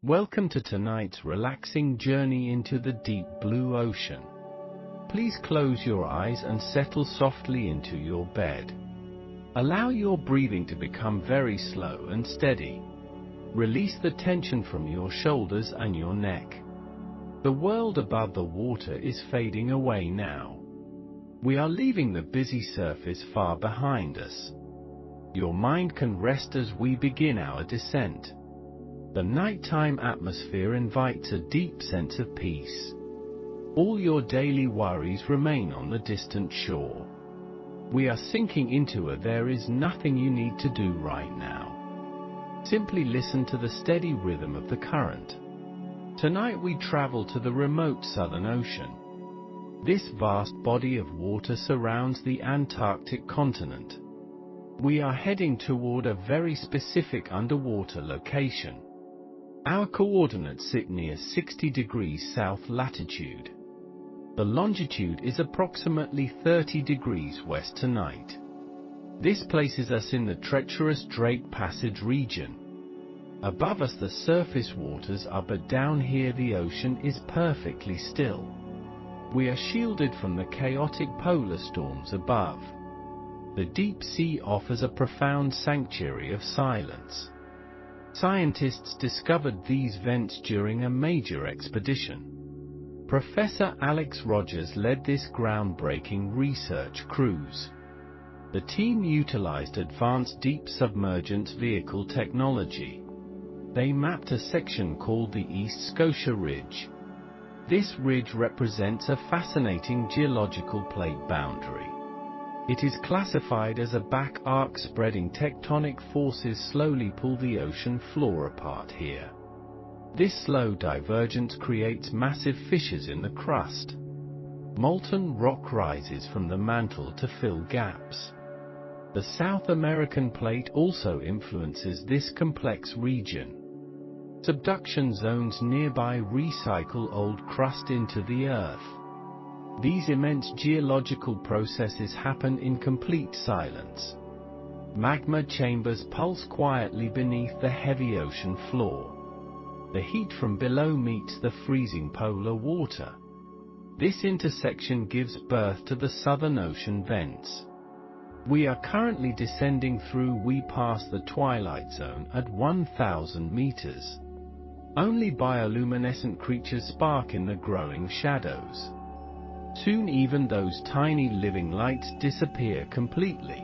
Welcome to tonight's relaxing journey into the deep blue ocean. Please close your eyes and settle softly into your bed. Allow your breathing to become very slow and steady. Release the tension from your shoulders and your neck. The world above the water is fading away now. We are leaving the busy surface far behind us. Your mind can rest as we begin our descent. The nighttime atmosphere invites a deep sense of peace. All your daily worries remain on the distant shore. We are sinking into a there is nothing you need to do right now. Simply listen to the steady rhythm of the current. Tonight we travel to the remote Southern Ocean. This vast body of water surrounds the Antarctic continent. We are heading toward a very specific underwater location. Our coordinates sit near 60 degrees south latitude. The longitude is approximately 30 degrees west tonight. This places us in the treacherous Drake Passage region. Above us the surface waters are, but down here the ocean is perfectly still. We are shielded from the chaotic polar storms above. The deep sea offers a profound sanctuary of silence. Scientists discovered these vents during a major expedition. Professor Alex Rogers led this groundbreaking research cruise. The team utilized advanced deep submergence vehicle technology. They mapped a section called the East Scotia Ridge. This ridge represents a fascinating geological plate boundary. It is classified as a back arc. Spreading tectonic forces slowly pull the ocean floor apart here. This slow divergence creates massive fissures in the crust. Molten rock rises from the mantle to fill gaps. The South American plate also influences this complex region. Subduction zones nearby recycle old crust into the earth. These immense geological processes happen in complete silence. Magma chambers pulse quietly beneath the heavy ocean floor. The heat from below meets the freezing polar water. This intersection gives birth to the Southern Ocean vents. We are currently descending through. We pass the twilight zone at 1,000 meters. Only bioluminescent creatures spark in the growing shadows. Soon even those tiny living lights disappear completely.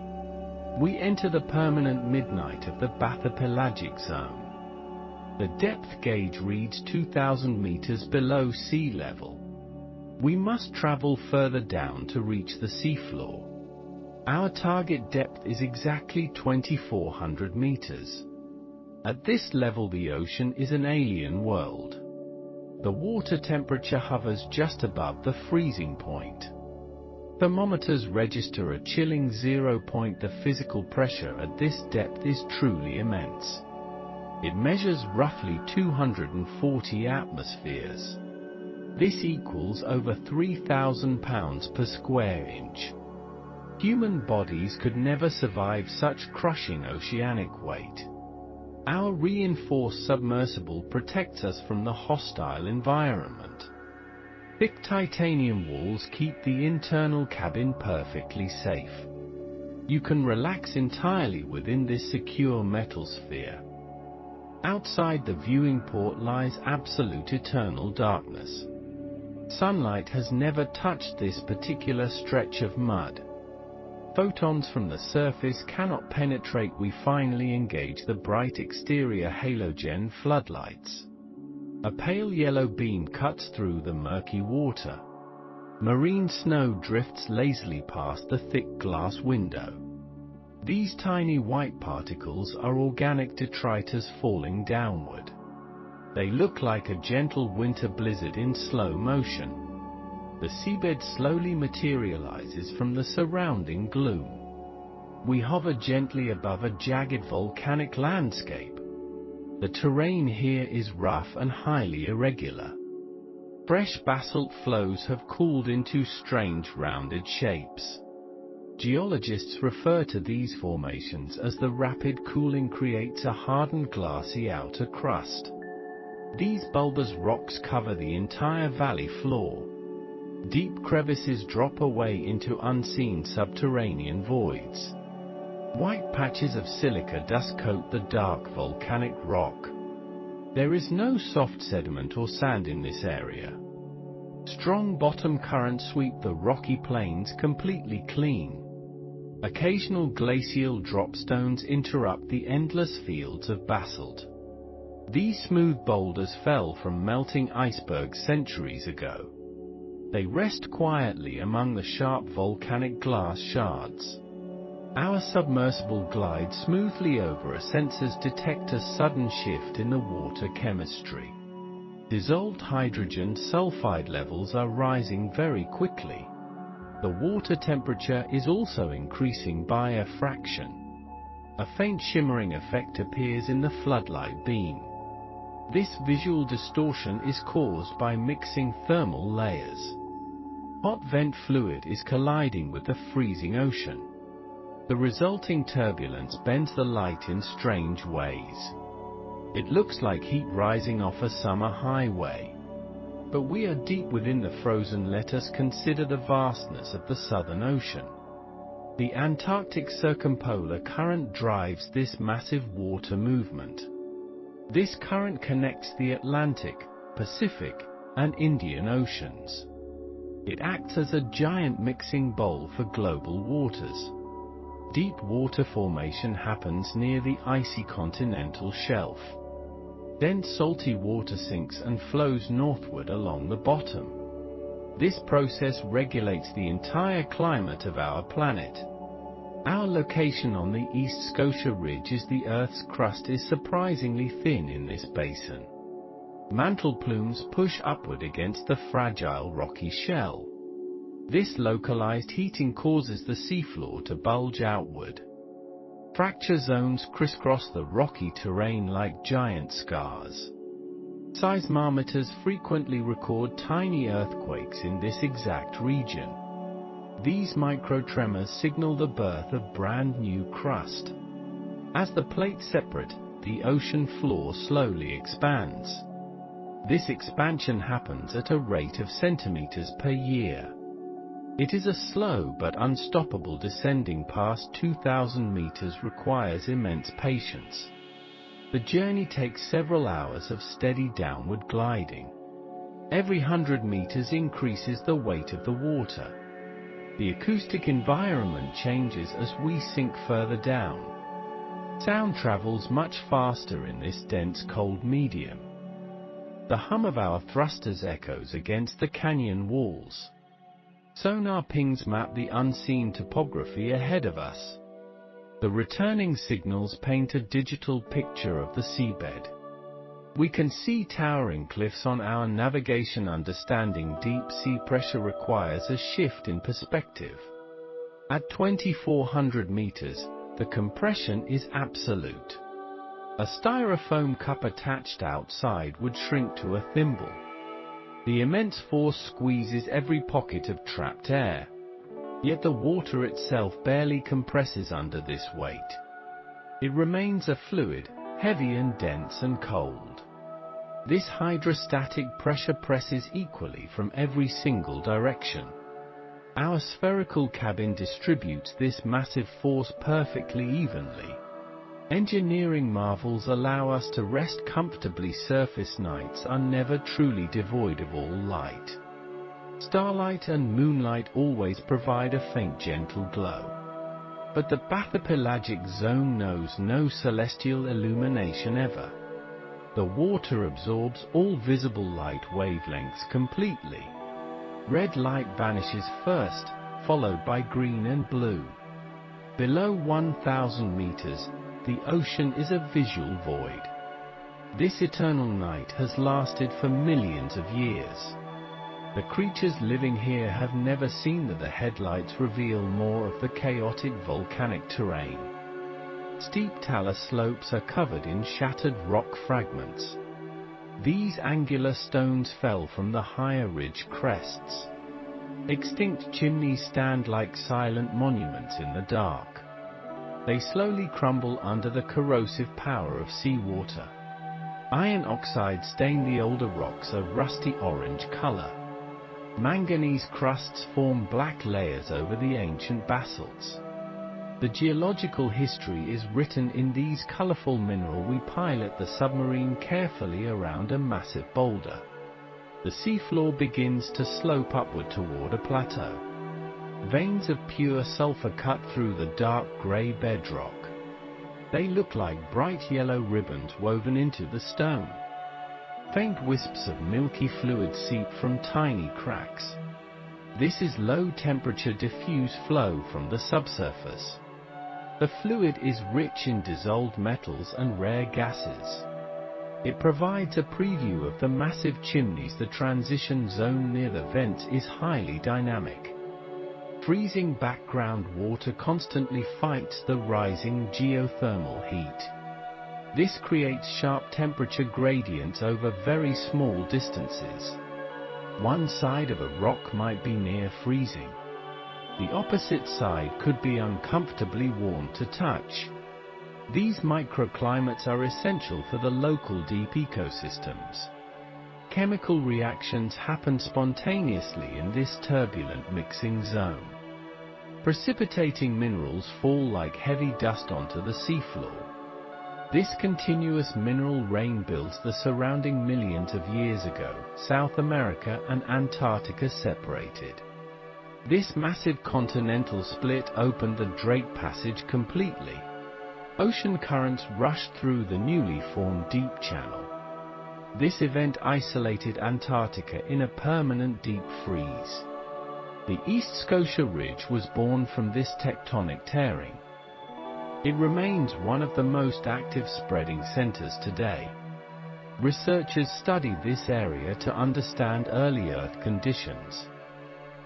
We enter the permanent midnight of the bathypelagic zone. The depth gauge reads 2,000 meters below sea level. We must travel further down to reach the seafloor. Our target depth is exactly 2,400 meters. At this level the ocean is an alien world. The water temperature hovers just above the freezing point. Thermometers register a chilling 0 point. The physical pressure at this depth is truly immense. It measures roughly 240 atmospheres. This equals over 3,000 pounds per square inch. Human bodies could never survive such crushing oceanic weight. Our reinforced submersible protects us from the hostile environment. Thick titanium walls keep the internal cabin perfectly safe. You can relax entirely within this secure metal sphere. Outside the viewing port lies absolute eternal darkness. Sunlight has never touched this particular stretch of mud. Photons from the surface cannot penetrate. We finally engage the bright exterior halogen floodlights. A pale yellow beam cuts through the murky water. Marine snow drifts lazily past the thick glass window. These tiny white particles are organic detritus falling downward. They look like a gentle winter blizzard in slow motion. The seabed slowly materializes from the surrounding gloom. We hover gently above a jagged volcanic landscape. The terrain here is rough and highly irregular. Fresh basalt flows have cooled into strange rounded shapes. Geologists refer to these formations as the rapid cooling creates a hardened glassy outer crust. These bulbous rocks cover the entire valley floor. Deep crevices drop away into unseen subterranean voids. White patches of silica dust coat the dark volcanic rock. There is no soft sediment or sand in this area. Strong bottom currents sweep the rocky plains completely clean. Occasional glacial dropstones interrupt the endless fields of basalt. These smooth boulders fell from melting icebergs centuries ago. They rest quietly among the sharp volcanic glass shards. Our submersible glides smoothly over. Sensors detect a sudden shift in the water chemistry. Dissolved hydrogen sulfide levels are rising very quickly. The water temperature is also increasing by a fraction. A faint shimmering effect appears in the floodlight beam. This visual distortion is caused by mixing thermal layers. Hot vent fluid is colliding with the freezing ocean. The resulting turbulence bends the light in strange ways. It looks like heat rising off a summer highway. But we are deep within the frozen. Let us consider the vastness of the Southern Ocean. The Antarctic circumpolar current drives this massive water movement. This current connects the Atlantic, Pacific, and Indian Oceans. It acts as a giant mixing bowl for global waters. Deep water formation happens near the icy continental shelf. Then salty water sinks and flows northward along the bottom. This process regulates the entire climate of our planet. Our location on the East Scotia Ridge is the Earth's crust is surprisingly thin in this basin. Mantle plumes push upward against the fragile rocky shell. This localized heating causes the seafloor to bulge outward. Fracture zones crisscross the rocky terrain like giant scars. Seismometers frequently record tiny earthquakes in this exact region. These microtremors signal the birth of brand new crust. As the plates separate, the ocean floor slowly expands. This expansion happens at a rate of centimeters per year. It is a slow but unstoppable descending past 2,000 meters requires immense patience. The journey takes several hours of steady downward gliding. Every 100 meters increases the weight of the water. The acoustic environment changes as we sink further down. Sound travels much faster in this dense cold medium. The hum of our thrusters echoes against the canyon walls. Sonar pings map the unseen topography ahead of us. The returning signals paint a digital picture of the seabed. We can see towering cliffs on our navigation. Understanding deep sea pressure requires a shift in perspective. At 2,400 meters, the compression is absolute. A styrofoam cup attached outside would shrink to a thimble. The immense force squeezes every pocket of trapped air. Yet the water itself barely compresses under this weight. It remains a fluid, heavy and dense and cold. This hydrostatic pressure presses equally from every single direction. Our spherical cabin distributes this massive force perfectly evenly. Engineering marvels allow us to rest comfortably. Surface nights are never truly devoid of all light. Starlight and moonlight always provide a faint gentle glow. But the bathypelagic zone knows no celestial illumination ever. The water absorbs all visible light wavelengths completely. Red light vanishes first, followed by green and blue. Below 1,000 meters, the ocean is a visual void. This eternal night has lasted for millions of years. The creatures living here have never seen that. The headlights reveal more of the chaotic volcanic terrain. Steep talus slopes are covered in shattered rock fragments. These angular stones fell from the higher ridge crests. Extinct chimneys stand like silent monuments in the dark. They slowly crumble under the corrosive power of seawater. Iron oxide stained the older rocks a rusty orange color. Manganese crusts form black layers over the ancient basalts. The geological history is written in these colorful minerals. We pilot the submarine carefully around a massive boulder. The seafloor begins to slope upward toward a plateau. Veins of pure sulfur cut through the dark gray bedrock. They look like bright yellow ribbons woven into the stone. Faint wisps of milky fluid seep from tiny cracks. This is low-temperature diffuse flow from the subsurface. The fluid is rich in dissolved metals and rare gases. It provides a preview of the massive chimneys. The transition zone near the vents is highly dynamic. Freezing background water constantly fights the rising geothermal heat. This creates sharp temperature gradients over very small distances. One side of a rock might be near freezing. The opposite side could be uncomfortably warm to touch. These microclimates are essential for the local deep ecosystems. Chemical reactions happen spontaneously in this turbulent mixing zone. Precipitating minerals fall like heavy dust onto the seafloor. This continuous mineral rain builds the surrounding. Millions of years ago, South America and Antarctica separated. This massive continental split opened the Drake Passage completely. Ocean currents rushed through the newly formed deep channel. This event isolated Antarctica in a permanent deep freeze. The East Scotia Ridge was born from this tectonic tearing. It remains one of the most active spreading centers today. Researchers study this area to understand early Earth conditions.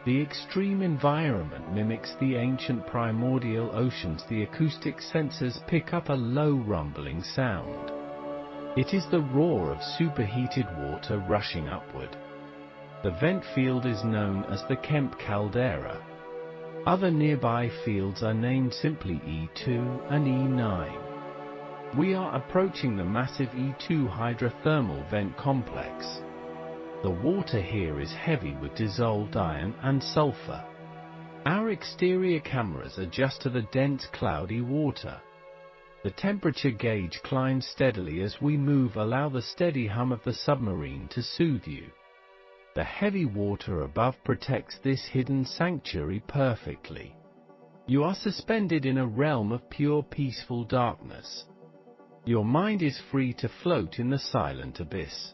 The extreme environment mimics the ancient primordial oceans. The acoustic sensors pick up a low rumbling sound. It is the roar of superheated water rushing upward. The vent field is known as the Kemp caldera. Other nearby fields are named simply E2 and E9. We are approaching the massive E2 hydrothermal vent complex. The water here is heavy with dissolved iron and sulfur. Our exterior cameras adjust to the dense cloudy water. The temperature gauge climbs steadily as we move. Allow the steady hum of the submarine to soothe you. The heavy water above protects this hidden sanctuary perfectly. You are suspended in a realm of pure peaceful darkness. Your mind is free to float in the silent abyss.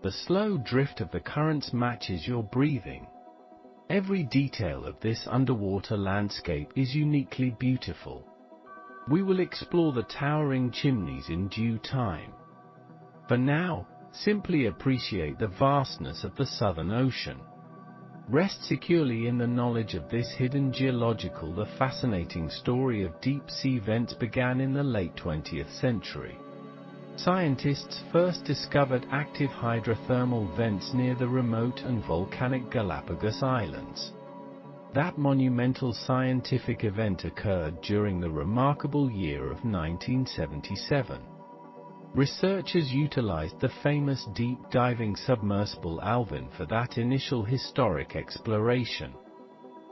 The slow drift of the currents matches your breathing. Every detail of this underwater landscape is uniquely beautiful. We will explore the towering chimneys in due time. For now, simply appreciate the vastness of the Southern Ocean. Rest securely in the knowledge of this hidden geological. The fascinating story of deep-sea vents began in the late 20th century. Scientists first discovered active hydrothermal vents near the remote and volcanic Galapagos Islands. That monumental scientific event occurred during the remarkable year of 1977. Researchers utilized the famous deep-diving submersible Alvin for that initial historic exploration.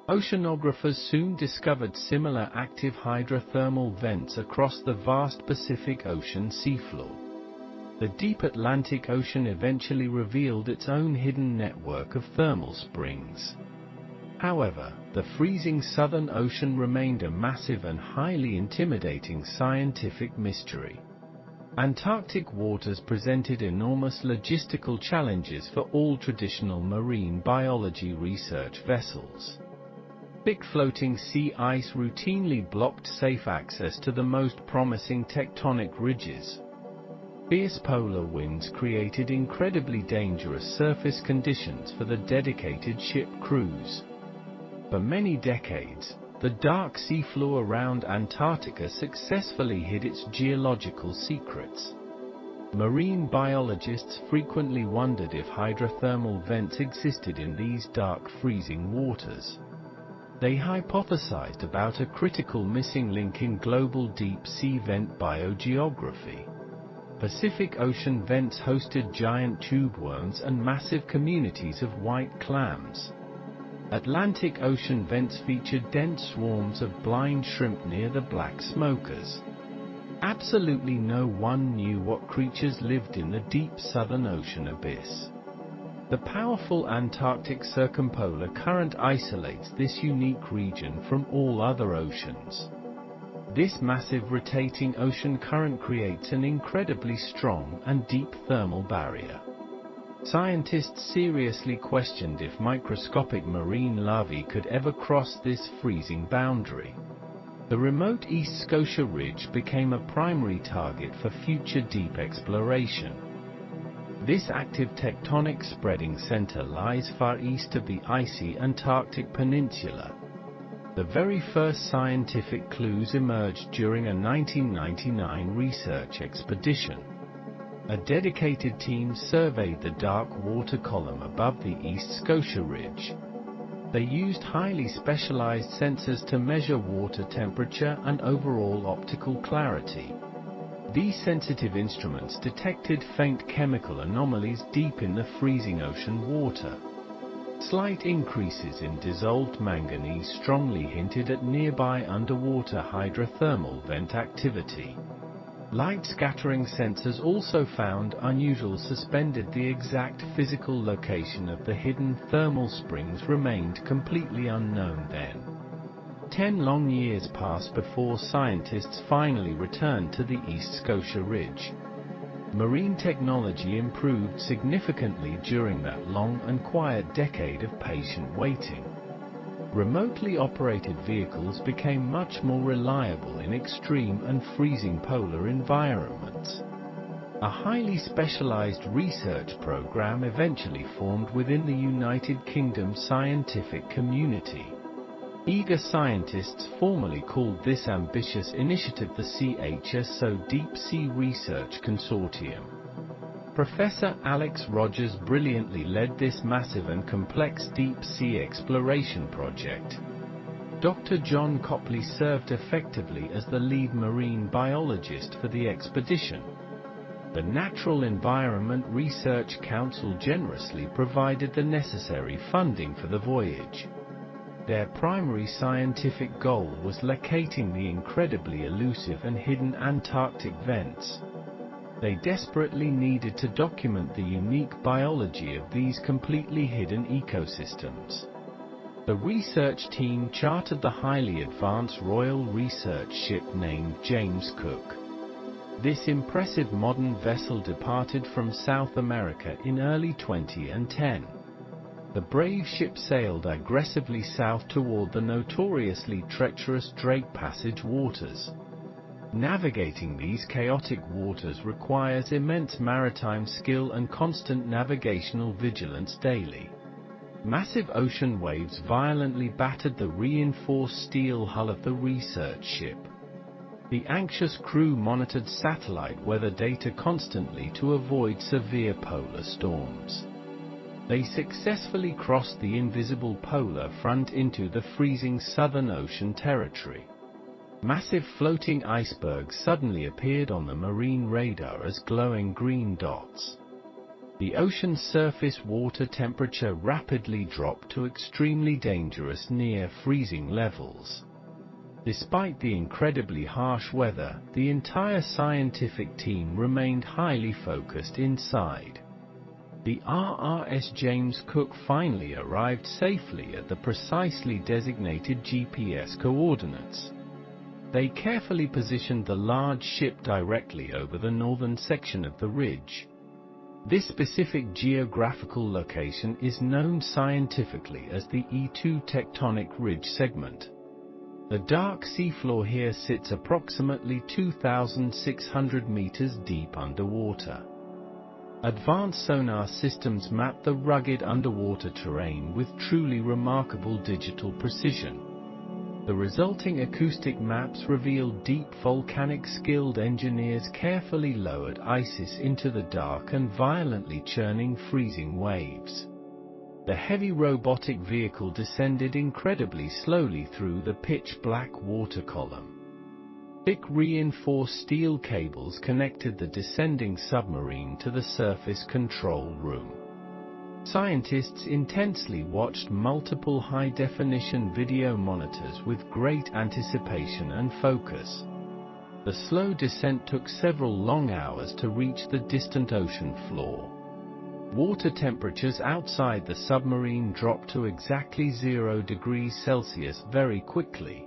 Oceanographers soon discovered similar active hydrothermal vents across the vast Pacific Ocean seafloor. The deep Atlantic Ocean eventually revealed its own hidden network of thermal springs. However, the freezing Southern Ocean remained a massive and highly intimidating scientific mystery. Antarctic waters presented enormous logistical challenges for all traditional marine biology research vessels. Thick floating sea ice routinely blocked safe access to the most promising tectonic ridges. Fierce polar winds created incredibly dangerous surface conditions for the dedicated ship crews. For many decades, the dark seafloor around Antarctica successfully hid its geological secrets. Marine biologists frequently wondered if hydrothermal vents existed in these dark, freezing waters. They hypothesized about a critical missing link in global deep-sea vent biogeography. Pacific Ocean vents hosted giant tube worms and massive communities of white clams. Atlantic Ocean vents featured dense swarms of blind shrimp near the black smokers. Absolutely no one knew what creatures lived in the deep Southern Ocean abyss. The powerful Antarctic circumpolar current isolates this unique region from all other oceans. This massive rotating ocean current creates an incredibly strong and deep thermal barrier. Scientists seriously questioned if microscopic marine larvae could ever cross this freezing boundary. The remote East Scotia Ridge became a primary target for future deep exploration. This active tectonic spreading center lies far east of the icy Antarctic Peninsula. The very first scientific clues emerged during a 1999 research expedition. A dedicated team surveyed the dark water column above the East Scotia Ridge. They used highly specialized sensors to measure water temperature and overall optical clarity. These sensitive instruments detected faint chemical anomalies deep in the freezing ocean water. Slight increases in dissolved manganese strongly hinted at nearby underwater hydrothermal vent activity. Light scattering sensors also found unusual suspended. The exact physical location of the hidden thermal springs remained completely unknown then. 10 long years passed before scientists finally returned to the East Scotia Ridge. Marine technology improved significantly during that long and quiet decade of patient waiting. Remotely operated vehicles became much more reliable in extreme and freezing polar environments. A highly specialized research program eventually formed within the United Kingdom scientific community. Eager scientists formally called this ambitious initiative the CHSO Deep Sea Research Consortium. Professor Alex Rogers brilliantly led this massive and complex deep-sea exploration project. Dr. John Copley served effectively as the lead marine biologist for the expedition. The Natural Environment Research Council generously provided the necessary funding for the voyage. Their primary scientific goal was locating the incredibly elusive and hidden Antarctic vents. They desperately needed to document the unique biology of these completely hidden ecosystems. The research team chartered the highly advanced Royal Research ship named James Cook. This impressive modern vessel departed from South America in early 2010. The brave ship sailed aggressively south toward the notoriously treacherous Drake Passage waters. Navigating these chaotic waters requires immense maritime skill and constant navigational vigilance daily. Massive ocean waves violently battered the reinforced steel hull of the research ship. The anxious crew monitored satellite weather data constantly to avoid severe polar storms. They successfully crossed the invisible polar front into the freezing Southern Ocean territory. Massive floating icebergs suddenly appeared on the marine radar as glowing green dots. The ocean's surface water temperature rapidly dropped to extremely dangerous near freezing levels. Despite the incredibly harsh weather, the entire scientific team remained highly focused inside. The RRS James Cook finally arrived safely at the precisely designated GPS coordinates. They carefully positioned the large ship directly over the northern section of the ridge. This specific geographical location is known scientifically as the E2 tectonic ridge segment. The dark seafloor here sits approximately 2,600 meters deep underwater. Advanced sonar systems map the rugged underwater terrain with truly remarkable digital precision. The resulting acoustic maps reveal deep volcanic skilled engineers carefully lowered ISIS into the dark and violently churning freezing waves. The heavy robotic vehicle descended incredibly slowly through the pitch-black water column. Thick reinforced steel cables connected the descending submarine to the surface control room. Scientists intensely watched multiple high-definition video monitors with great anticipation and focus. The slow descent took several long hours to reach the distant ocean floor. Water temperatures outside the submarine dropped to exactly 0 degrees Celsius very quickly.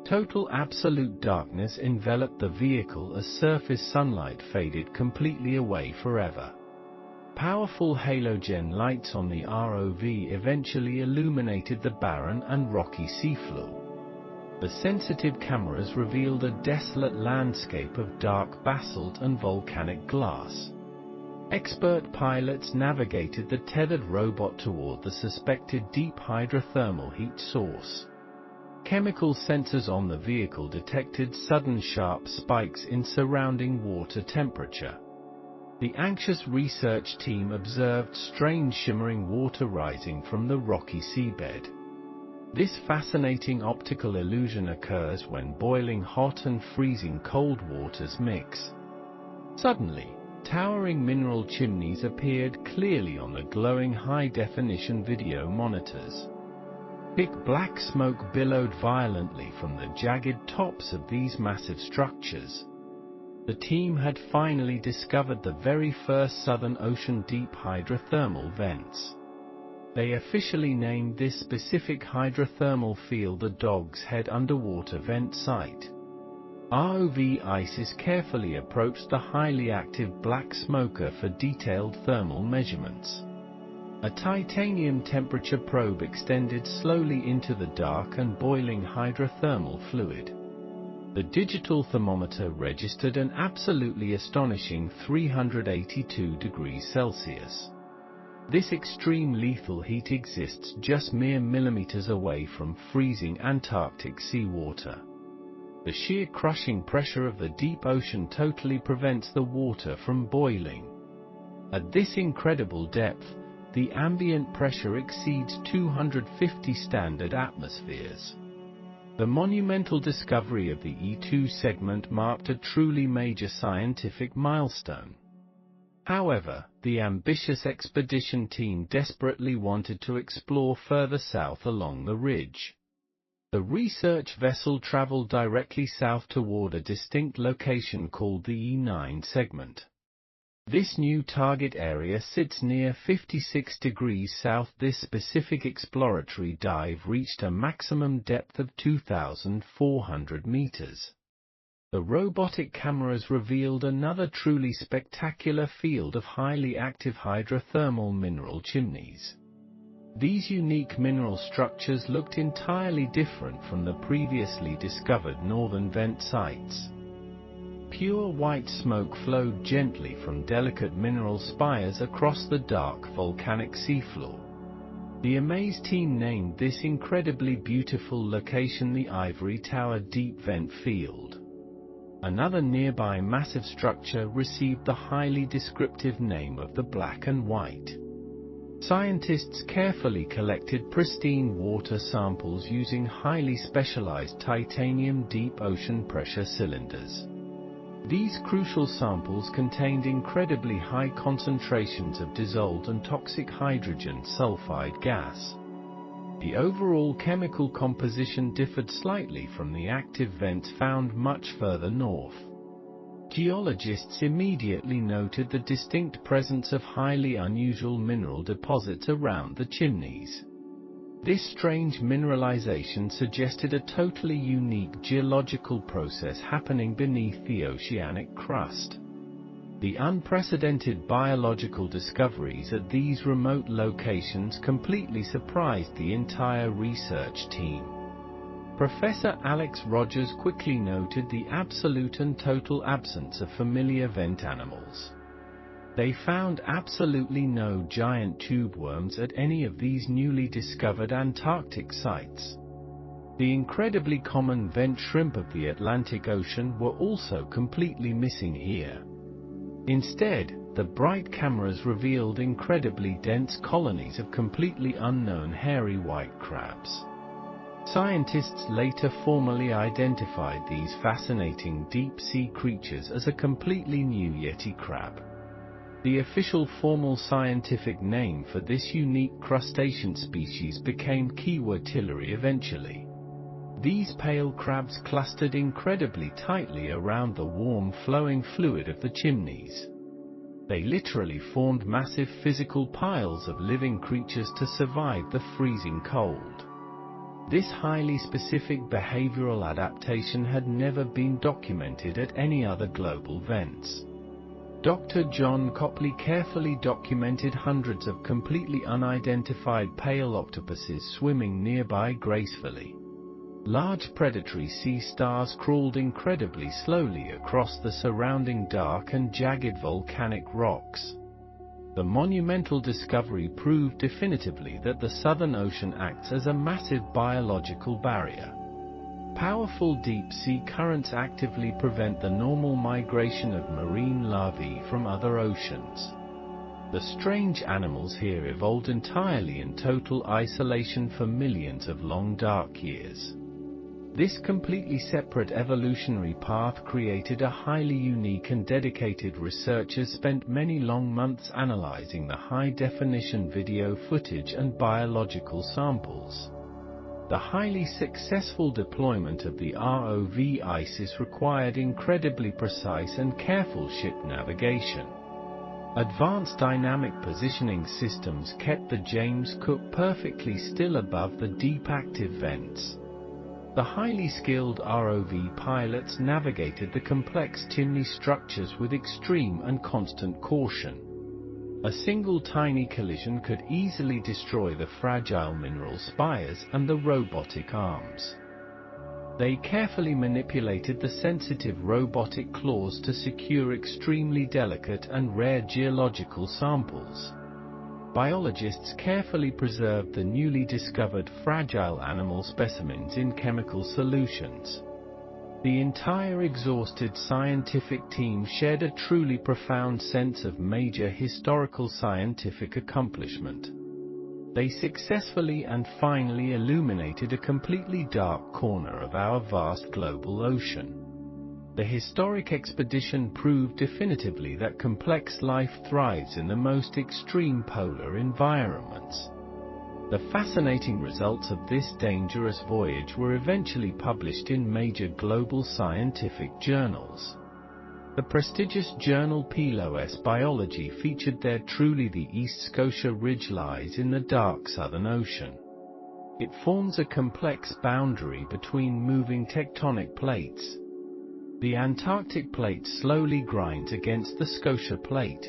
Total absolute darkness enveloped the vehicle as surface sunlight faded completely away forever. Powerful halogen lights on the ROV eventually illuminated the barren and rocky seafloor. The sensitive cameras revealed a desolate landscape of dark basalt and volcanic glass. Expert pilots navigated the tethered robot toward the suspected deep hydrothermal heat source. Chemical sensors on the vehicle detected sudden sharp spikes in surrounding water temperature. The anxious research team observed strange shimmering water rising from the rocky seabed. This fascinating optical illusion occurs when boiling hot and freezing cold waters mix. Suddenly, towering mineral chimneys appeared clearly on the glowing high-definition video monitors. Thick black smoke billowed violently from the jagged tops of these massive structures. The team had finally discovered the very first Southern Ocean deep hydrothermal vents. They officially named this specific hydrothermal field the Dog's Head Underwater Vent Site. ROV ISIS carefully approached the highly active black smoker for detailed thermal measurements. A titanium temperature probe extended slowly into the dark and boiling hydrothermal fluid. The digital thermometer registered an absolutely astonishing 382 degrees Celsius. This extreme lethal heat exists just mere millimeters away from freezing Antarctic seawater. The sheer crushing pressure of the deep ocean totally prevents the water from boiling. At this incredible depth, the ambient pressure exceeds 250 standard atmospheres. The monumental discovery of the E2 segment marked a truly major scientific milestone. However, the ambitious expedition team desperately wanted to explore further south along the ridge. The research vessel traveled directly south toward a distinct location called the E9 segment. This new target area sits near 56 degrees south. This specific exploratory dive reached a maximum depth of 2,400 meters. The robotic cameras revealed another truly spectacular field of highly active hydrothermal mineral chimneys. These unique mineral structures looked entirely different from the previously discovered northern vent sites. Pure white smoke flowed gently from delicate mineral spires across the dark volcanic seafloor. The amazed team named this incredibly beautiful location the Ivory Tower Deep Vent Field. Another nearby massive structure received the highly descriptive name of the Black and White. Scientists carefully collected pristine water samples using highly specialized titanium deep ocean pressure cylinders. These crucial samples contained incredibly high concentrations of dissolved and toxic hydrogen sulfide gas. The overall chemical composition differed slightly from the active vents found much further north. Geologists immediately noted the distinct presence of highly unusual mineral deposits around the chimneys. This strange mineralization suggested a totally unique geological process happening beneath the oceanic crust. The unprecedented biological discoveries at these remote locations completely surprised the entire research team. Professor Alex Rogers quickly noted the absolute and total absence of familiar vent animals. They found absolutely no giant tube worms at any of these newly discovered Antarctic sites. The incredibly common vent shrimp of the Atlantic Ocean were also completely missing here. Instead, the bright cameras revealed incredibly dense colonies of completely unknown hairy white crabs. Scientists later formally identified these fascinating deep-sea creatures as a completely new Yeti crab. The official formal scientific name for this unique crustacean species became Kiwotillery eventually. These pale crabs clustered incredibly tightly around the warm flowing fluid of the chimneys. They literally formed massive physical piles of living creatures to survive the freezing cold. This highly specific behavioral adaptation had never been documented at any other global vents. Dr. John Copley carefully documented hundreds of completely unidentified pale octopuses swimming nearby gracefully. Large predatory sea stars crawled incredibly slowly across the surrounding dark and jagged volcanic rocks. The monumental discovery proved definitively that the Southern Ocean acts as a massive biological barrier. Powerful deep-sea currents actively prevent the normal migration of marine larvae from other oceans. The strange animals here evolved entirely in total isolation for millions of long dark years. This completely separate evolutionary path created a highly unique and dedicated researchers spent many long months analyzing the high-definition video footage and biological samples. The highly successful deployment of the ROV ISIS required incredibly precise and careful ship navigation. Advanced dynamic positioning systems kept the James Cook perfectly still above the deep active vents. The highly skilled ROV pilots navigated the complex chimney structures with extreme and constant caution. A single tiny collision could easily destroy the fragile mineral spires and the robotic arms. They carefully manipulated the sensitive robotic claws to secure extremely delicate and rare geological samples. Biologists carefully preserved the newly discovered fragile animal specimens in chemical solutions. The entire exhausted scientific team shared a truly profound sense of major historical scientific accomplishment. They successfully and finally illuminated a completely dark corner of our vast global ocean. The historic expedition proved definitively that complex life thrives in the most extreme polar environments. The fascinating results of this dangerous voyage were eventually published in major global scientific journals. The prestigious journal PLOS Biology featured there truly the East Scotia Ridge lies in the dark Southern Ocean. It forms a complex boundary between moving tectonic plates. The Antarctic plate slowly grinds against the Scotia plate.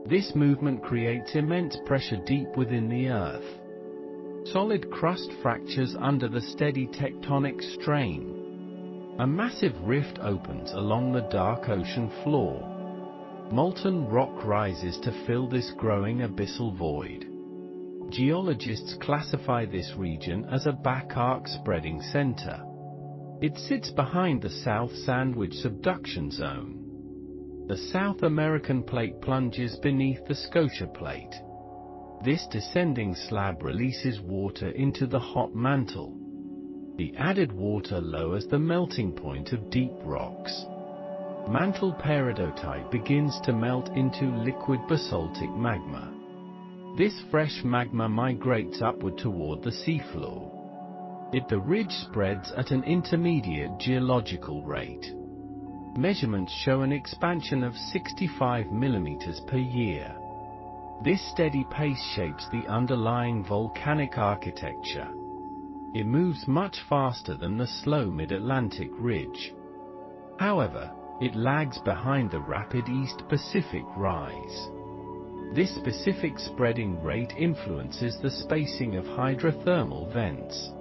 This movement creates immense pressure deep within the Earth. Solid crust fractures under the steady tectonic strain. A massive rift opens along the dark ocean floor. Molten rock rises to fill this growing abyssal void. Geologists classify this region as a back arc spreading center. It sits behind the South Sandwich subduction zone. The South American plate plunges beneath the Scotia plate. This descending slab releases water into the hot mantle. The added water lowers the melting point of deep rocks. Mantle peridotite begins to melt into liquid basaltic magma. This fresh magma migrates upward toward the seafloor. The ridge spreads at an intermediate geological rate. Measurements show an expansion of 65 mm per year. This steady pace shapes the underlying volcanic architecture. It moves much faster than the slow mid-Atlantic ridge. However, it lags behind the rapid East Pacific rise. This specific spreading rate influences the spacing of hydrothermal vents.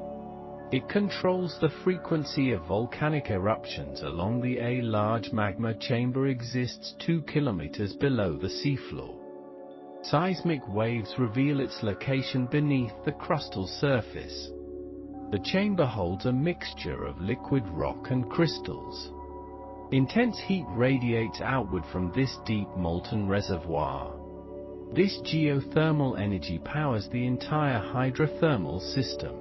It controls the frequency of volcanic eruptions along the A large magma chamber exists 2 kilometers below the seafloor. Seismic waves reveal its location beneath the crustal surface. The chamber holds a mixture of liquid rock and crystals. Intense heat radiates outward from this deep molten reservoir. This geothermal energy powers the entire hydrothermal system.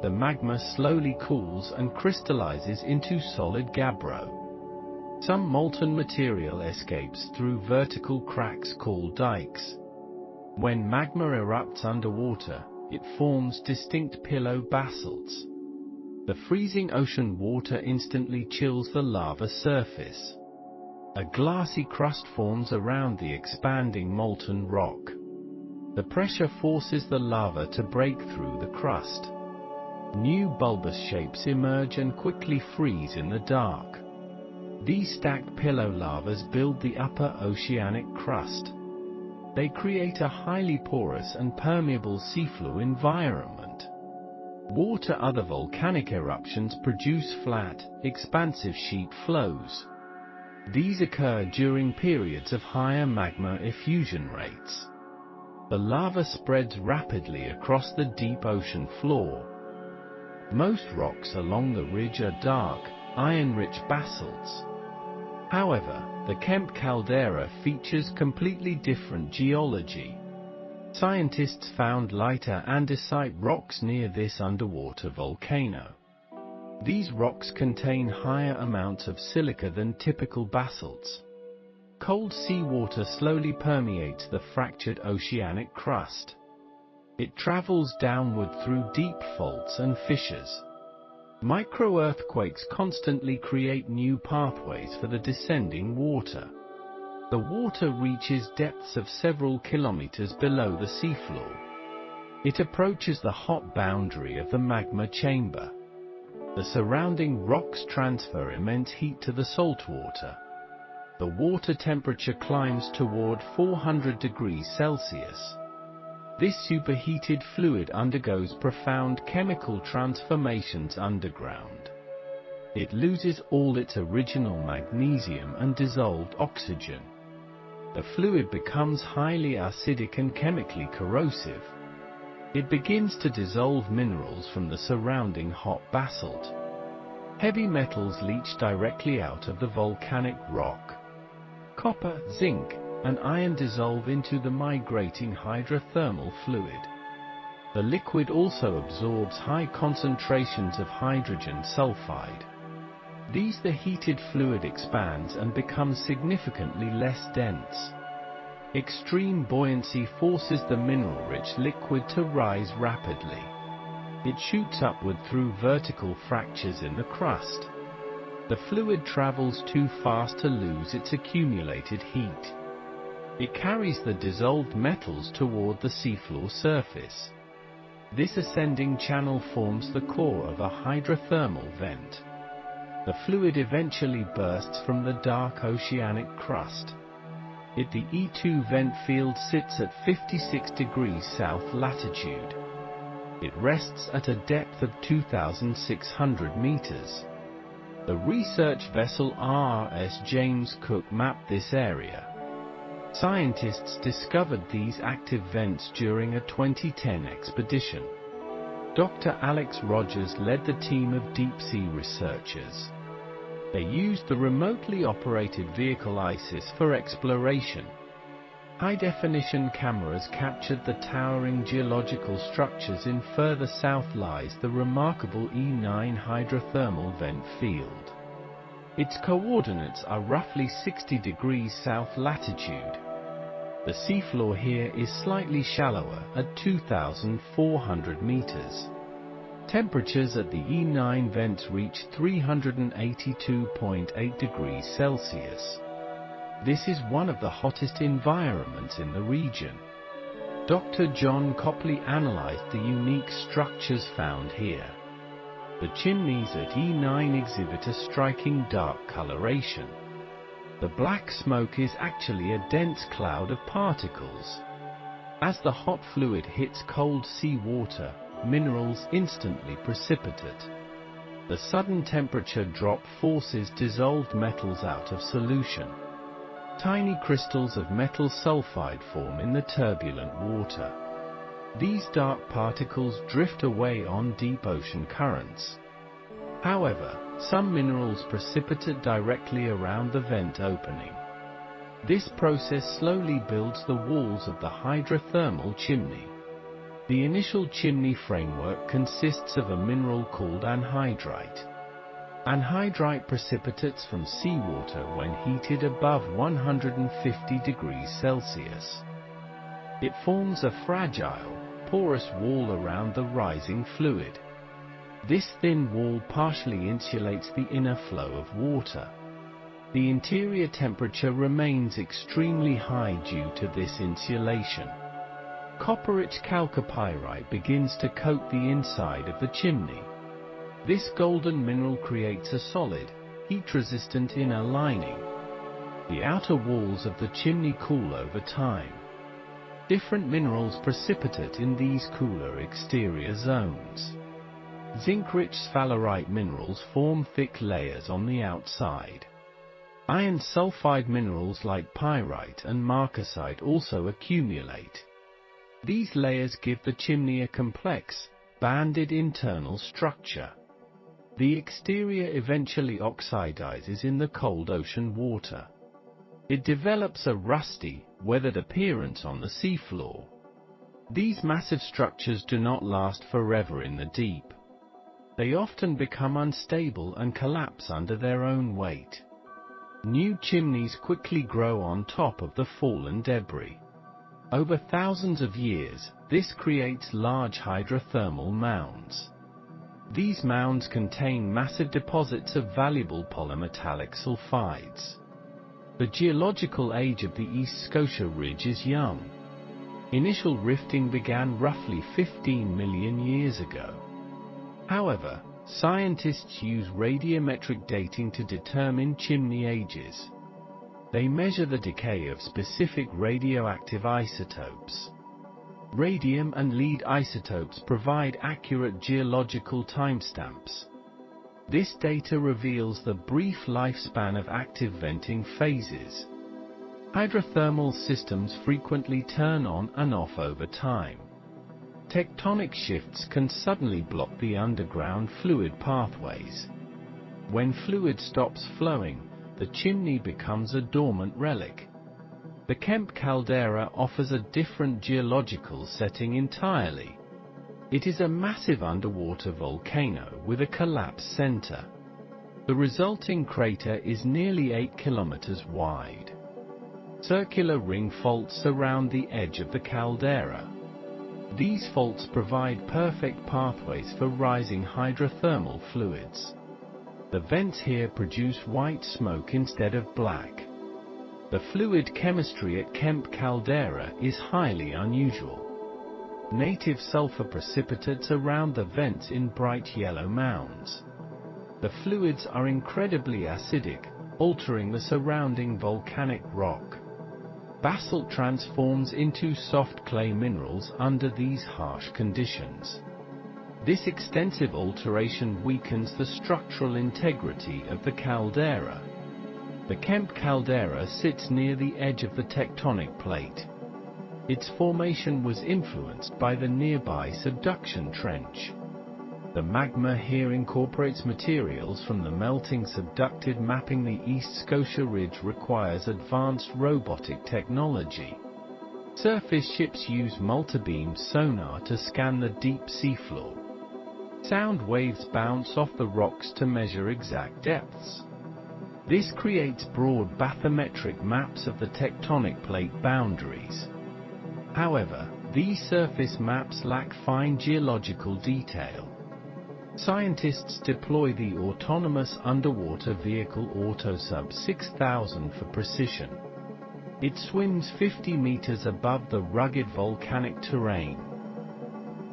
The magma slowly cools and crystallizes into solid gabbro. Some molten material escapes through vertical cracks called dikes. When magma erupts underwater, it forms distinct pillow basalts. The freezing ocean water instantly chills the lava surface. A glassy crust forms around the expanding molten rock. The pressure forces the lava to break through the crust. New bulbous shapes emerge and quickly freeze in the dark. These stacked pillow lavas build the upper oceanic crust. They create a highly porous and permeable seafloor environment. Other volcanic eruptions produce flat, expansive sheet flows. These occur during periods of higher magma effusion rates. The lava spreads rapidly across the deep ocean floor. Most rocks along the ridge are dark, iron-rich basalts. However, the Kemp caldera features completely different geology. Scientists found lighter andesite rocks near this underwater volcano. These rocks contain higher amounts of silica than typical basalts. Cold seawater slowly permeates the fractured oceanic crust. It travels downward through deep faults and fissures. Micro-earthquakes constantly create new pathways for the descending water. The water reaches depths of several kilometers below the seafloor. It approaches the hot boundary of the magma chamber. The surrounding rocks transfer immense heat to the saltwater. The water temperature climbs toward 400 degrees Celsius. This superheated fluid undergoes profound chemical transformations underground. It loses all its original magnesium and dissolved oxygen. The fluid becomes highly acidic and chemically corrosive. It begins to dissolve minerals from the surrounding hot basalt. Heavy metals leach directly out of the volcanic rock. Copper, zinc, and iron dissolve into the migrating hydrothermal fluid. The liquid also absorbs high concentrations of hydrogen sulfide. The heated fluid expands and becomes significantly less dense. Extreme buoyancy forces the mineral-rich liquid to rise rapidly. It shoots upward through vertical fractures in the crust. The fluid travels too fast to lose its accumulated heat. It carries the dissolved metals toward the seafloor surface. This ascending channel forms the core of a hydrothermal vent. The fluid eventually bursts from the dark oceanic crust. The E2 vent field sits at 56 degrees south latitude. It rests at a depth of 2,600 meters. The research vessel RS James Cook mapped this area. Scientists discovered these active vents during a 2010 expedition. Dr. Alex Rogers led the team of deep-sea researchers. They used the remotely operated vehicle ISIS for exploration. High-definition cameras captured the towering geological structures. In further south lies the remarkable E9 hydrothermal vent field. Its coordinates are roughly 60 degrees south latitude. The seafloor here is slightly shallower at 2,400 meters. Temperatures at the E9 vents reach 382.8 degrees Celsius. This is one of the hottest environments in the region. Dr. John Copley analyzed the unique structures found here. The chimneys at E9 exhibit a striking dark coloration. The black smoke is actually a dense cloud of particles. As the hot fluid hits cold seawater, minerals instantly precipitate. The sudden temperature drop forces dissolved metals out of solution. Tiny crystals of metal sulfide form in the turbulent water. These dark particles drift away on deep ocean currents. However, some minerals precipitate directly around the vent opening. This process slowly builds the walls of the hydrothermal chimney. The initial chimney framework consists of a mineral called anhydrite. Anhydrite precipitates from seawater when heated above 150 degrees Celsius. It forms a fragile, porous wall around the rising fluid. This thin wall partially insulates the inner flow of water. The interior temperature remains extremely high due to this insulation. Copper-rich chalcopyrite begins to coat the inside of the chimney. This golden mineral creates a solid, heat-resistant inner lining. The outer walls of the chimney cool over time. Different minerals precipitate in these cooler exterior zones. Zinc-rich sphalerite minerals form thick layers on the outside. Iron sulfide minerals like pyrite and marcasite also accumulate. These layers give the chimney a complex, banded internal structure. The exterior eventually oxidizes in the cold ocean water. It develops a rusty, weathered appearance on the seafloor. These massive structures do not last forever in the deep. They often become unstable and collapse under their own weight. New chimneys quickly grow on top of the fallen debris. Over thousands of years, this creates large hydrothermal mounds. These mounds contain massive deposits of valuable polymetallic sulfides. The geological age of the East Scotia Ridge is young. Initial rifting began roughly 15 million years ago. However, scientists use radiometric dating to determine chimney ages. They measure the decay of specific radioactive isotopes. Radium and lead isotopes provide accurate geological timestamps. This data reveals the brief lifespan of active venting phases. Hydrothermal systems frequently turn on and off over time. Tectonic shifts can suddenly block the underground fluid pathways. When fluid stops flowing, the chimney becomes a dormant relic. The Kemp caldera offers a different geological setting entirely. It is a massive underwater volcano with a collapsed center. The resulting crater is nearly 8 kilometers wide. Circular ring faults surround the edge of the caldera. These faults provide perfect pathways for rising hydrothermal fluids. The vents here produce white smoke instead of black. The fluid chemistry at Kemp caldera is highly unusual. Native sulfur precipitates around the vents in bright yellow mounds. The fluids are incredibly acidic, altering the surrounding volcanic rock. Basalt transforms into soft clay minerals under these harsh conditions. This extensive alteration weakens the structural integrity of the caldera. The Kemp caldera sits near the edge of the tectonic plate. Its formation was influenced by the nearby subduction trench. The magma here incorporates materials from the melting subducted. Mapping the East Scotia Ridge requires advanced robotic technology. Surface ships use multibeam sonar to scan the deep seafloor. Sound waves bounce off the rocks to measure exact depths. This creates broad bathymetric maps of the tectonic plate boundaries. However, these surface maps lack fine geological detail. Scientists deploy the autonomous underwater vehicle AutoSub 6000 for precision. It swims 50 meters above the rugged volcanic terrain.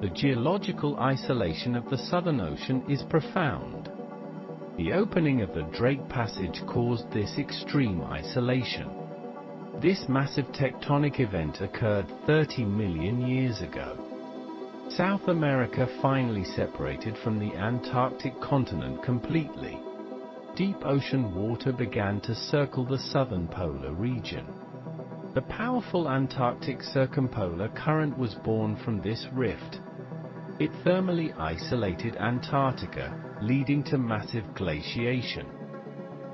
The geological isolation of the Southern Ocean is profound. The opening of the Drake Passage caused this extreme isolation. This massive tectonic event occurred 30 million years ago. South America finally separated from the Antarctic continent completely. Deep ocean water began to circle the southern polar region. The powerful Antarctic circumpolar current was born from this rift. It thermally isolated Antarctica, leading to massive glaciation.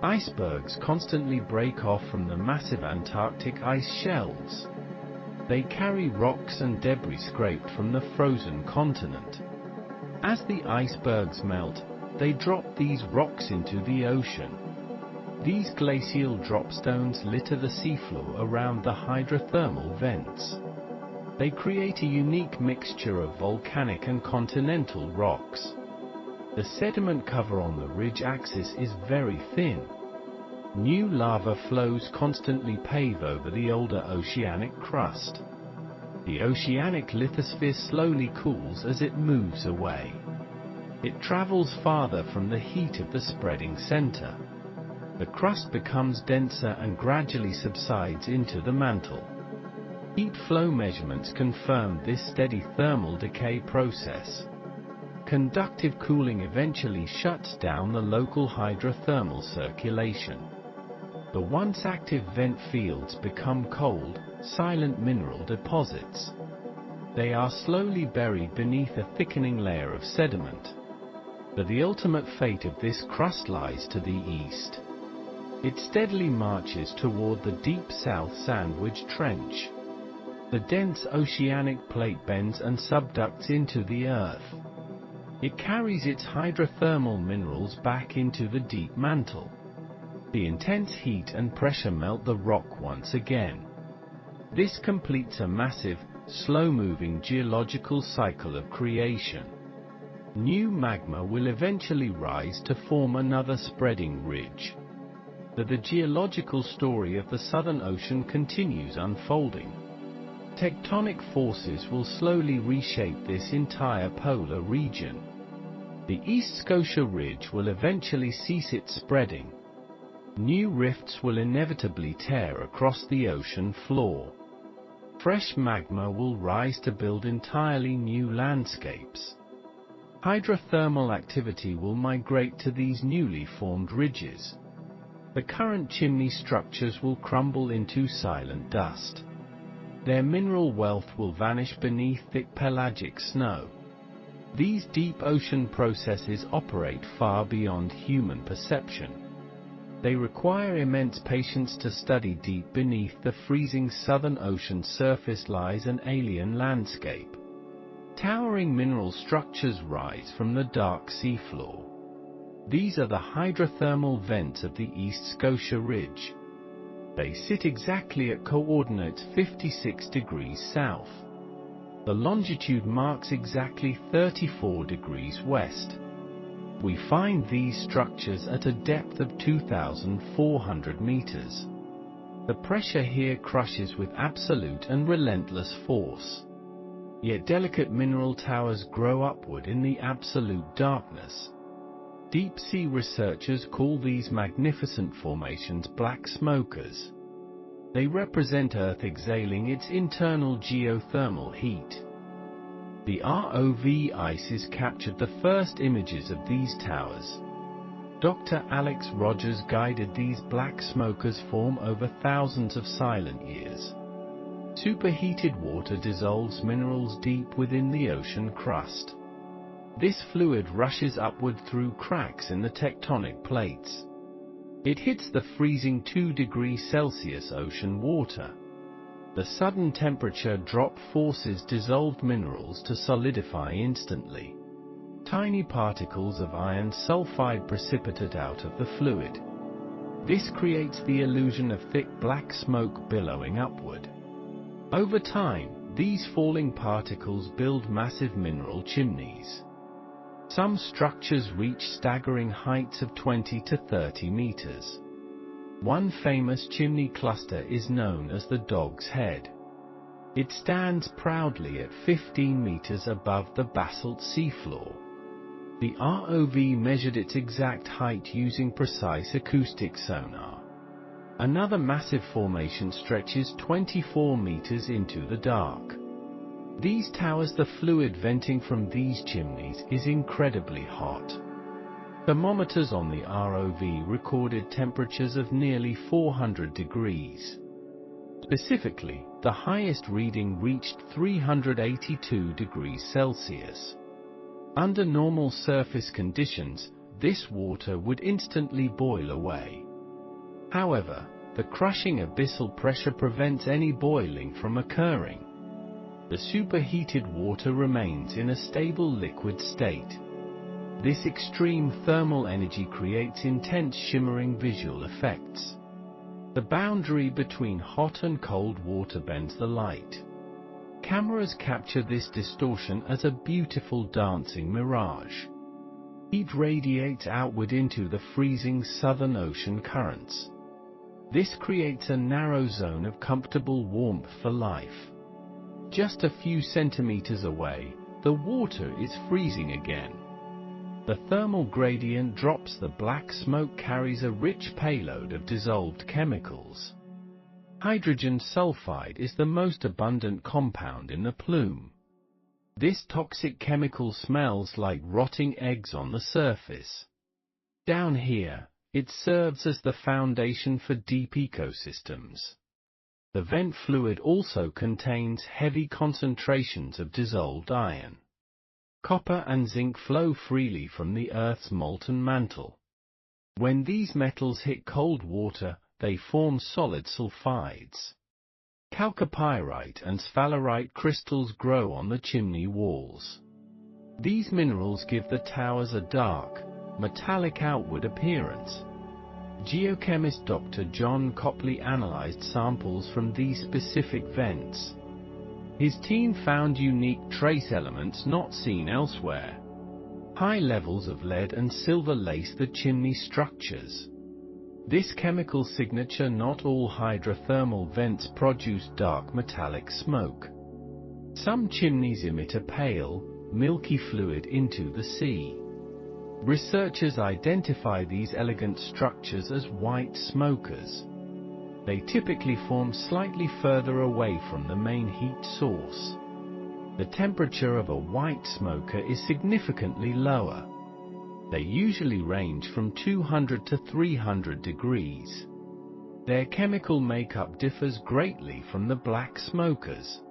Icebergs constantly break off from the massive Antarctic ice shelves. They carry rocks and debris scraped from the frozen continent. As the icebergs melt, they drop these rocks into the ocean. These glacial dropstones litter the seafloor around the hydrothermal vents. They create a unique mixture of volcanic and continental rocks. The sediment cover on the ridge axis is very thin. New lava flows constantly pave over the older oceanic crust. The oceanic lithosphere slowly cools as it moves away. It travels farther from the heat of the spreading center. The crust becomes denser and gradually subsides into the mantle. Heat flow measurements confirm this steady thermal decay process. Conductive cooling eventually shuts down the local hydrothermal circulation. The once active vent fields become cold, silent mineral deposits. They are slowly buried beneath a thickening layer of sediment. But the ultimate fate of this crust lies to the east. It steadily marches toward the deep South Sandwich Trench. The dense oceanic plate bends and subducts into the earth. It carries its hydrothermal minerals back into the deep mantle. The intense heat and pressure melt the rock once again. This completes a massive, slow-moving geological cycle of creation. New magma will eventually rise to form another spreading ridge. The geological story of the Southern Ocean continues unfolding. Tectonic forces will slowly reshape this entire polar region. The East Scotia Ridge will eventually cease its spreading. New rifts will inevitably tear across the ocean floor. Fresh magma will rise to build entirely new landscapes. Hydrothermal activity will migrate to these newly formed ridges. The current chimney structures will crumble into silent dust. Their mineral wealth will vanish beneath thick pelagic snow. These deep ocean processes operate far beyond human perception. They require immense patience to study. Deep beneath the freezing Southern Ocean surface lies an alien landscape. Towering mineral structures rise from the dark seafloor. These are the hydrothermal vents of the East Scotia Ridge. They sit exactly at coordinates 56 degrees south. The longitude marks exactly 34 degrees west. We find these structures at a depth of 2,400 meters. The pressure here crushes with absolute and relentless force. Yet delicate mineral towers grow upward in the absolute darkness. Deep-sea researchers call these magnificent formations black smokers. They represent Earth exhaling its internal geothermal heat. The ROV ICES captured the first images of these towers. Dr. Alex Rogers guided these black smokers form over thousands of silent years. Superheated water dissolves minerals deep within the ocean crust. This fluid rushes upward through cracks in the tectonic plates. It hits the freezing 2 degrees Celsius ocean water. The sudden temperature drop forces dissolved minerals to solidify instantly. Tiny particles of iron sulfide precipitate out of the fluid. This creates the illusion of thick black smoke billowing upward. Over time, these falling particles build massive mineral chimneys. Some structures reach staggering heights of 20 to 30 meters. One famous chimney cluster is known as the Dog's Head. It stands proudly at 15 meters above the basalt seafloor. The ROV measured its exact height using precise acoustic sonar. Another massive formation stretches 24 meters into the dark. These towers, the fluid venting from these chimneys is incredibly hot. Thermometers on the ROV recorded temperatures of nearly 400 degrees. Specifically, the highest reading reached 382 degrees Celsius. Under normal surface conditions, this water would instantly boil away. However, The crushing abyssal pressure prevents any boiling from occurring. The superheated water remains in a stable liquid state. This extreme thermal energy creates intense shimmering visual effects. The boundary between hot and cold water bends the light. Cameras capture this distortion as a beautiful dancing mirage. Heat radiates outward into the freezing Southern Ocean currents. This creates a narrow zone of comfortable warmth for life. Just a few centimeters away, the water is freezing again. The thermal gradient drops, the black smoke carries a rich payload of dissolved chemicals. Hydrogen sulfide is the most abundant compound in the plume. This toxic chemical smells like rotting eggs on the surface. Down here, it serves as the foundation for deep ecosystems. The vent fluid also contains heavy concentrations of dissolved iron. Copper and zinc flow freely from the Earth's molten mantle. When these metals hit cold water, they form solid sulfides. Chalcopyrite and sphalerite crystals grow on the chimney walls. These minerals give the towers a dark, metallic outward appearance. Geochemist Dr. John Copley analyzed samples from these specific vents. His team found unique trace elements not seen elsewhere. High levels of lead and silver lace the chimney structures. This chemical signature. Not all hydrothermal vents produce dark metallic smoke. Some chimneys emit a pale, milky fluid into the sea. Researchers identify these elegant structures as white smokers. They typically form slightly further away from the main heat source. The temperature of a white smoker is significantly lower. They usually range from 200 to 300 degrees. Their chemical makeup differs greatly from the black smokers.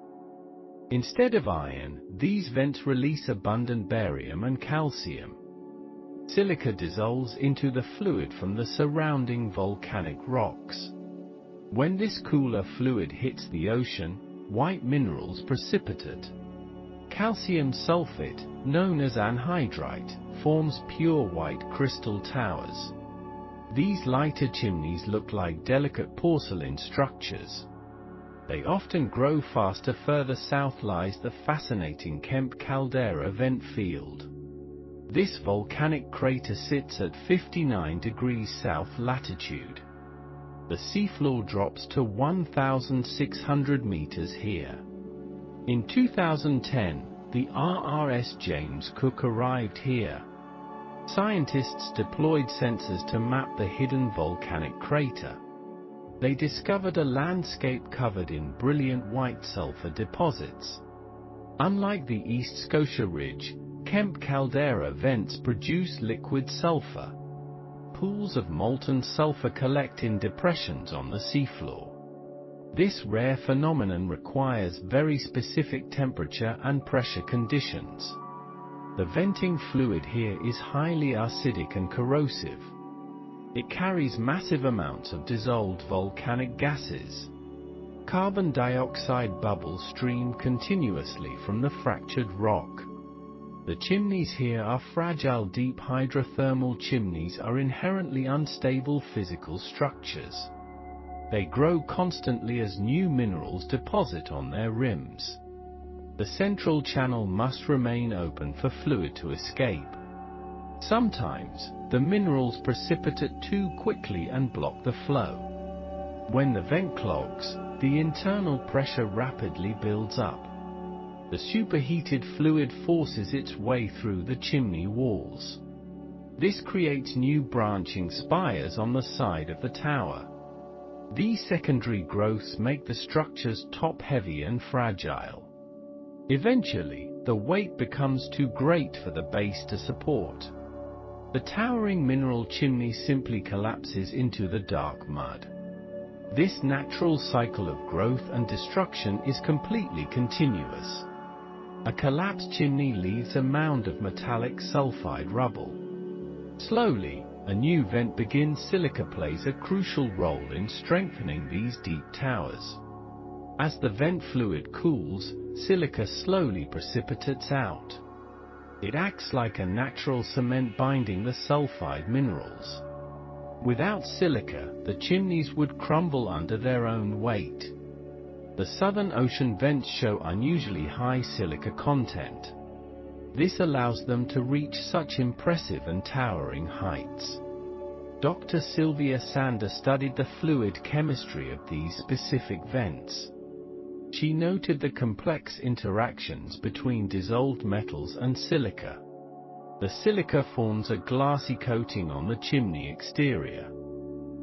Instead of iron, these vents release abundant barium and calcium. Silica dissolves into the fluid from the surrounding volcanic rocks. When this cooler fluid hits the ocean, white minerals precipitate. Calcium sulfate, known as anhydrite, forms pure white crystal towers. These lighter chimneys look like delicate porcelain structures. They often grow faster. Further south lies the fascinating Kemp caldera vent field. This volcanic crater sits at 59 degrees south latitude. The seafloor drops to 1,600 meters here. In 2010, the RRS James Cook arrived here. Scientists deployed sensors to map the hidden volcanic crater. They discovered a landscape covered in brilliant white sulfur deposits. Unlike the East Scotia Ridge, Kemp caldera vents produce liquid sulfur. Pools of molten sulfur collect in depressions on the seafloor. This rare phenomenon requires very specific temperature and pressure conditions. The venting fluid here is highly acidic and corrosive. It carries massive amounts of dissolved volcanic gases. Carbon dioxide bubbles stream continuously from the fractured rock. The chimneys here are fragile. Deep hydrothermal chimneys are inherently unstable physical structures. They grow constantly as new minerals deposit on their rims. The central channel must remain open for fluid to escape. Sometimes, the minerals precipitate too quickly and block the flow. When the vent clogs, the internal pressure rapidly builds up. The superheated fluid forces its way through the chimney walls. This creates new branching spires on the side of the tower. These secondary growths make the structure's top heavy and fragile. Eventually, the weight becomes too great for the base to support. The towering mineral chimney simply collapses into the dark mud. This natural cycle of growth and destruction is completely continuous. A collapsed chimney leaves a mound of metallic sulfide rubble. Slowly, a new vent begins, silica plays a crucial role in strengthening these deep towers. As the vent fluid cools, silica slowly precipitates out. It acts like a natural cement binding the sulfide minerals. Without silica, the chimneys would crumble under their own weight. The Southern Ocean vents show unusually high silica content. This allows them to reach such impressive and towering heights. Dr. Sylvia Sander studied the fluid chemistry of these specific vents. She noted the complex interactions between dissolved metals and silica. The silica forms a glassy coating on the chimney exterior.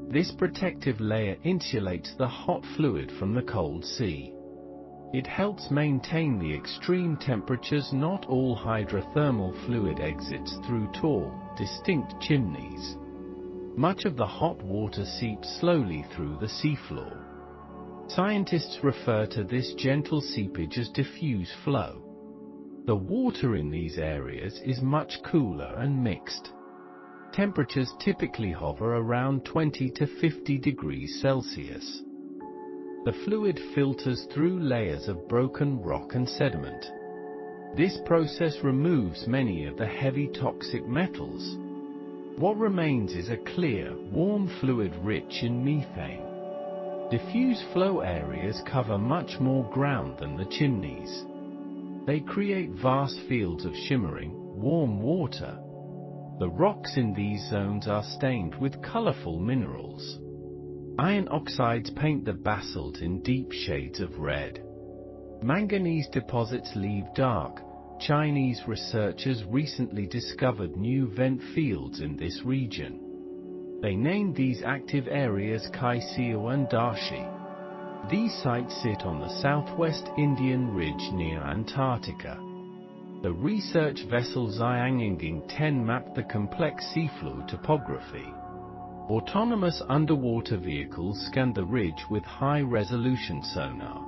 This protective layer insulates the hot fluid from the cold sea. It helps maintain the extreme temperatures. Not all hydrothermal fluid exits through tall, distinct chimneys. Much of the hot water seeps slowly through the seafloor. Scientists refer to this gentle seepage as diffuse flow. The water in these areas is much cooler and mixed. Temperatures typically hover around 20 to 50 degrees Celsius. The fluid filters through layers of broken rock and sediment. This process removes many of the heavy toxic metals. What remains is a clear, warm fluid rich in methane. Diffuse flow areas cover much more ground than the chimneys. They create vast fields of shimmering, warm water. The rocks in these zones are stained with colorful minerals. Iron oxides paint the basalt in deep shades of red. Manganese deposits leave dark. Chinese researchers recently discovered new vent fields in this region. They named these active areas Kaiseo and Dashi. These sites sit on the southwest Indian Ridge near Antarctica. The research vessel Xiangying 10 mapped the complex seafloor topography. Autonomous underwater vehicles scanned the ridge with high-resolution sonar.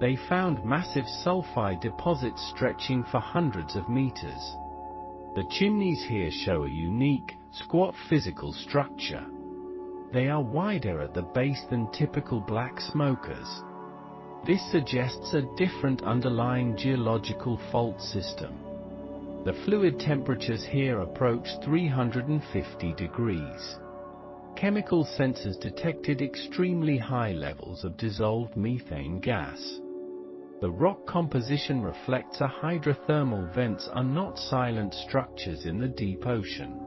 They found massive sulfide deposits stretching for hundreds of meters. The chimneys here show a unique, squat physical structure. They are wider at the base than typical black smokers. This suggests a different underlying geological fault system. The fluid temperatures here approach 350 degrees. Chemical sensors detected extremely high levels of dissolved methane gas. The rock composition reflects hydrothermal vents are not silent structures in the deep ocean.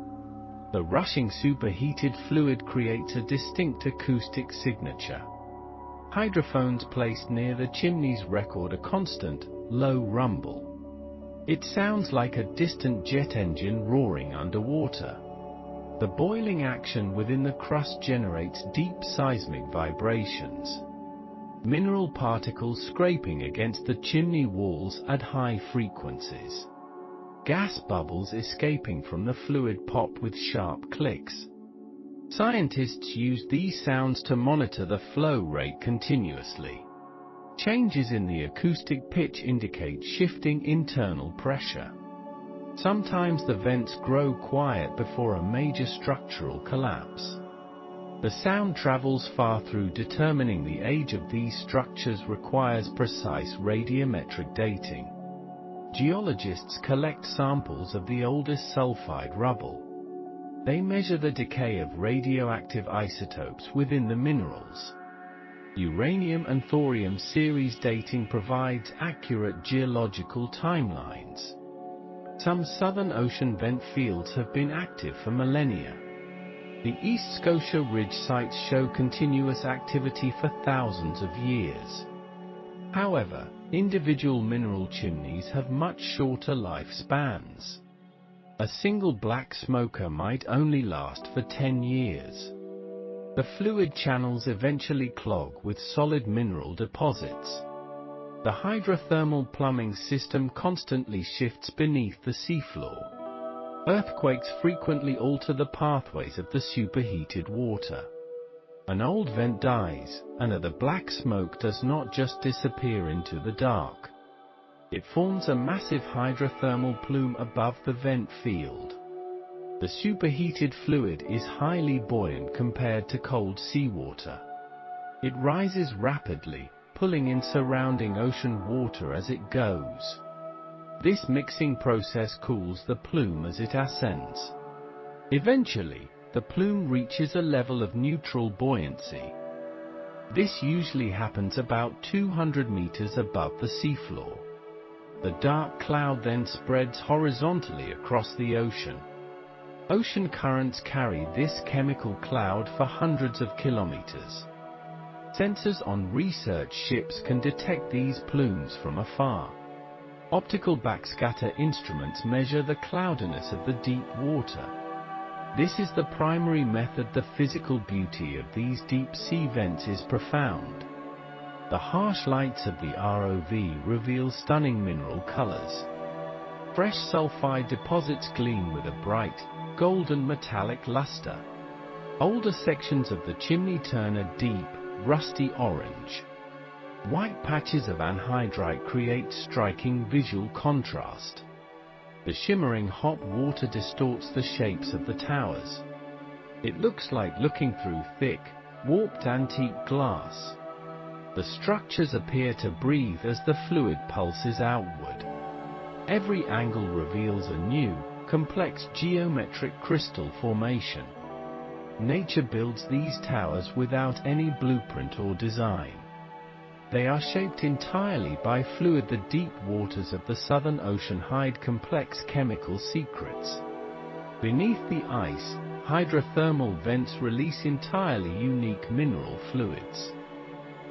The rushing superheated fluid creates a distinct acoustic signature. Hydrophones placed near the chimneys record a constant, low rumble. It sounds like a distant jet engine roaring underwater. The boiling action within the crust generates deep seismic vibrations. Mineral particles scraping against the chimney walls at high frequencies. Gas bubbles escaping from the fluid pop with sharp clicks. Scientists use these sounds to monitor the flow rate continuously. Changes in the acoustic pitch indicate shifting internal pressure. Sometimes the vents grow quiet before a major structural collapse. The sound travels far through. Determining the age of these structures requires precise radiometric dating. Geologists collect samples of the oldest sulfide rubble. They measure the decay of radioactive isotopes within the minerals. Uranium and thorium series dating provides accurate geological timelines. Some Southern Ocean vent fields have been active for millennia. The East Scotia Ridge sites show continuous activity for thousands of years. However, individual mineral chimneys have much shorter lifespans. A single black smoker might only last for 10 years. The fluid channels eventually clog with solid mineral deposits. The hydrothermal plumbing system constantly shifts beneath the seafloor. Earthquakes frequently alter the pathways of the superheated water. An old vent dies, and the black smoke does not just disappear into the dark. It forms a massive hydrothermal plume above the vent field. The superheated fluid is highly buoyant compared to cold seawater. It rises rapidly, pulling in surrounding ocean water as it goes. This mixing process cools the plume as it ascends. Eventually, the plume reaches a level of neutral buoyancy. This usually happens about 200 meters above the seafloor. The dark cloud then spreads horizontally across the ocean. Ocean currents carry this chemical cloud for hundreds of kilometers. Sensors on research ships can detect these plumes from afar. Optical backscatter instruments measure the cloudiness of the deep water. This is the primary method. The physical beauty of these deep sea vents is profound. The harsh lights of the ROV reveal stunning mineral colors. Fresh sulfide deposits gleam with a bright, golden metallic luster. Older sections of the chimney turn a deep, rusty orange. White patches of anhydrite create striking visual contrast. The shimmering hot water distorts the shapes of the towers. It looks like looking through thick, warped antique glass. The structures appear to breathe as the fluid pulses outward. Every angle reveals a new, complex geometric crystal formation. Nature builds these towers without any blueprint or design. They are shaped entirely by fluid. The deep waters of the Southern Ocean hide complex chemical secrets. Beneath the ice, hydrothermal vents release entirely unique mineral fluids.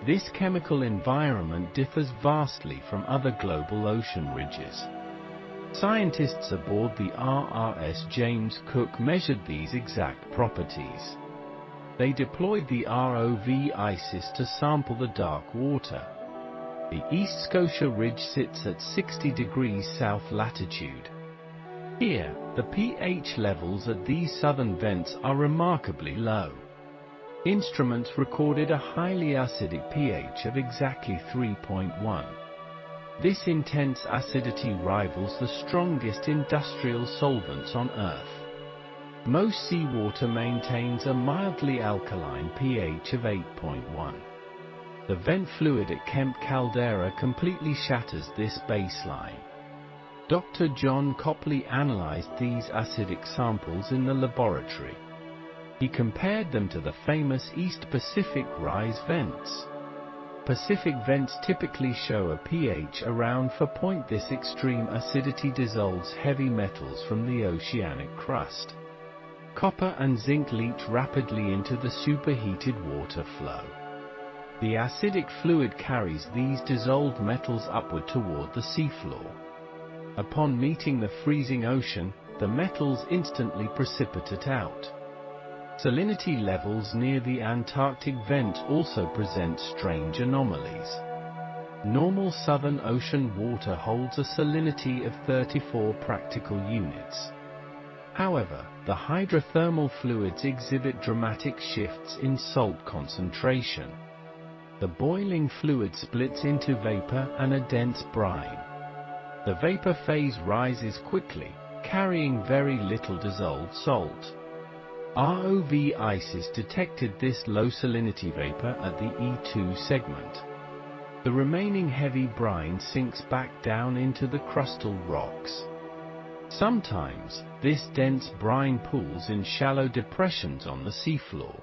This chemical environment differs vastly from other global ocean ridges. Scientists aboard the RRS James Cook measured these exact properties. They deployed the ROV ISIS to sample the dark water. The East Scotia Ridge sits at 60 degrees south latitude. Here, the pH levels at these southern vents are remarkably low. Instruments recorded a highly acidic pH of exactly 3.1. This intense acidity rivals the strongest industrial solvents on Earth. Most seawater maintains a mildly alkaline pH of 8.1. The vent fluid at Kemp Caldera completely shatters this baseline. Dr. John Copley analyzed these acidic samples in the laboratory. He compared them to the famous East Pacific rise vents. Pacific vents typically show a pH around 4. This extreme acidity dissolves heavy metals from the oceanic crust. Copper and zinc leach rapidly into the superheated water flow. The acidic fluid carries these dissolved metals upward toward the seafloor. Upon meeting the freezing ocean, the metals instantly precipitate out. Salinity levels near the Antarctic vent also present strange anomalies. Normal Southern Ocean water holds a salinity of 34 practical units. However, the hydrothermal fluids exhibit dramatic shifts in salt concentration. The boiling fluid splits into vapor and a dense brine. The vapor phase rises quickly, carrying very little dissolved salt. ROV ISIS detected this low salinity vapor at the E2 segment. The remaining heavy brine sinks back down into the crustal rocks. Sometimes, this dense brine pools in shallow depressions on the seafloor.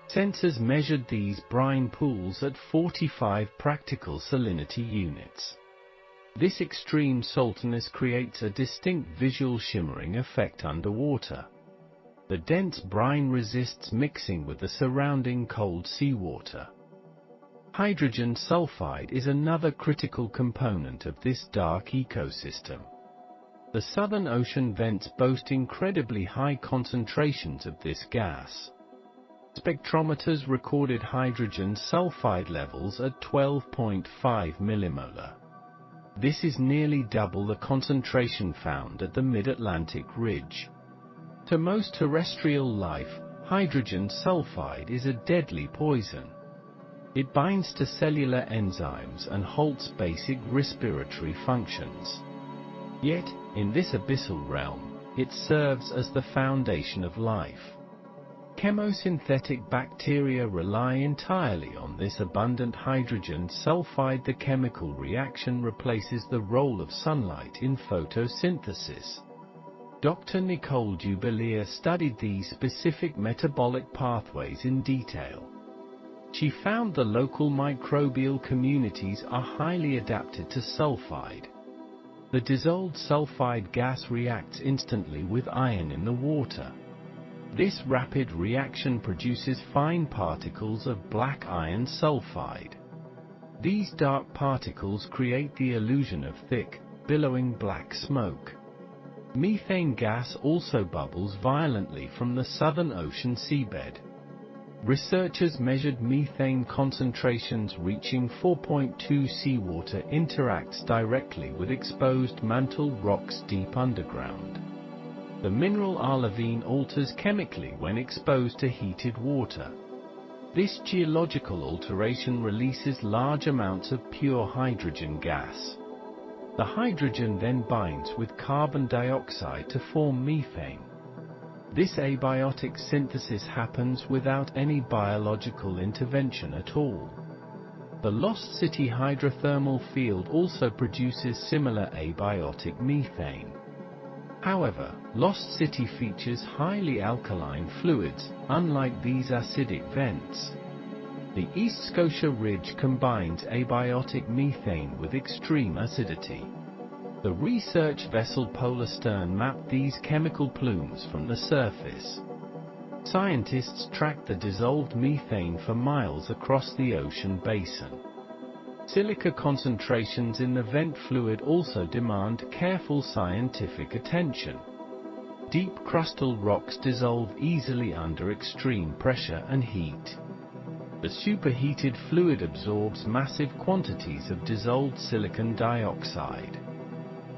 Sensors measured these brine pools at 45 practical salinity units. This extreme saltiness creates a distinct visual shimmering effect underwater. The dense brine resists mixing with the surrounding cold seawater. Hydrogen sulfide is another critical component of this dark ecosystem. The Southern Ocean vents boast incredibly high concentrations of this gas. Spectrometers recorded hydrogen sulfide levels at 12.5 millimolar. This is nearly double the concentration found at the Mid-Atlantic Ridge. To most terrestrial life, hydrogen sulfide is a deadly poison. It binds to cellular enzymes and halts basic respiratory functions. Yet, in this abyssal realm, it serves as the foundation of life. Chemosynthetic bacteria rely entirely on this abundant hydrogen sulfide. The chemical reaction replaces the role of sunlight in photosynthesis. Dr. Nicole Dubilier studied these specific metabolic pathways in detail. She found the local microbial communities are highly adapted to sulfide. The dissolved sulfide gas reacts instantly with iron in the water. This rapid reaction produces fine particles of black iron sulfide. These dark particles create the illusion of thick, billowing black smoke. Methane gas also bubbles violently from the Southern Ocean seabed. Researchers measured methane concentrations reaching 4.2. Seawater interacts directly with exposed mantle rocks deep underground. The mineral olivine alters chemically when exposed to heated water. This geological alteration releases large amounts of pure hydrogen gas. The hydrogen then binds with carbon dioxide to form methane. This abiotic synthesis happens without any biological intervention at all. The Lost City hydrothermal field also produces similar abiotic methane. However, Lost City features highly alkaline fluids, unlike these acidic vents. The East Scotia Ridge combines abiotic methane with extreme acidity. The research vessel Polarstern mapped these chemical plumes from the surface. Scientists tracked the dissolved methane for miles across the ocean basin. Silica concentrations in the vent fluid also demand careful scientific attention. Deep crustal rocks dissolve easily under extreme pressure and heat. The superheated fluid absorbs massive quantities of dissolved silicon dioxide.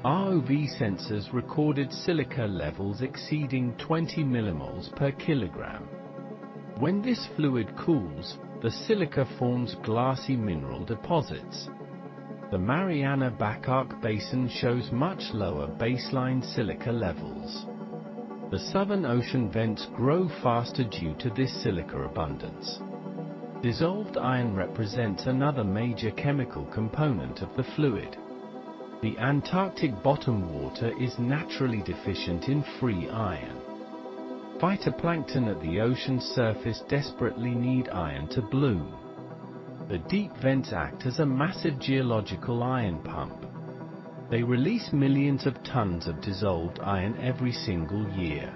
ROV sensors recorded silica levels exceeding 20 millimoles per kilogram. When this fluid cools, the silica forms glassy mineral deposits. The Mariana Back-Arc Basin shows much lower baseline silica levels. The Southern Ocean vents grow faster due to this silica abundance. Dissolved iron represents another major chemical component of the fluid. The Antarctic bottom water is naturally deficient in free iron. Phytoplankton at the ocean surface desperately need iron to bloom. The deep vents act as a massive geological iron pump. They release millions of tons of dissolved iron every single year.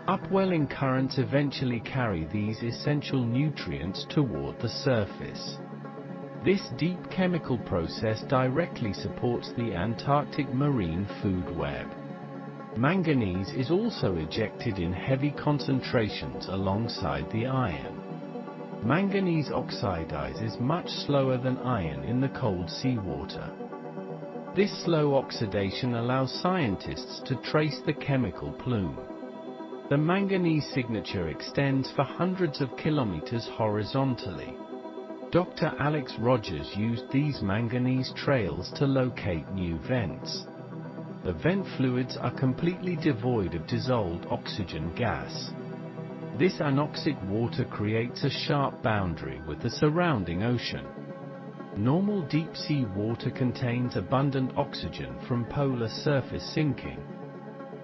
Upwelling currents eventually carry these essential nutrients toward the surface. This deep chemical process directly supports the Antarctic marine food web. Manganese is also ejected in heavy concentrations alongside the iron. Manganese oxidizes much slower than iron in the cold seawater. This slow oxidation allows scientists to trace the chemical plume. The manganese signature extends for hundreds of kilometers horizontally. Dr. Alex Rogers used these manganese trails to locate new vents. The vent fluids are completely devoid of dissolved oxygen gas. This anoxic water creates a sharp boundary with the surrounding ocean. Normal deep-sea water contains abundant oxygen from polar surface sinking.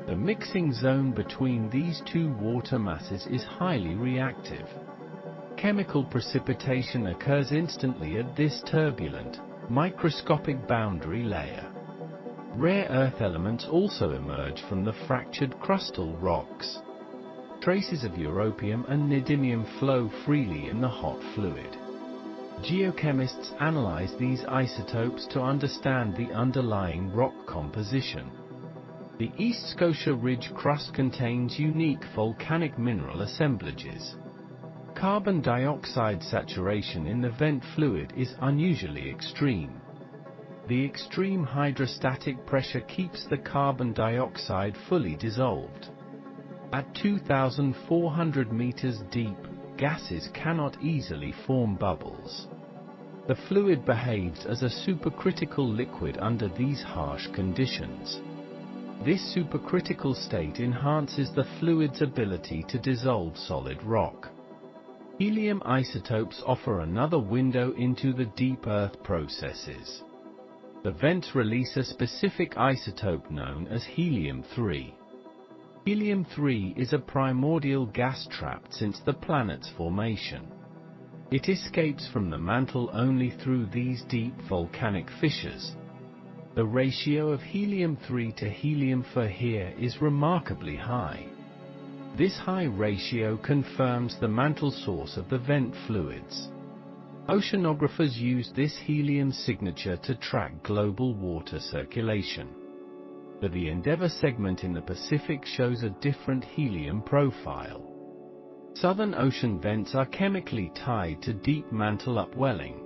The mixing zone between these two water masses is highly reactive. Chemical precipitation occurs instantly at this turbulent, microscopic boundary layer. Rare earth elements also emerge from the fractured crustal rocks. Traces of europium and neodymium flow freely in the hot fluid. Geochemists analyze these isotopes to understand the underlying rock composition. The East Scotia Ridge crust contains unique volcanic mineral assemblages. Carbon dioxide saturation in the vent fluid is unusually extreme. The extreme hydrostatic pressure keeps the carbon dioxide fully dissolved. At 2,400 meters deep, gases cannot easily form bubbles. The fluid behaves as a supercritical liquid under these harsh conditions. This supercritical state enhances the fluid's ability to dissolve solid rock. Helium isotopes offer another window into the deep Earth processes. The vents release a specific isotope known as helium-3. Helium-3 is a primordial gas trapped since the planet's formation. It escapes from the mantle only through these deep volcanic fissures. The ratio of helium-3 to helium-4 here is remarkably high. This high ratio confirms the mantle source of the vent fluids. Oceanographers use this helium signature to track global water circulation. But the Endeavour segment in the Pacific shows a different helium profile. Southern ocean vents are chemically tied to deep mantle upwelling.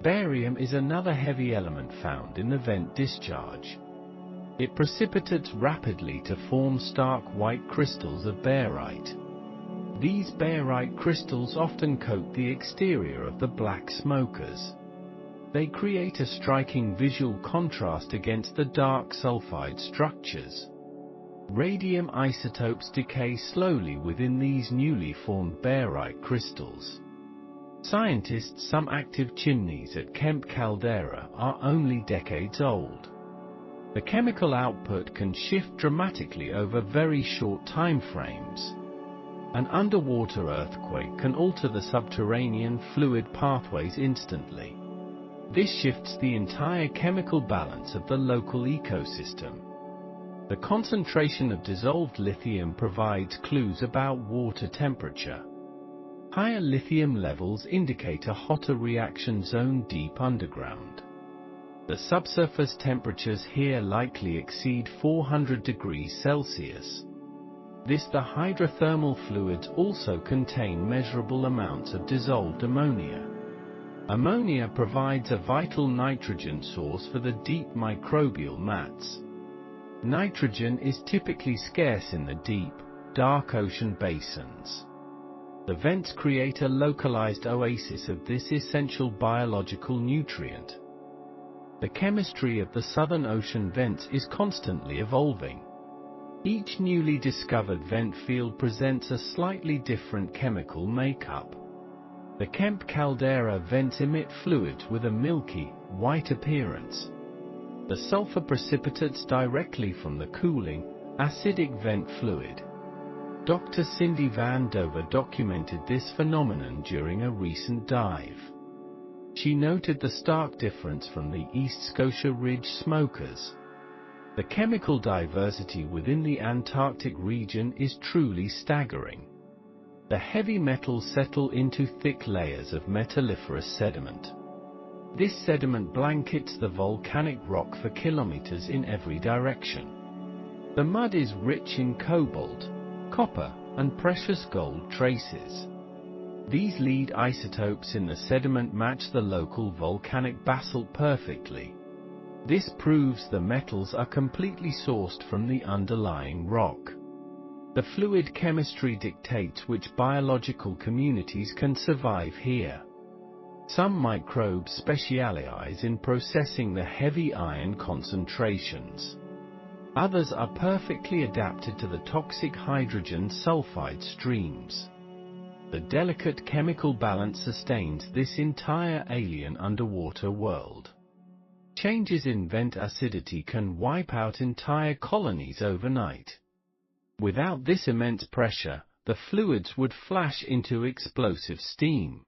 Barium is another heavy element found in the vent discharge. It precipitates rapidly to form stark white crystals of barite. These barite crystals often coat the exterior of the black smokers. They create a striking visual contrast against the dark sulfide structures. Radium isotopes decay slowly within these newly formed barite crystals. Scientists, some active chimneys at Kemp Caldera are only decades old. The chemical output can shift dramatically over very short time frames. An underwater earthquake can alter the subterranean fluid pathways instantly. This shifts the entire chemical balance of the local ecosystem. The concentration of dissolved lithium provides clues about water temperature. Higher lithium levels indicate a hotter reaction zone deep underground. The subsurface temperatures here likely exceed 400 degrees Celsius. The hydrothermal fluids also contain measurable amounts of dissolved ammonia. Ammonia provides a vital nitrogen source for the deep microbial mats. Nitrogen is typically scarce in the deep, dark ocean basins. The vents create a localized oasis of this essential biological nutrient. The chemistry of the Southern Ocean vents is constantly evolving. Each newly discovered vent field presents a slightly different chemical makeup. The Kemp Caldera vents emit fluids with a milky, white appearance. The sulfur precipitates directly from the cooling, acidic vent fluid. Dr. Cindy Van Dover documented this phenomenon during a recent dive. She noted the stark difference from the East Scotia Ridge smokers. The chemical diversity within the Antarctic region is truly staggering. The heavy metals settle into thick layers of metalliferous sediment. This sediment blankets the volcanic rock for kilometers in every direction. The mud is rich in cobalt, copper, and precious gold traces. These lead isotopes in the sediment match the local volcanic basalt perfectly. This proves the metals are completely sourced from the underlying rock. The fluid chemistry dictates which biological communities can survive here. Some microbes specialize in processing the heavy iron concentrations. Others are perfectly adapted to the toxic hydrogen sulfide streams. The delicate chemical balance sustains this entire alien underwater world. Changes in vent acidity can wipe out entire colonies overnight. Without this immense pressure, the fluids would flash into explosive steam.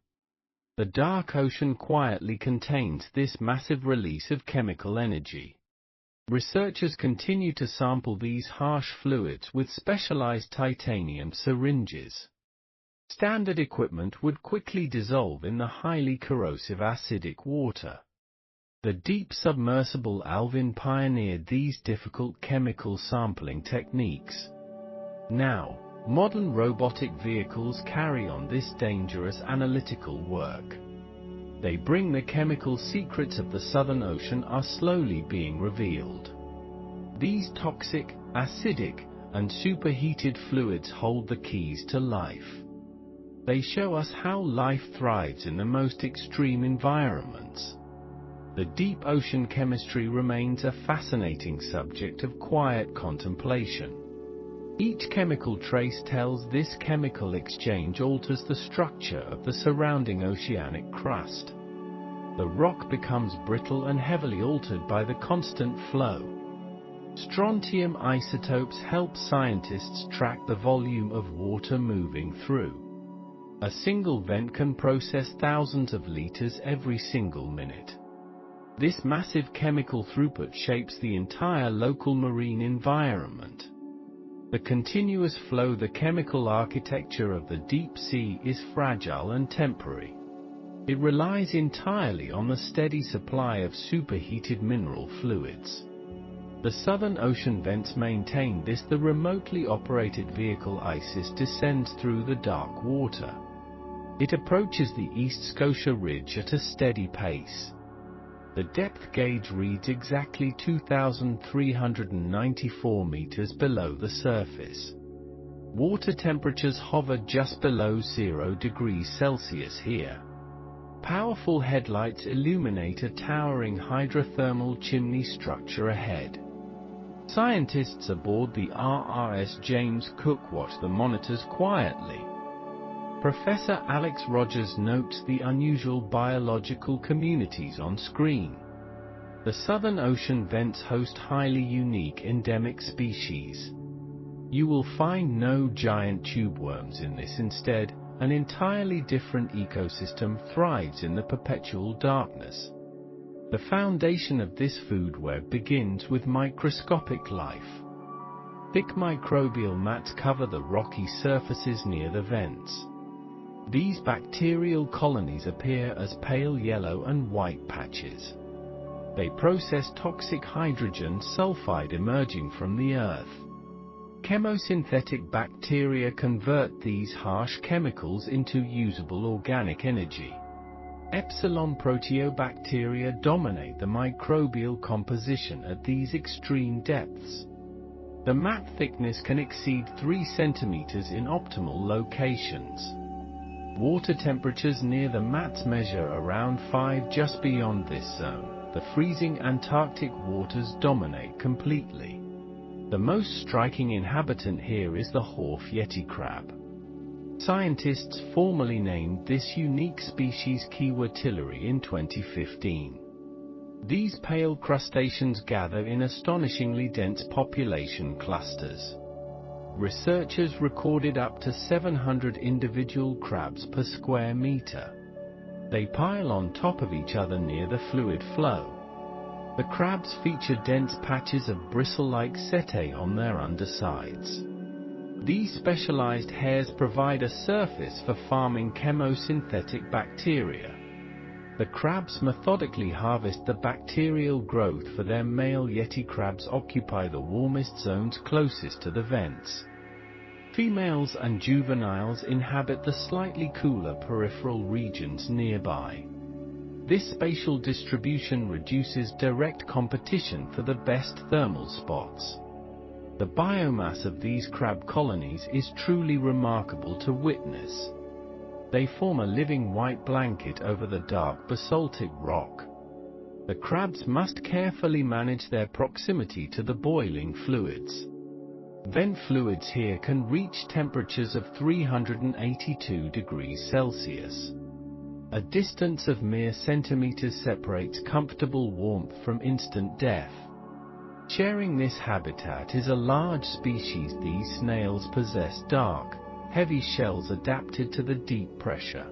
The dark ocean quietly contains this massive release of chemical energy. Researchers continue to sample these harsh fluids with specialized titanium syringes. Standard equipment would quickly dissolve in the highly corrosive acidic water. The deep submersible Alvin pioneered these difficult chemical sampling techniques. Now, modern robotic vehicles carry on this dangerous analytical work. They bring the chemical secrets of the Southern Ocean are slowly being revealed. These toxic, acidic, and superheated fluids hold the keys to life. They show us how life thrives in the most extreme environments. The deep ocean chemistry remains a fascinating subject of quiet contemplation. Each chemical trace tells this chemical exchange alters the structure of the surrounding oceanic crust. The rock becomes brittle and heavily altered by the constant flow. Strontium isotopes help scientists track the volume of water moving through. A single vent can process thousands of liters every single minute. This massive chemical throughput shapes the entire local marine environment. The continuous flow, the chemical architecture of the deep sea, is fragile and temporary. It relies entirely on the steady supply of superheated mineral fluids. The Southern Ocean vents maintain this. The remotely operated vehicle ISIS descends through the dark water. It approaches the East Scotia Ridge at a steady pace. The depth gauge reads exactly 2,394 meters below the surface. Water temperatures hover just below 0 degrees Celsius here. Powerful headlights illuminate a towering hydrothermal chimney structure ahead. Scientists aboard the RRS James Cook watch the monitors quietly. Professor Alex Rogers notes the unusual biological communities on screen. The Southern Ocean vents host highly unique endemic species. You will find no giant tube worms in this. Instead, an entirely different ecosystem thrives in the perpetual darkness. The foundation of this food web begins with microscopic life. Thick microbial mats cover the rocky surfaces near the vents. These bacterial colonies appear as pale yellow and white patches. They process toxic hydrogen sulfide emerging from the earth. Chemosynthetic bacteria convert these harsh chemicals into usable organic energy. Epsilon proteobacteria dominate the microbial composition at these extreme depths. The mat thickness can exceed 3 centimeters in optimal locations. Water temperatures near the mats measure around 5. Just beyond this zone, the freezing Antarctic waters dominate completely. The most striking inhabitant here is the Wharf Yeti crab. Scientists formally named this unique species Kiwatillery in 2015. These pale crustaceans gather in astonishingly dense population clusters. Researchers recorded up to 700 individual crabs per square meter. They pile on top of each other near the fluid flow. The crabs feature dense patches of bristle-like setae on their undersides. These specialized hairs provide a surface for farming chemosynthetic bacteria. The crabs methodically harvest the bacterial growth for their male yeti crabs occupy the warmest zones closest to the vents. Females and juveniles inhabit the slightly cooler peripheral regions nearby. This spatial distribution reduces direct competition for the best thermal spots. The biomass of these crab colonies is truly remarkable to witness. They form a living white blanket over the dark basaltic rock. The crabs must carefully manage their proximity to the boiling fluids. Vent fluids here can reach temperatures of 382 degrees Celsius. A distance of mere centimeters separates comfortable warmth from instant death. Sharing this habitat is a large species. These snails possess dark, heavy shells adapted to the deep pressure.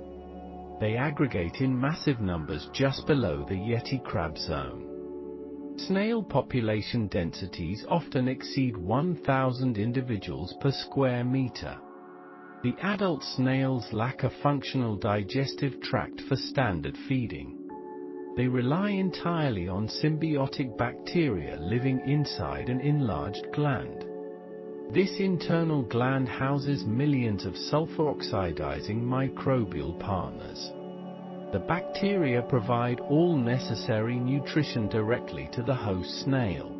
They aggregate in massive numbers just below the Yeti crab zone. Snail population densities often exceed 1,000 individuals per square meter. The adult snails lack a functional digestive tract for standard feeding. They rely entirely on symbiotic bacteria living inside an enlarged gland. This internal gland houses millions of sulfur-oxidizing microbial partners. The bacteria provide all necessary nutrition directly to the host snail.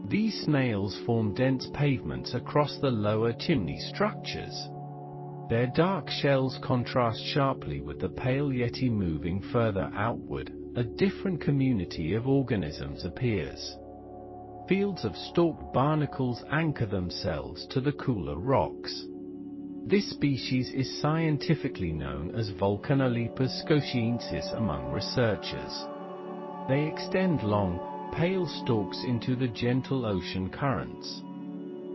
These snails form dense pavements across the lower chimney structures. Their dark shells contrast sharply with the pale yeti moving further outward, a different community of organisms appears. Fields of stalked barnacles anchor themselves to the cooler rocks. This species is scientifically known as Volcanolepis scotiensis among researchers. They extend long, pale stalks into the gentle ocean currents.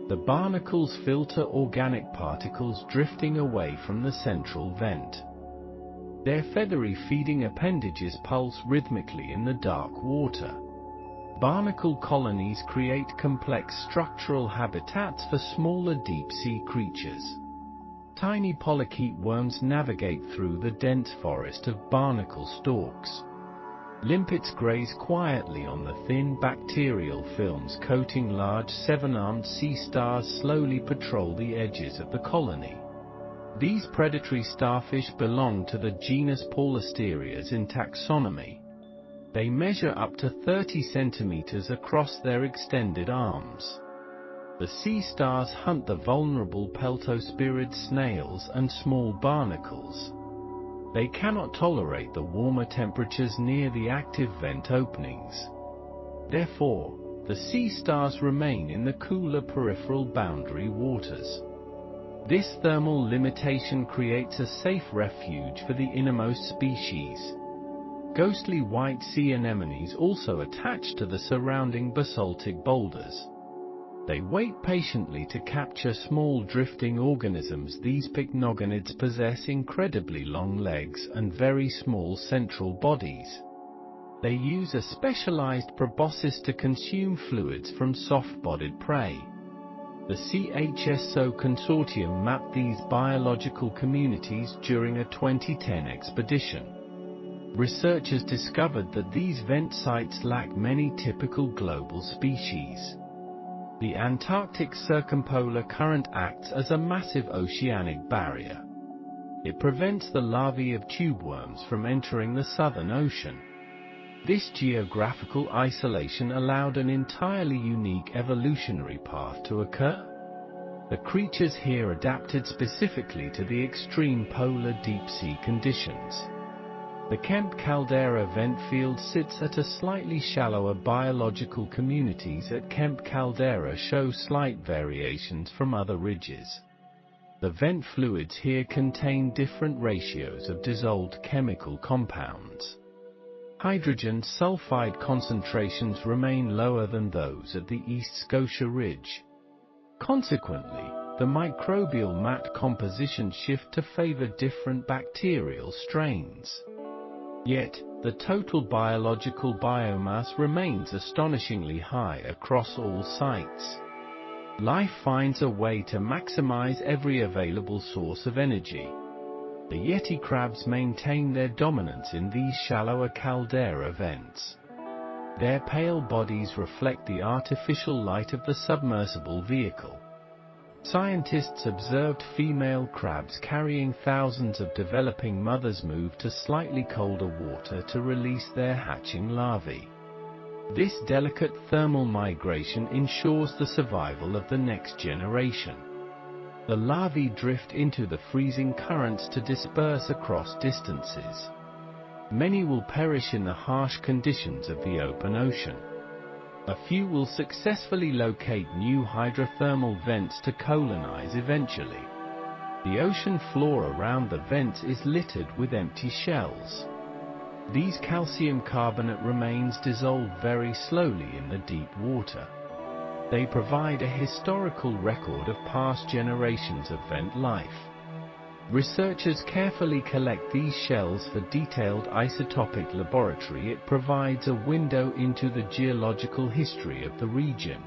The barnacles filter organic particles drifting away from the central vent. Their feathery feeding appendages pulse rhythmically in the dark water. Barnacle colonies create complex structural habitats for smaller deep-sea creatures. Tiny polychaete worms navigate through the dense forest of barnacle stalks. Limpets graze quietly on the thin bacterial films coating large seven-armed sea stars slowly patrol the edges of the colony. These predatory starfish belong to the genus Polystereas in taxonomy. They measure up to 30 centimeters across their extended arms. The sea stars hunt the vulnerable peltospirid snails and small barnacles. They cannot tolerate the warmer temperatures near the active vent openings. Therefore, the sea stars remain in the cooler peripheral boundary waters. This thermal limitation creates a safe refuge for the innermost species. Ghostly white sea anemones also attach to the surrounding basaltic boulders. They wait patiently to capture small drifting organisms. These pycnogonids possess incredibly long legs and very small central bodies. They use a specialized proboscis to consume fluids from soft-bodied prey. The CHSO consortium mapped these biological communities during a 2010 expedition. Researchers discovered that these vent sites lack many typical global species. The Antarctic circumpolar current acts as a massive oceanic barrier. It prevents the larvae of tubeworms from entering the Southern Ocean. This geographical isolation allowed an entirely unique evolutionary path to occur. The creatures here adapted specifically to the extreme polar deep-sea conditions. The Kemp caldera vent field sits at a slightly shallower. Biological communities at Kemp caldera show slight variations from other ridges. The vent fluids here contain different ratios of dissolved chemical compounds. Hydrogen sulfide concentrations remain lower than those at the East Scotia Ridge. Consequently, the microbial mat compositions shift to favor different bacterial strains. Yet, the total biological biomass remains astonishingly high across all sites. Life finds a way to maximize every available source of energy. The Yeti crabs maintain their dominance in these shallower caldera vents. Their pale bodies reflect the artificial light of the submersible vehicle. Scientists observed female crabs carrying thousands of developing mothers move to slightly colder water to release their hatching larvae. This delicate thermal migration ensures the survival of the next generation. The larvae drift into the freezing currents to disperse across distances. Many will perish in the harsh conditions of the open ocean. A few will successfully locate new hydrothermal vents to colonize eventually. The ocean floor around the vents is littered with empty shells. These calcium carbonate remains dissolve very slowly in the deep water. They provide a historical record of past generations of vent life. Researchers carefully collect these shells for detailed isotopic laboratory. It provides a window into the geological history of the region.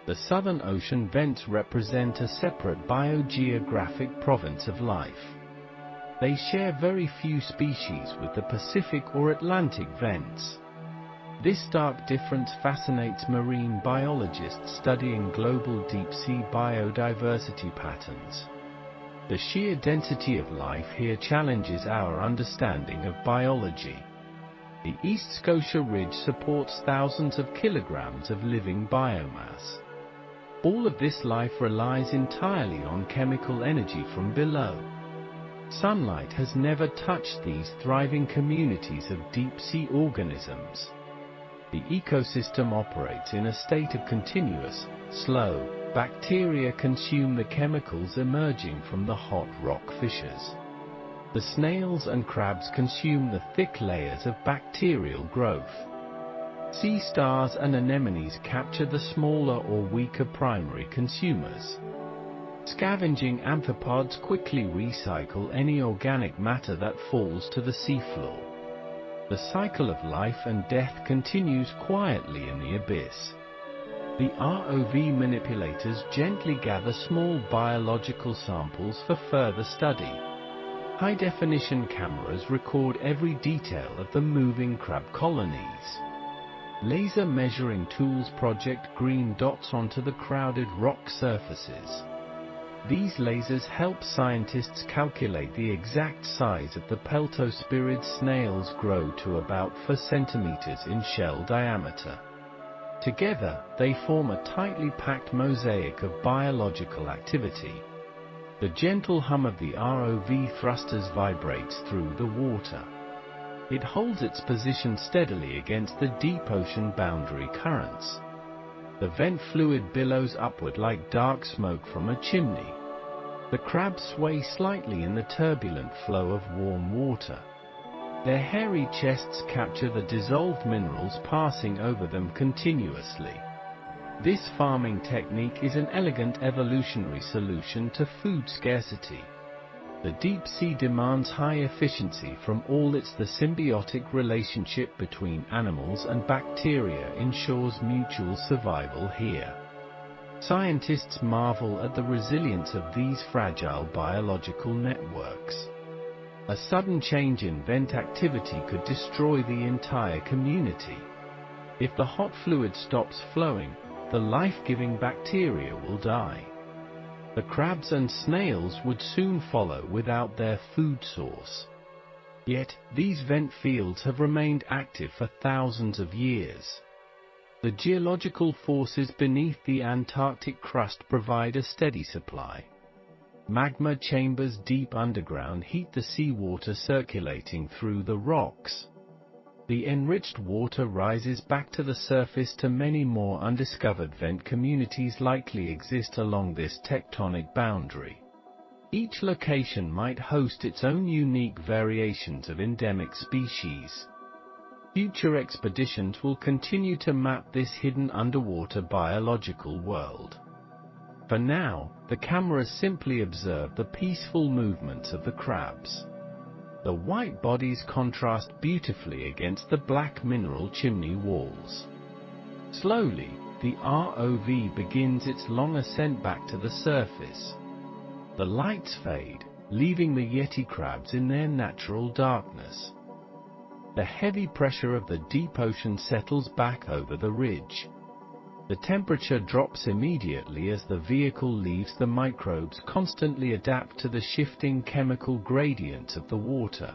The Southern Ocean vents represent a separate biogeographic province of life. They share very few species with the Pacific or Atlantic vents. This stark difference fascinates marine biologists studying global deep-sea biodiversity patterns. The sheer density of life here challenges our understanding of biology. The East Scotia Ridge supports thousands of kilograms of living biomass. All of this life relies entirely on chemical energy from below. Sunlight has never touched these thriving communities of deep-sea organisms. The ecosystem operates in a state of continuous, slow. Bacteria consume the chemicals emerging from the hot rock fissures. The snails and crabs consume the thick layers of bacterial growth. Sea stars and anemones capture the smaller or weaker primary consumers. Scavenging amphipods quickly recycle any organic matter that falls to the seafloor. The cycle of life and death continues quietly in the abyss. The ROV manipulators gently gather small biological samples for further study. High-definition cameras record every detail of the moving crab colonies. Laser measuring tools project green dots onto the crowded rock surfaces. These lasers help scientists calculate the exact size of the peltospirid snails grow to about 4 centimeters in shell diameter. Together, they form a tightly packed mosaic of biological activity. The gentle hum of the ROV thrusters vibrates through the water. It holds its position steadily against the deep ocean boundary currents. The vent fluid billows upward like dark smoke from a chimney. The crabs sway slightly in the turbulent flow of warm water. Their hairy chests capture the dissolved minerals passing over them continuously. This farming technique is an elegant evolutionary solution to food scarcity. The deep sea demands high efficiency from all its the symbiotic relationship between animals and bacteria ensures mutual survival here. Scientists marvel at the resilience of these fragile biological networks. A sudden change in vent activity could destroy the entire community. If the hot fluid stops flowing, the life-giving bacteria will die. The crabs and snails would soon follow without their food source. Yet, these vent fields have remained active for thousands of years. The geological forces beneath the Antarctic crust provide a steady supply. Magma chambers deep underground heat the seawater circulating through the rocks. The enriched water rises back to the surface to many more undiscovered vent communities likely exist along this tectonic boundary. Each location might host its own unique variations of endemic species. Future expeditions will continue to map this hidden underwater biological world. For now, the cameras simply observe the peaceful movements of the crabs. The white bodies contrast beautifully against the black mineral chimney walls. Slowly, the ROV begins its long ascent back to the surface. The lights fade, leaving the yeti crabs in their natural darkness. The heavy pressure of the deep ocean settles back over the ridge. The temperature drops immediately as the vehicle leaves. The microbes constantly adapt to the shifting chemical gradients of the water.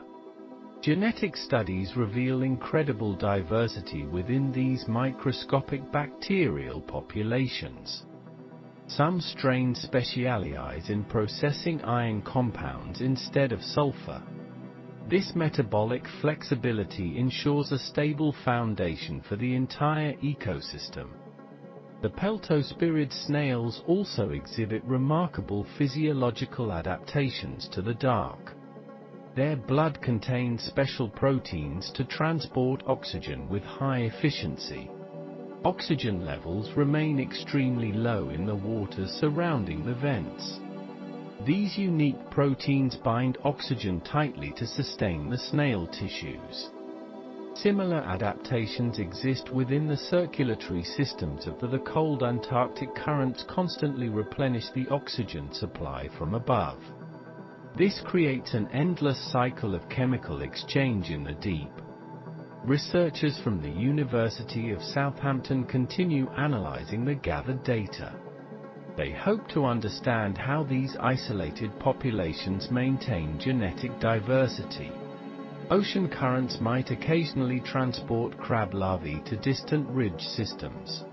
Genetic studies reveal incredible diversity within these microscopic bacterial populations. Some strains specialize in processing iron compounds instead of sulfur. This metabolic flexibility ensures a stable foundation for the entire ecosystem. The peltospirid snails also exhibit remarkable physiological adaptations to the dark. Their blood contains special proteins to transport oxygen with high efficiency. Oxygen levels remain extremely low in the waters surrounding the vents. These unique proteins bind oxygen tightly to sustain the snail tissues. Similar adaptations exist within the circulatory systems of the cold Antarctic currents constantly replenish the oxygen supply from above. This creates an endless cycle of chemical exchange in the deep. Researchers from the University of Southampton continue analyzing the gathered data. They hope to understand how these isolated populations maintain genetic diversity. Ocean currents might occasionally transport crab larvae to distant ridge systems.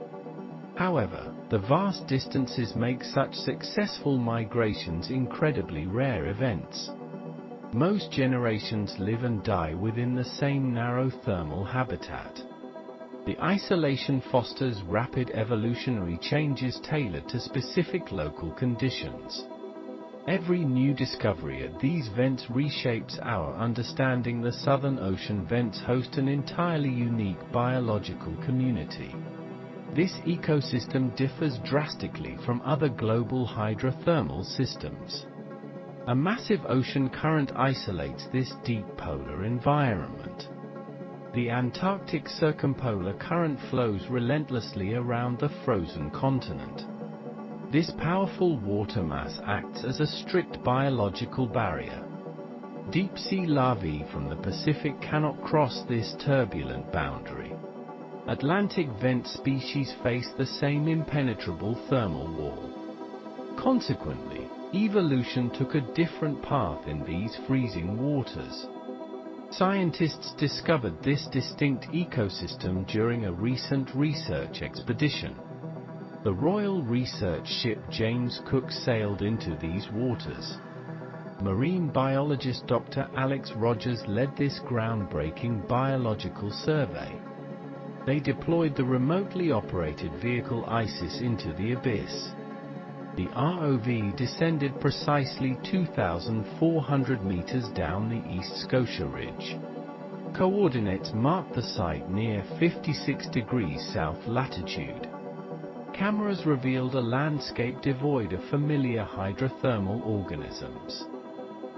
However, the vast distances make such successful migrations incredibly rare events. Most generations live and die within the same narrow thermal habitat. The isolation fosters rapid evolutionary changes tailored to specific local conditions. Every new discovery at these vents reshapes our understanding. The Southern Ocean vents host an entirely unique biological community. This ecosystem differs drastically from other global hydrothermal systems. A massive ocean current isolates this deep polar environment. The Antarctic circumpolar current flows relentlessly around the frozen continent. This powerful water mass acts as a strict biological barrier. Deep-sea larvae from the Pacific cannot cross this turbulent boundary. Atlantic vent species face the same impenetrable thermal wall. Consequently, evolution took a different path in these freezing waters. Scientists discovered this distinct ecosystem during a recent research expedition. The Royal Research Ship James Cook sailed into these waters. Marine biologist Dr. Alex Rogers led this groundbreaking biological survey. They deployed the remotely operated vehicle ISIS into the abyss. The ROV descended precisely 2,400 meters down the East Scotia Ridge. Coordinates marked the site near 56 degrees south latitude. Cameras revealed a landscape devoid of familiar hydrothermal organisms.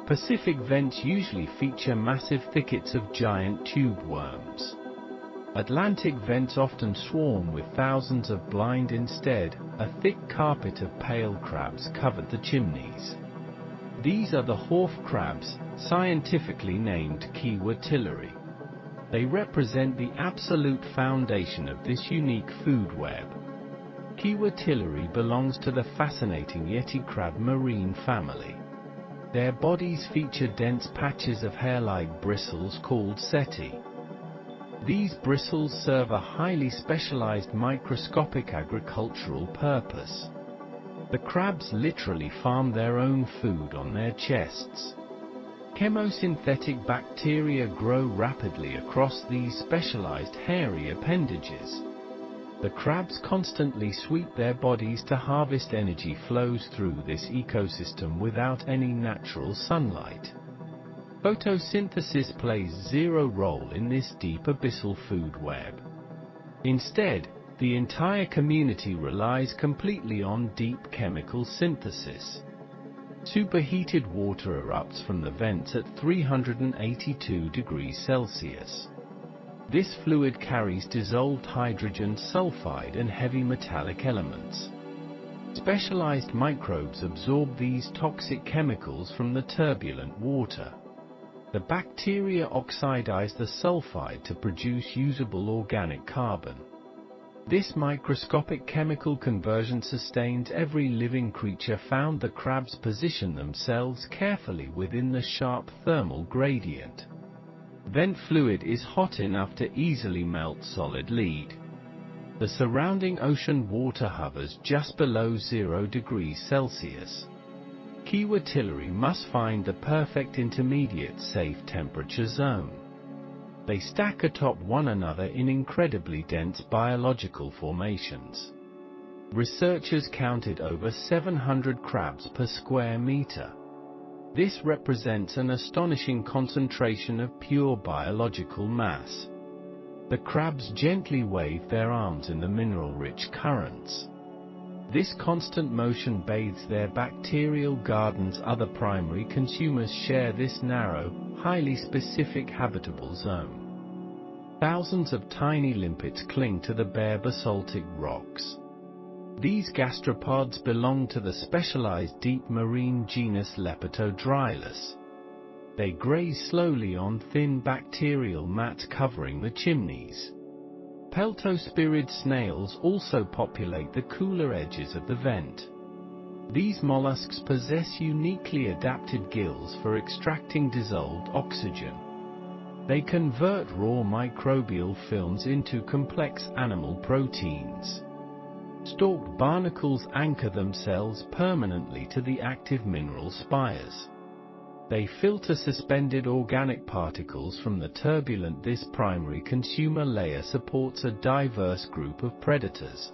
Pacific vents usually feature massive thickets of giant tube worms. Atlantic vents often swarm with thousands of blind. Instead, a thick carpet of pale crabs covered the chimneys. These are the wharf crabs, scientifically named Kiwatillery. They represent the absolute foundation of this unique food web. Kiwatillery belongs to the fascinating Yeti crab marine family. Their bodies feature dense patches of hair-like bristles called setae. These bristles serve a highly specialized microscopic agricultural purpose. The crabs literally farm their own food on their chests. Chemosynthetic bacteria grow rapidly across these specialized hairy appendages. The crabs constantly sweep their bodies to harvest. Energy flows through this ecosystem without any natural sunlight. Photosynthesis plays zero role in this deep abyssal food web. Instead, the entire community relies completely on deep chemical synthesis. Superheated water erupts from the vents at 382 degrees Celsius. This fluid carries dissolved hydrogen sulfide and heavy metallic elements. Specialized microbes absorb these toxic chemicals from the turbulent water. The bacteria oxidize the sulfide to produce usable organic carbon. This microscopic chemical conversion sustains every living creature found. The crabs position themselves carefully within the sharp thermal gradient. Vent fluid is hot enough to easily melt solid lead. The surrounding ocean water hovers just below 0 degrees Celsius. Kiwatillery must find the perfect intermediate safe temperature zone. They stack atop one another in incredibly dense biological formations. Researchers counted over 700 crabs per square meter. This represents an astonishing concentration of pure biological mass. The crabs gently wave their arms in the mineral-rich currents. This constant motion bathes their bacterial gardens. Other primary consumers share this narrow, highly specific habitable zone. Thousands of tiny limpets cling to the bare basaltic rocks. These gastropods belong to the specialized deep marine genus Lepidodrylus. They graze slowly on thin bacterial mats covering the chimneys. Peltospirid snails also populate the cooler edges of the vent. These mollusks possess uniquely adapted gills for extracting dissolved oxygen. They convert raw microbial films into complex animal proteins. Stalked barnacles anchor themselves permanently to the active mineral spires. They filter suspended organic particles from the turbulent. This primary consumer layer supports a diverse group of predators.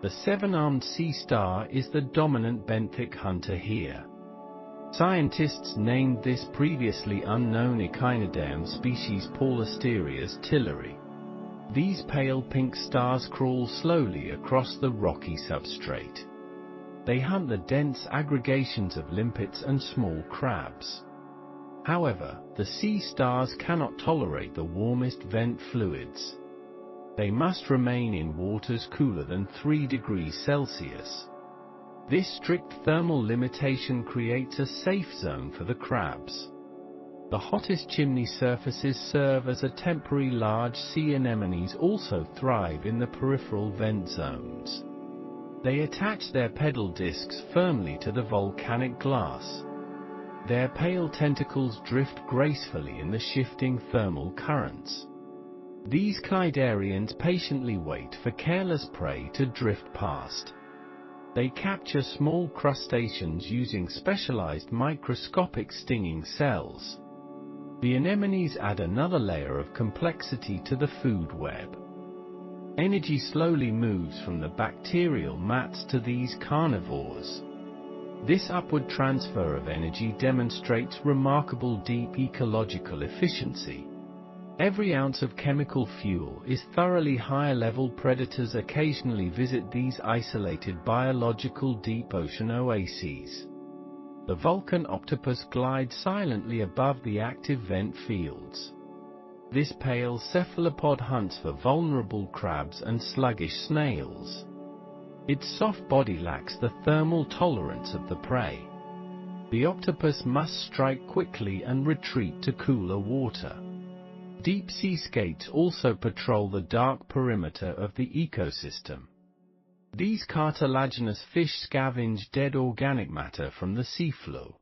The seven-armed sea star is the dominant benthic hunter here. Scientists named this previously unknown echinoderm species Paulasterias tilleri. These pale pink stars crawl slowly across the rocky substrate. They hunt the dense aggregations of limpets and small crabs. However, the sea stars cannot tolerate the warmest vent fluids. They must remain in waters cooler than 3 degrees Celsius. This strict thermal limitation creates a safe zone for the crabs. The hottest chimney surfaces serve as a temporary. Large sea anemones also thrive in the peripheral vent zones. They attach their pedal discs firmly to the volcanic glass. Their pale tentacles drift gracefully in the shifting thermal currents. These cnidarians patiently wait for careless prey to drift past. They capture small crustaceans using specialized microscopic stinging cells. The anemones add another layer of complexity to the food web. Energy slowly moves from the bacterial mats to these carnivores. This upward transfer of energy demonstrates remarkable deep ecological efficiency. Every ounce of chemical fuel is thoroughly higher-level. Predators occasionally visit these isolated biological deep ocean oases. The Vulcan octopus glides silently above the active vent fields. This pale cephalopod hunts for vulnerable crabs and sluggish snails. Its soft body lacks the thermal tolerance of the prey. The octopus must strike quickly and retreat to cooler water. Deep-sea skates also patrol the dark perimeter of the ecosystem. These cartilaginous fish scavenge dead organic matter from the seafloor.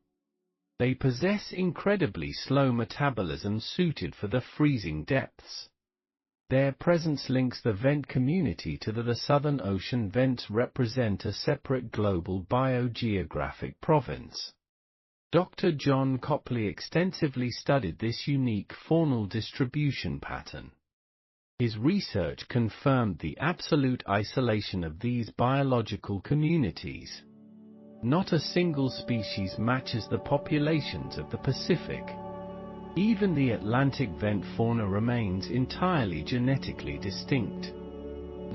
They possess incredibly slow metabolism suited for the freezing depths. Their presence links the vent community to the Southern Ocean. Vents represent a separate global biogeographic province. Dr. John Copley extensively studied this unique faunal distribution pattern. His research confirmed the absolute isolation of these biological communities. Not a single species matches the populations of the Pacific. Even the Atlantic vent fauna remains entirely genetically distinct.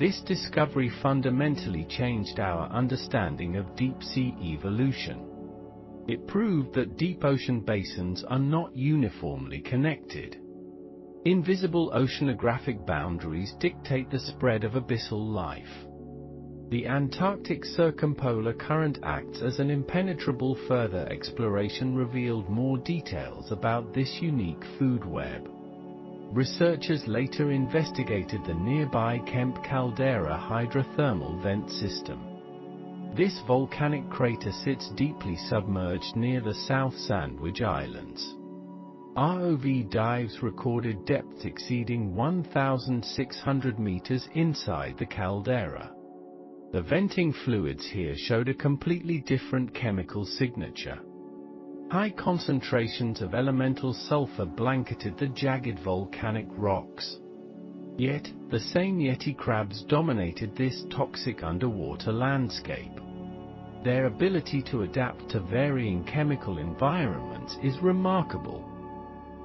This discovery fundamentally changed our understanding of deep-sea evolution. It proved that deep ocean basins are not uniformly connected. Invisible oceanographic boundaries dictate the spread of abyssal life. The Antarctic circumpolar current acts as an impenetrable. Further exploration revealed more details about this unique food web. Researchers later investigated the nearby Kemp caldera hydrothermal vent system. This volcanic crater sits deeply submerged near the South Sandwich Islands. ROV dives recorded depths exceeding 1,600 meters inside the caldera. The venting fluids here showed a completely different chemical signature. High concentrations of elemental sulfur blanketed the jagged volcanic rocks. Yet, the same Yeti crabs dominated this toxic underwater landscape. Their ability to adapt to varying chemical environments is remarkable.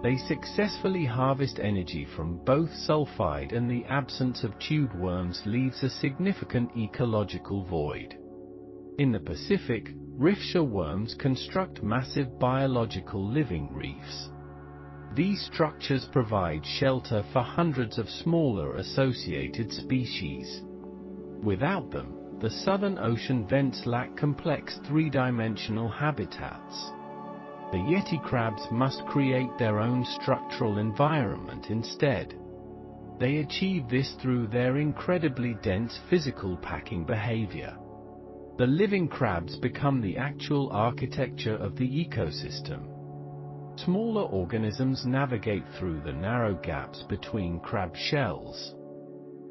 They successfully harvest energy from both sulfide, and the absence of tube worms leaves a significant ecological void. In the Pacific, riffshire worms construct massive biological living reefs. These structures provide shelter for hundreds of smaller associated species. Without them, the Southern Ocean vents lack complex three-dimensional habitats. The Yeti crabs must create their own structural environment instead. They achieve this through their incredibly dense physical packing behavior. The living crabs become the actual architecture of the ecosystem. Smaller organisms navigate through the narrow gaps between crab shells.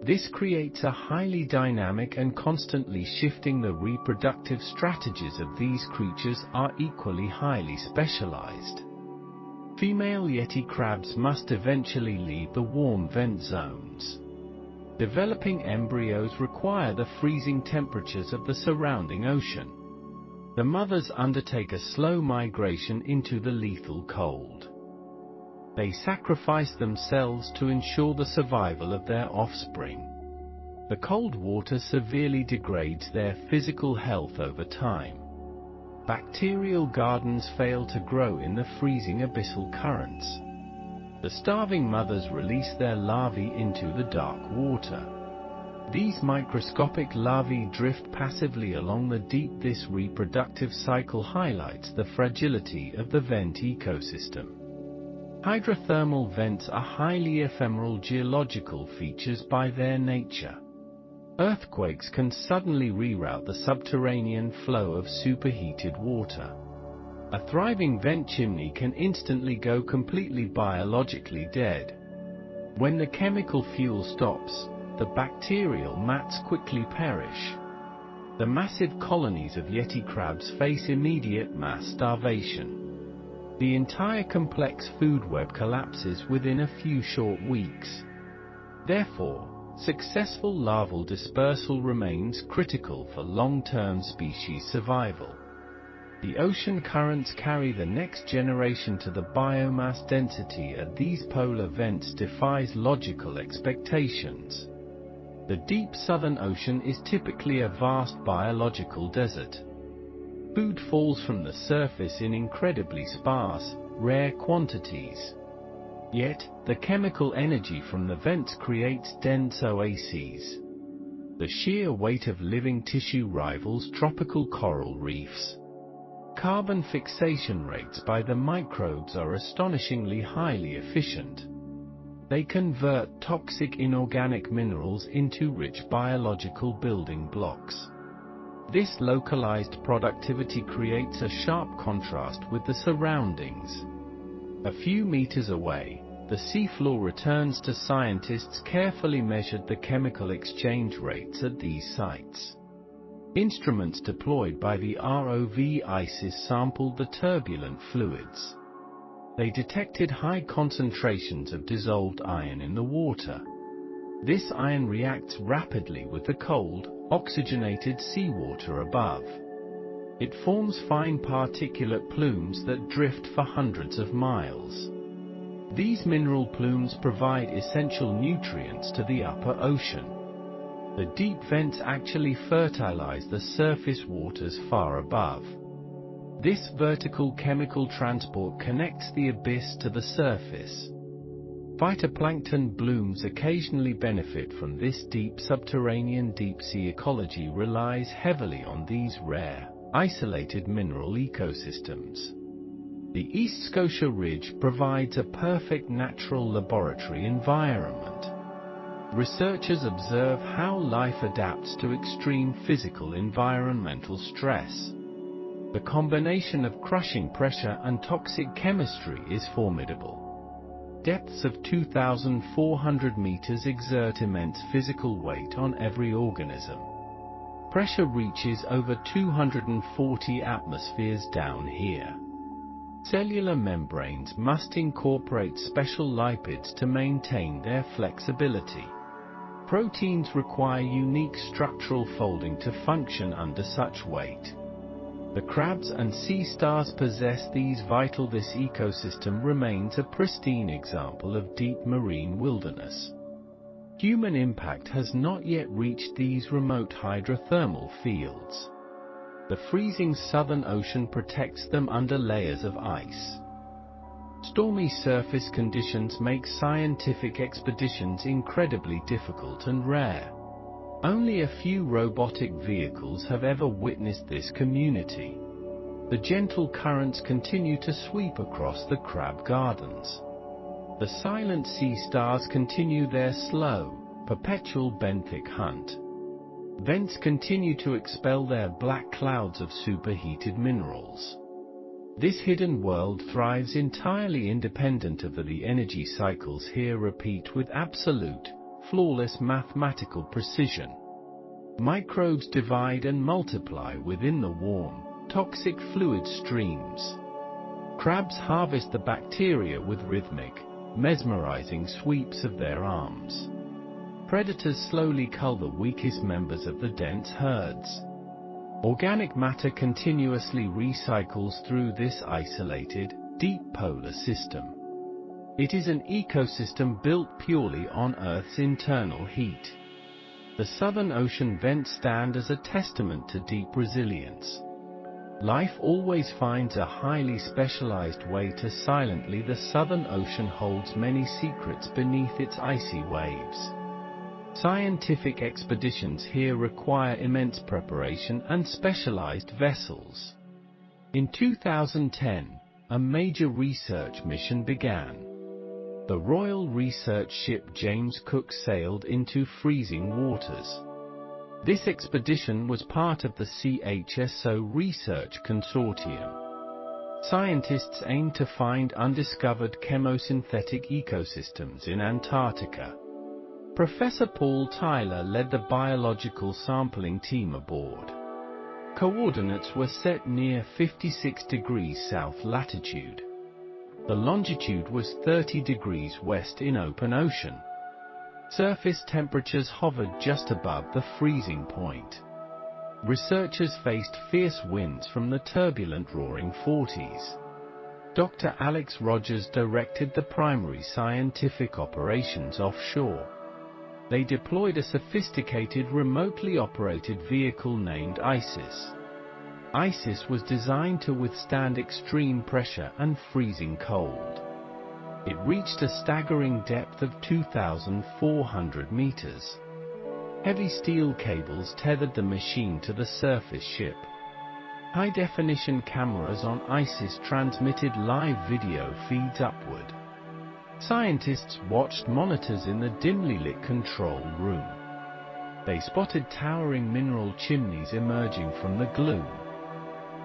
This creates a highly dynamic and constantly shifting. The reproductive strategies of these creatures are equally highly specialized. Female Yeti crabs must eventually leave the warm vent zones. Developing embryos require the freezing temperatures of the surrounding ocean. The mothers undertake a slow migration into the lethal cold. They sacrifice themselves to ensure the survival of their offspring. The cold water severely degrades their physical health over time. Bacterial gardens fail to grow in the freezing abyssal currents. The starving mothers release their larvae into the dark water. These microscopic larvae drift passively along the deep. This reproductive cycle highlights the fragility of the vent ecosystem. Hydrothermal vents are highly ephemeral geological features by their nature. Earthquakes can suddenly reroute the subterranean flow of superheated water. A thriving vent chimney can instantly go completely biologically dead. When the chemical fuel stops, the bacterial mats quickly perish. The massive colonies of Yeti crabs face immediate mass starvation. The entire complex food web collapses within a few short weeks. Therefore, successful larval dispersal remains critical for long-term species survival. The ocean currents carry the next generation to the biomass density at these polar vents defies logical expectations. The deep southern ocean is typically a vast biological desert. Food falls from the surface in incredibly sparse, rare quantities. Yet, the chemical energy from the vents creates dense oases. The sheer weight of living tissue rivals tropical coral reefs. Carbon fixation rates by the microbes are astonishingly highly efficient. They convert toxic inorganic minerals into rich biological building blocks. This localized productivity creates a sharp contrast with the surroundings. A few meters away, the seafloor returns to scientists carefully measured the chemical exchange rates at these sites. Instruments deployed by the ROV ISIS sampled the turbulent fluids. They detected high concentrations of dissolved iron in the water. This iron reacts rapidly with the cold, oxygenated seawater above. It forms fine particulate plumes that drift for hundreds of miles. These mineral plumes provide essential nutrients to the upper ocean. The deep vents actually fertilize the surface waters far above. This vertical chemical transport connects the abyss to the surface. Phytoplankton blooms occasionally benefit from this deep subterranean deep-sea ecology relies heavily on these rare, isolated mineral ecosystems. The East Scotia Ridge provides a perfect natural laboratory environment. Researchers observe how life adapts to extreme physical environmental stress. The combination of crushing pressure and toxic chemistry is formidable. Depths of 2,400 meters exert immense physical weight on every organism. Pressure reaches over 240 atmospheres down here. Cellular membranes must incorporate special lipids to maintain their flexibility. Proteins require unique structural folding to function under such weight. The crabs and sea stars possess these vital. This ecosystem remains a pristine example of deep marine wilderness. Human impact has not yet reached these remote hydrothermal fields. The freezing southern ocean protects them under layers of ice. Stormy surface conditions make scientific expeditions incredibly difficult and rare. Only a few robotic vehicles have ever witnessed this community. The gentle currents continue to sweep across the crab gardens. The silent sea stars continue their slow, perpetual benthic hunt. Vents continue to expel their black clouds of superheated minerals. This hidden world thrives entirely independent of the energy cycles here repeat with absolute, flawless mathematical precision. Microbes divide and multiply within the warm, toxic fluid streams. Crabs harvest the bacteria with rhythmic, mesmerizing sweeps of their arms. Predators slowly cull the weakest members of the dense herds. Organic matter continuously recycles through this isolated, deep polar system. It is an ecosystem built purely on Earth's internal heat. The Southern Ocean vents stand as a testament to deep resilience. Life always finds a highly specialized way to silently. The Southern Ocean holds many secrets beneath its icy waves. Scientific expeditions here require immense preparation and specialized vessels. In 2010, a major research mission began. The Royal Research Ship James Cook sailed into freezing waters. This expedition was part of the CHSO Research Consortium. Scientists aimed to find undiscovered chemosynthetic ecosystems in Antarctica. Professor Paul Tyler led the biological sampling team aboard. Coordinates were set near 56 degrees south latitude. The longitude was 30 degrees west in open ocean. Surface temperatures hovered just above the freezing point. Researchers faced fierce winds from the turbulent roaring 40s. Dr. Alex Rogers directed the primary scientific operations offshore. They deployed a sophisticated remotely operated vehicle named ISIS. ISIS was designed to withstand extreme pressure and freezing cold. It reached a staggering depth of 2,400 meters. Heavy steel cables tethered the machine to the surface ship. High-definition cameras on ISIS transmitted live video feeds upward. Scientists watched monitors in the dimly lit control room. They spotted towering mineral chimneys emerging from the gloom.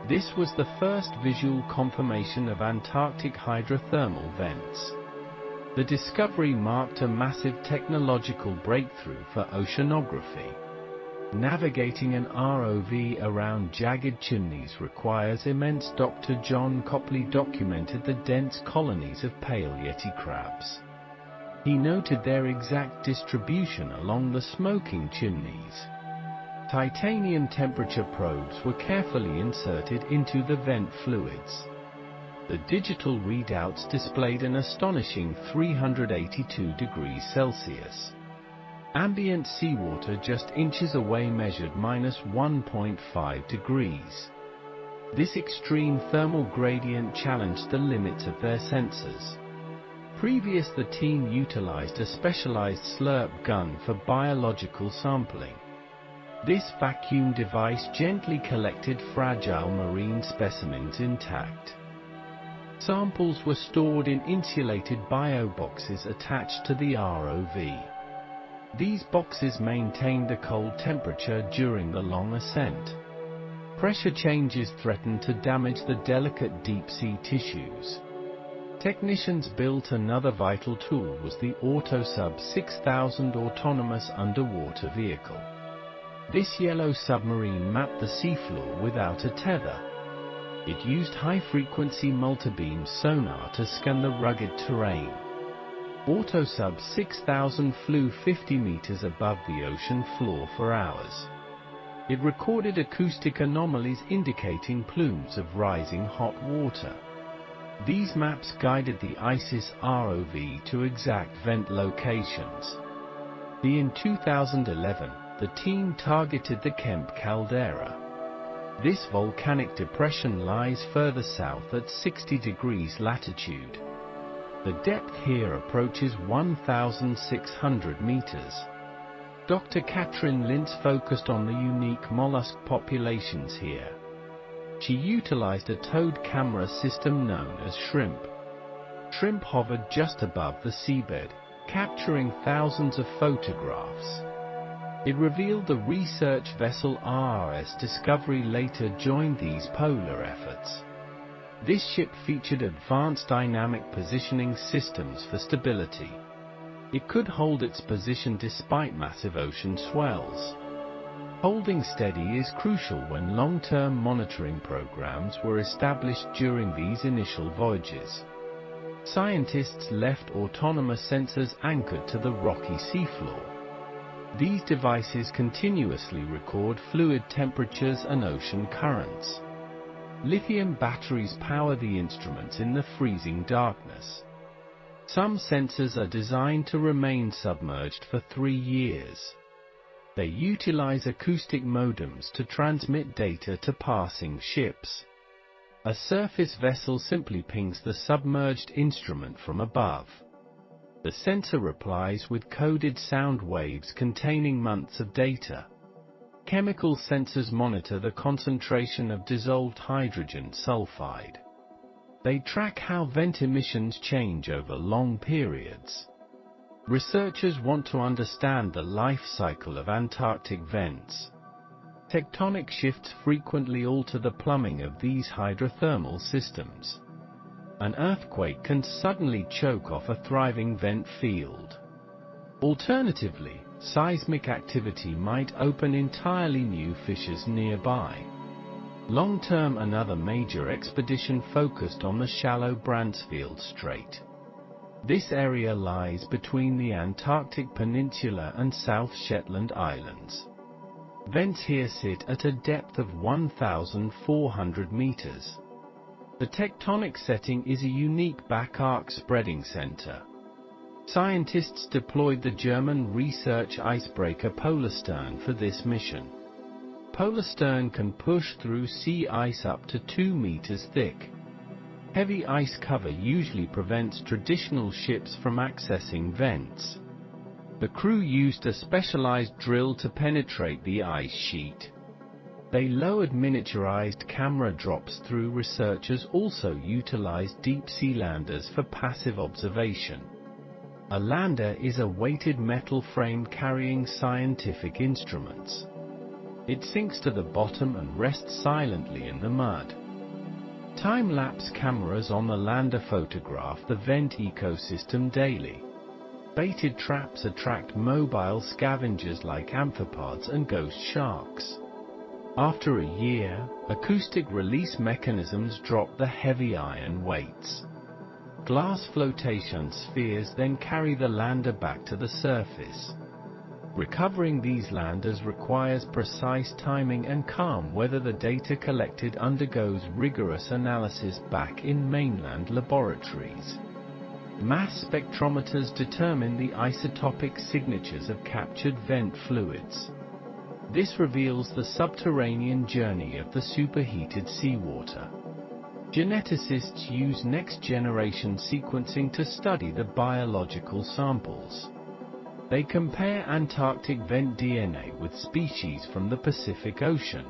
This was the first visual confirmation of Antarctic hydrothermal vents. The discovery marked a massive technological breakthrough for oceanography. Navigating an ROV around jagged chimneys requires immense. Dr. John Copley documented the dense colonies of pale yeti crabs. He noted their exact distribution along the smoking chimneys. Titanium temperature probes were carefully inserted into the vent fluids. The digital readouts displayed an astonishing 382 degrees Celsius. Ambient seawater just inches away measured -1.5 degrees. This extreme thermal gradient challenged the limits of their sensors. The team utilized a specialized slurp gun for biological sampling. This vacuum device gently collected fragile marine specimens intact. Samples were stored in insulated bioboxes attached to the ROV. These boxes maintained a cold temperature during the long ascent. Pressure changes threatened to damage the delicate deep-sea tissues. Technicians built another vital tool was the AutoSub 6000 autonomous underwater vehicle. This yellow submarine mapped the seafloor without a tether. It used high-frequency multibeam sonar to scan the rugged terrain. AutoSub 6000 flew 50 meters above the ocean floor for hours. It recorded acoustic anomalies indicating plumes of rising hot water. These maps guided the ISIS ROV to exact vent locations. In 2011, the team targeted the Kemp caldera. This volcanic depression lies further south at 60 degrees latitude. The depth here approaches 1,600 meters. Dr. Katrin Lintz focused on the unique mollusk populations here. She utilized a towed camera system known as Shrimp. Shrimp hovered just above the seabed, capturing thousands of photographs. It revealed the research vessel RRS Discovery later joined these polar efforts. This ship featured advanced dynamic positioning systems for stability. It could hold its position despite massive ocean swells. Holding steady is crucial when long-term monitoring programs were established during these initial voyages. Scientists left autonomous sensors anchored to the rocky seafloor. These devices continuously record fluid temperatures and ocean currents. Lithium batteries power the instruments in the freezing darkness. Some sensors are designed to remain submerged for 3 years. They utilize acoustic modems to transmit data to passing ships. A surface vessel simply pings the submerged instrument from above. The sensor replies with coded sound waves containing months of data. Chemical sensors monitor the concentration of dissolved hydrogen sulfide. They track how vent emissions change over long periods. Researchers want to understand the life cycle of Antarctic vents. Tectonic shifts frequently alter the plumbing of these hydrothermal systems. An earthquake can suddenly choke off a thriving vent field. Alternatively, seismic activity might open entirely new fissures nearby. Long-term, another major expedition focused on the shallow Bransfield Strait. This area lies between the Antarctic Peninsula and South Shetland Islands. Vents here sit at a depth of 1,400 meters. The tectonic setting is a unique back-arc spreading center. Scientists deployed the German research icebreaker Polarstern for this mission. Polarstern can push through sea ice up to 2 meters thick. Heavy ice cover usually prevents traditional ships from accessing vents. The crew used a specialized drill to penetrate the ice sheet. They lowered miniaturized camera drops through. Researchers also utilized deep-sea landers for passive observation. A lander is a weighted metal frame carrying scientific instruments. It sinks to the bottom and rests silently in the mud. Time-lapse cameras on the lander photograph the vent ecosystem daily. Baited traps attract mobile scavengers like amphipods and ghost sharks. After a year, acoustic release mechanisms drop the heavy iron weights. Glass flotation spheres then carry the lander back to the surface. Recovering these landers requires precise timing and calm weather. The data collected undergoes rigorous analysis back in mainland laboratories. Mass spectrometers determine the isotopic signatures of captured vent fluids. This reveals the subterranean journey of the superheated seawater. Geneticists use next-generation sequencing to study the biological samples. They compare Antarctic vent DNA with species from the Pacific Ocean.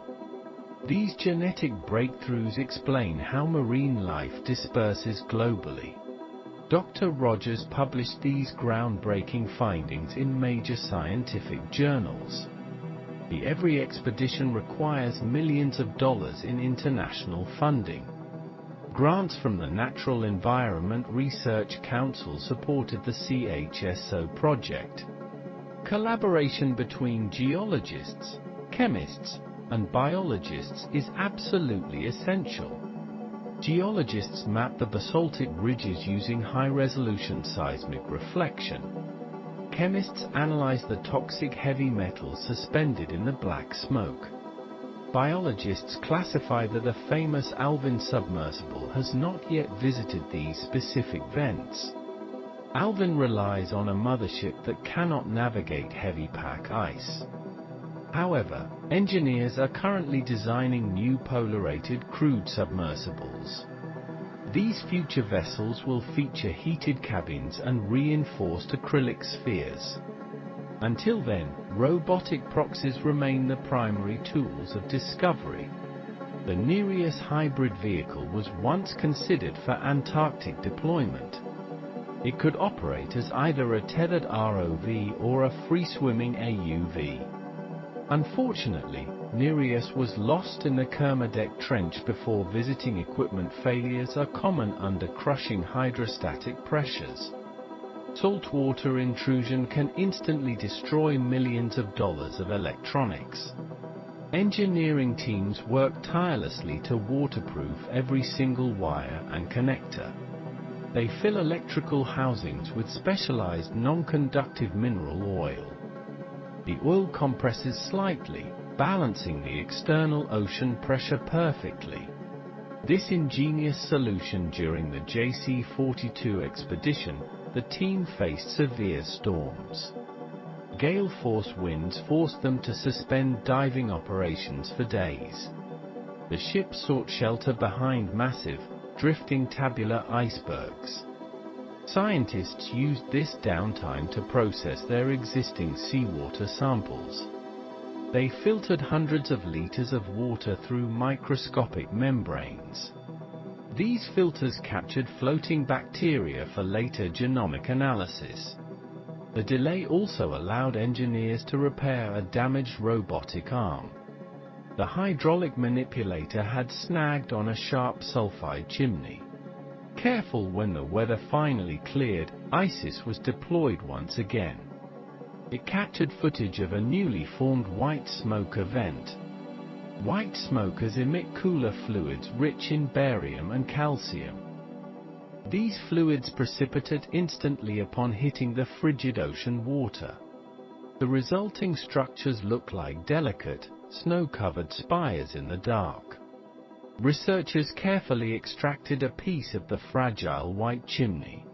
These genetic breakthroughs explain how marine life disperses globally. Dr. Rogers published these groundbreaking findings in major scientific journals. Every expedition requires millions of dollars in international funding. Grants from the Natural Environment Research Council supported the CHSO project. Collaboration between geologists, chemists, and biologists is absolutely essential. Geologists map the basaltic ridges using high-resolution seismic reflection. Chemists analyze the toxic heavy metals suspended in the black smoke. Biologists classify that the famous Alvin submersible has not yet visited these specific vents. Alvin relies on a mothership that cannot navigate heavy pack ice. However, engineers are currently designing new polarated crewed submersibles. These future vessels will feature heated cabins and reinforced acrylic spheres. Until then, robotic proxies remain the primary tools of discovery. The Nereus hybrid vehicle was once considered for Antarctic deployment. It could operate as either a tethered ROV or a free-swimming AUV. Unfortunately, Nereus was lost in the Kermadec Trench before visiting. Equipment failures are common under crushing hydrostatic pressures. Saltwater intrusion can instantly destroy millions of dollars of electronics. Engineering teams work tirelessly to waterproof every single wire and connector. They fill electrical housings with specialized non-conductive mineral oil. The oil compresses slightly, balancing the external ocean pressure perfectly. This ingenious solution during the JC-42 expedition, the team faced severe storms. Gale-force winds forced them to suspend diving operations for days. The ship sought shelter behind massive, drifting tabular icebergs. Scientists used this downtime to process their existing seawater samples. They filtered hundreds of liters of water through microscopic membranes. These filters captured floating bacteria for later genomic analysis. The delay also allowed engineers to repair a damaged robotic arm. The hydraulic manipulator had snagged on a sharp sulfide chimney. Careful when the weather finally cleared, ISIS was deployed once again. It captured footage of a newly formed white smoke event. White smokers emit cooler fluids rich in barium and calcium. These fluids precipitate instantly upon hitting the frigid ocean water. The resulting structures look like delicate, snow-covered spires in the dark. Researchers carefully extracted a piece of the fragile white chimney.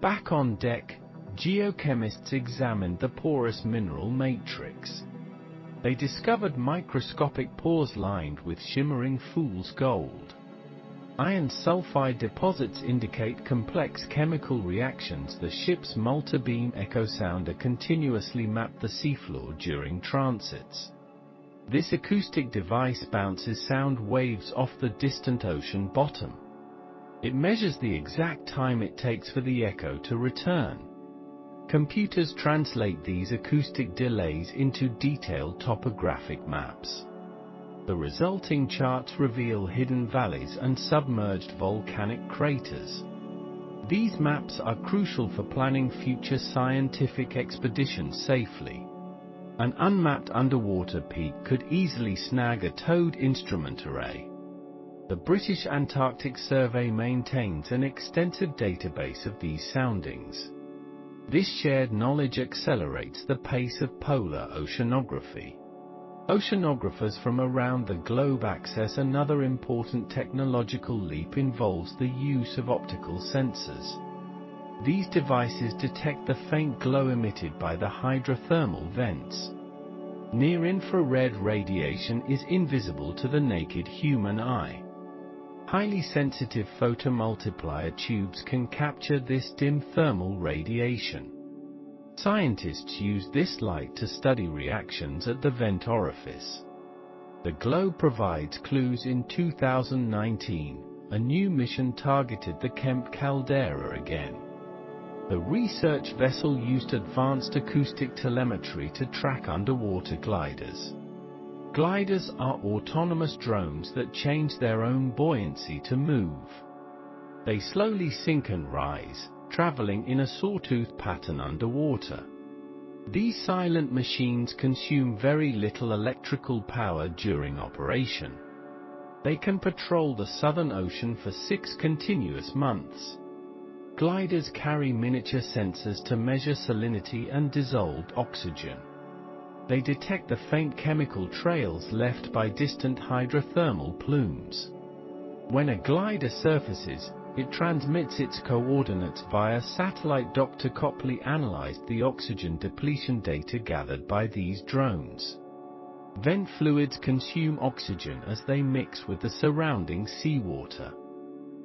Back on deck, geochemists examined the porous mineral matrix. They discovered microscopic pores lined with shimmering fool's gold. Iron sulfide deposits indicate complex chemical reactions. The ship's multi-beam echo sounder continuously mapped the seafloor during transits. This acoustic device bounces sound waves off the distant ocean bottom. It measures the exact time it takes for the echo to return. Computers translate these acoustic delays into detailed topographic maps. The resulting charts reveal hidden valleys and submerged volcanic craters. These maps are crucial for planning future scientific expeditions safely. An unmapped underwater peak could easily snag a towed instrument array. The British Antarctic Survey maintains an extensive database of these soundings. This shared knowledge accelerates the pace of polar oceanography. Oceanographers from around the globe access another important technological leap involves the use of optical sensors. These devices detect the faint glow emitted by the hydrothermal vents. Near-infrared radiation is invisible to the naked human eye. Highly sensitive photomultiplier tubes can capture this dim thermal radiation. Scientists use this light to study reactions at the vent orifice. The globe provides clues. In 2019, a new mission targeted the Kemp caldera again. The research vessel used advanced acoustic telemetry to track underwater gliders. Gliders are autonomous drones that change their own buoyancy to move. They slowly sink and rise, traveling in a sawtooth pattern underwater. These silent machines consume very little electrical power during operation. They can patrol the Southern Ocean for 6 continuous months. Gliders carry miniature sensors to measure salinity and dissolved oxygen. They detect the faint chemical trails left by distant hydrothermal plumes. When a glider surfaces, it transmits its coordinates via satellite. Dr. Copley analyzed the oxygen depletion data gathered by these drones. Vent fluids consume oxygen as they mix with the surrounding seawater.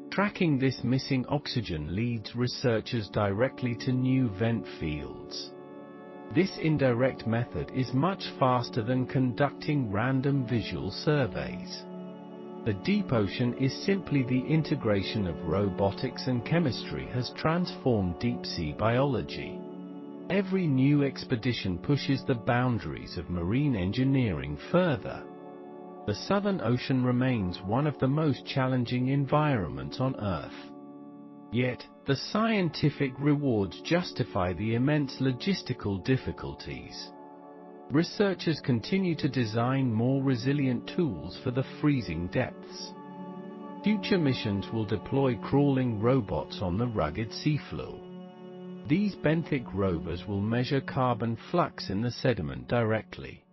Tracking this missing oxygen leads researchers directly to new vent fields. This indirect method is much faster than conducting random visual surveys. The deep ocean is simply the integration of robotics and chemistry has transformed deep-sea biology. Every new expedition pushes the boundaries of marine engineering further. The Southern Ocean remains one of the most challenging environments on Earth. Yet, the scientific rewards justify the immense logistical difficulties. Researchers continue to design more resilient tools for the freezing depths. Future missions will deploy crawling robots on the rugged seafloor. These benthic rovers will measure carbon flux in the sediment directly.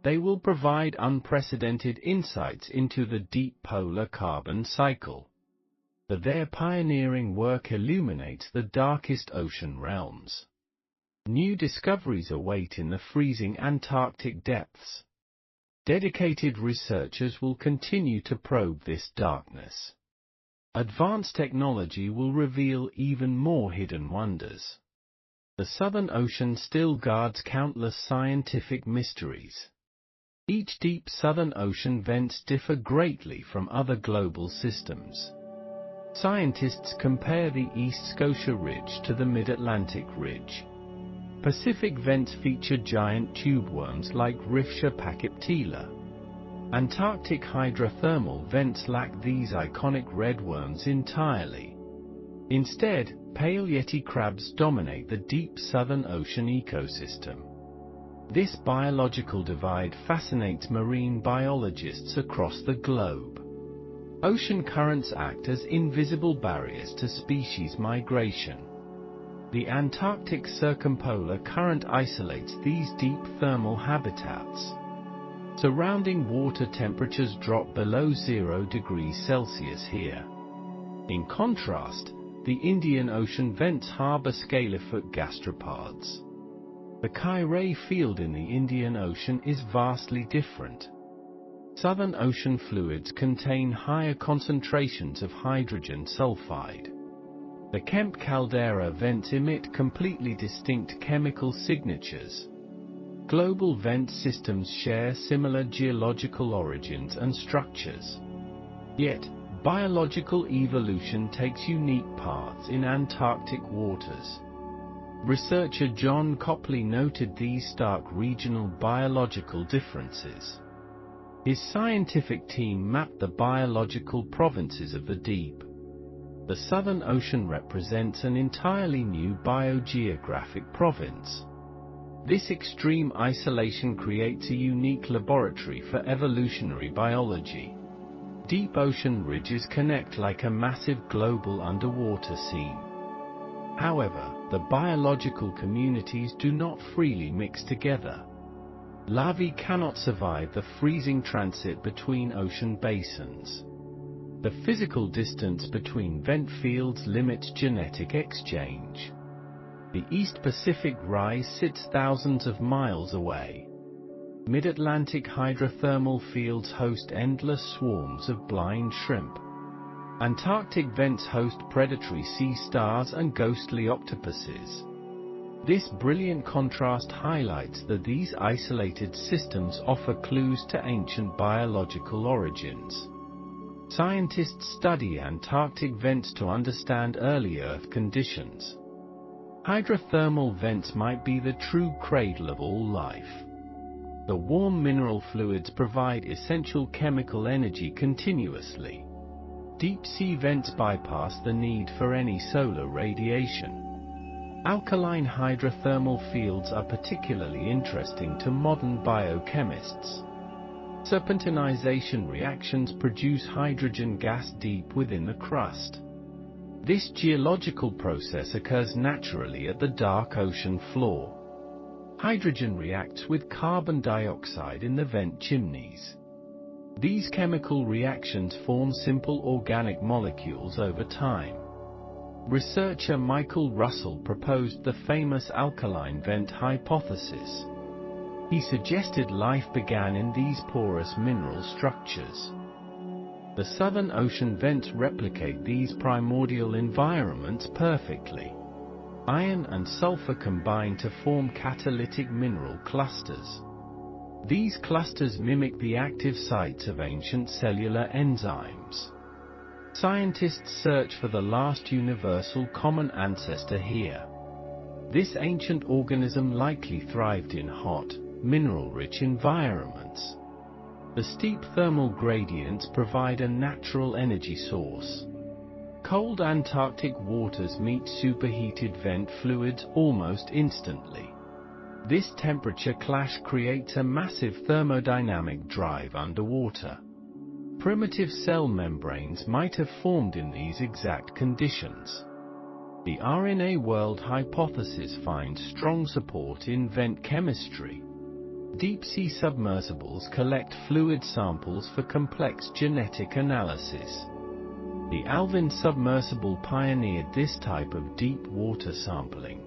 They will provide unprecedented insights into the deep polar carbon cycle. Their pioneering work illuminates the darkest ocean realms. New discoveries await in the freezing Antarctic depths. Dedicated researchers will continue to probe this darkness. Advanced technology will reveal even more hidden wonders. The Southern Ocean still guards countless scientific mysteries. Each deep Southern Ocean vents differ greatly from other global systems. Scientists compare the East Scotia Ridge to the Mid-Atlantic Ridge. Pacific vents feature giant tube worms like Rifsha pachyptela. Antarctic hydrothermal vents lack these iconic red worms entirely. Instead, pale yeti crabs dominate the deep Southern Ocean ecosystem. This biological divide fascinates marine biologists across the globe. Ocean currents act as invisible barriers to species migration. The Antarctic circumpolar current isolates these deep thermal habitats. Surrounding water temperatures drop below 0 degrees Celsius here. In contrast, the Indian Ocean vents harbor scalefoot gastropods. The Kai field in the Indian Ocean is vastly different. Southern Ocean fluids contain higher concentrations of hydrogen sulfide. The Kemp caldera vents emit completely distinct chemical signatures. Global vent systems share similar geological origins and structures. Yet, biological evolution takes unique paths in Antarctic waters. Researcher John Copley noted these stark regional biological differences. His scientific team mapped the biological provinces of the deep. The Southern Ocean represents an entirely new biogeographic province. This extreme isolation creates a unique laboratory for evolutionary biology. Deep ocean ridges connect like a massive global underwater seam. However, the biological communities do not freely mix together. Larvae cannot survive the freezing transit between ocean basins. The physical distance between vent fields limits genetic exchange. The East Pacific rise sits thousands of miles away. Mid-Atlantic hydrothermal fields host endless swarms of blind shrimp. Antarctic vents host predatory sea stars and ghostly octopuses. This brilliant contrast highlights that these isolated systems offer clues to ancient biological origins. Scientists study Antarctic vents to understand early Earth conditions. Hydrothermal vents might be the true cradle of all life. The warm mineral fluids provide essential chemical energy continuously. Deep-sea vents bypass the need for any solar radiation. Alkaline hydrothermal fields are particularly interesting to modern biochemists. Serpentinization reactions produce hydrogen gas deep within the crust. This geological process occurs naturally at the dark ocean floor. Hydrogen reacts with carbon dioxide in the vent chimneys. These chemical reactions form simple organic molecules over time. Researcher Michael Russell proposed the famous alkaline vent hypothesis. He suggested life began in these porous mineral structures. The Southern Ocean vents replicate these primordial environments perfectly. Iron and sulfur combine to form catalytic mineral clusters. These clusters mimic the active sites of ancient cellular enzymes. Scientists search for the last universal common ancestor here. This ancient organism likely thrived in hot, mineral-rich environments. The steep thermal gradients provide a natural energy source. Cold Antarctic waters meet superheated vent fluids almost instantly. This temperature clash creates a massive thermodynamic drive underwater. Primitive cell membranes might have formed in these exact conditions. The RNA world hypothesis finds strong support in vent chemistry. Deep-sea submersibles collect fluid samples for complex genetic analysis. The Alvin submersible pioneered this type of deep water sampling.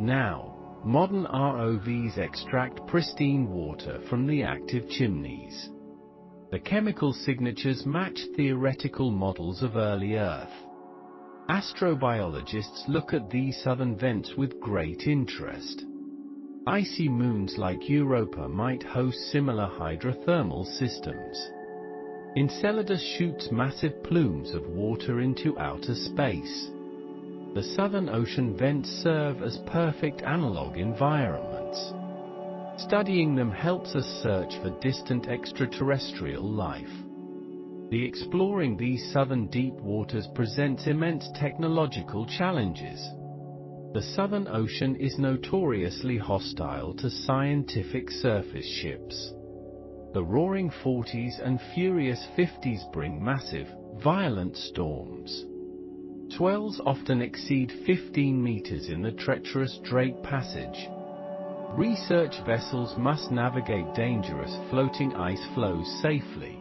Now, modern ROVs extract pristine water from the active chimneys. The chemical signatures match theoretical models of early Earth. Astrobiologists look at these southern vents with great interest. Icy moons like Europa might host similar hydrothermal systems. Enceladus shoots massive plumes of water into outer space. The Southern Ocean vents serve as perfect analog environments. Studying them helps us search for distant extraterrestrial life. Exploring these southern deep waters presents immense technological challenges. The Southern Ocean is notoriously hostile to scientific surface ships. The roaring 40s and furious 50s bring massive, violent storms. Swells often exceed 15 meters in the treacherous Drake Passage. Research vessels must navigate dangerous floating ice flows safely.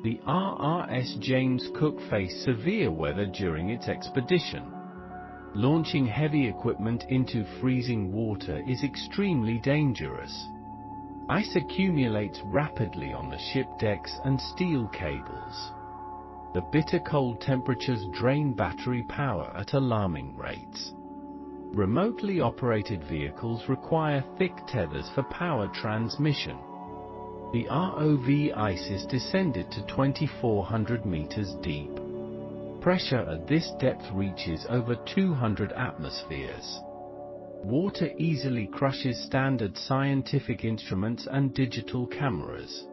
The RRS James Cook faced severe weather during its expedition. Launching heavy equipment into freezing water is extremely dangerous. Ice accumulates rapidly on the ship decks and steel cables. The bitter cold temperatures drain battery power at alarming rates. Remotely operated vehicles require thick tethers for power transmission. The ROV Isis descended to 2,400 meters deep. Pressure at this depth reaches over 200 atmospheres. Water easily crushes standard scientific instruments and digital cameras.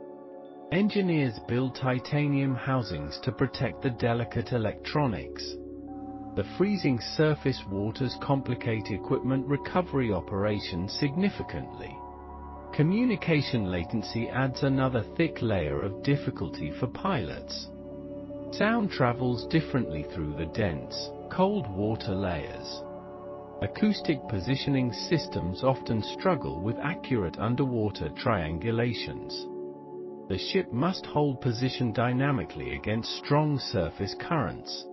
Engineers build titanium housings to protect the delicate electronics. The freezing surface waters complicate equipment recovery operations significantly. Communication latency adds another thick layer of difficulty for pilots. Sound travels differently through the dense, cold water layers. Acoustic positioning systems often struggle with accurate underwater triangulations. The ship must hold position dynamically against strong surface currents.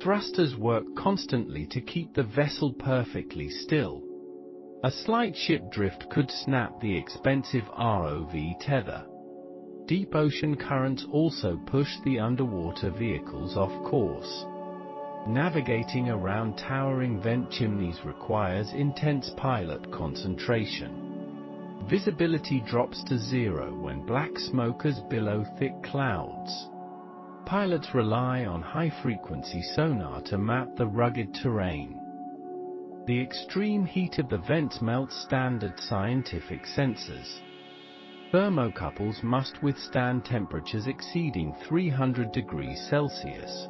Thrusters work constantly to keep the vessel perfectly still. A slight ship drift could snap the expensive ROV tether. Deep ocean currents also push the underwater vehicles off course. Navigating around towering vent chimneys requires intense pilot concentration. Visibility drops to zero when black smokers billow thick clouds. Pilots rely on high-frequency sonar to map the rugged terrain. The extreme heat of the vents melts standard scientific sensors. Thermocouples must withstand temperatures exceeding 300 degrees Celsius.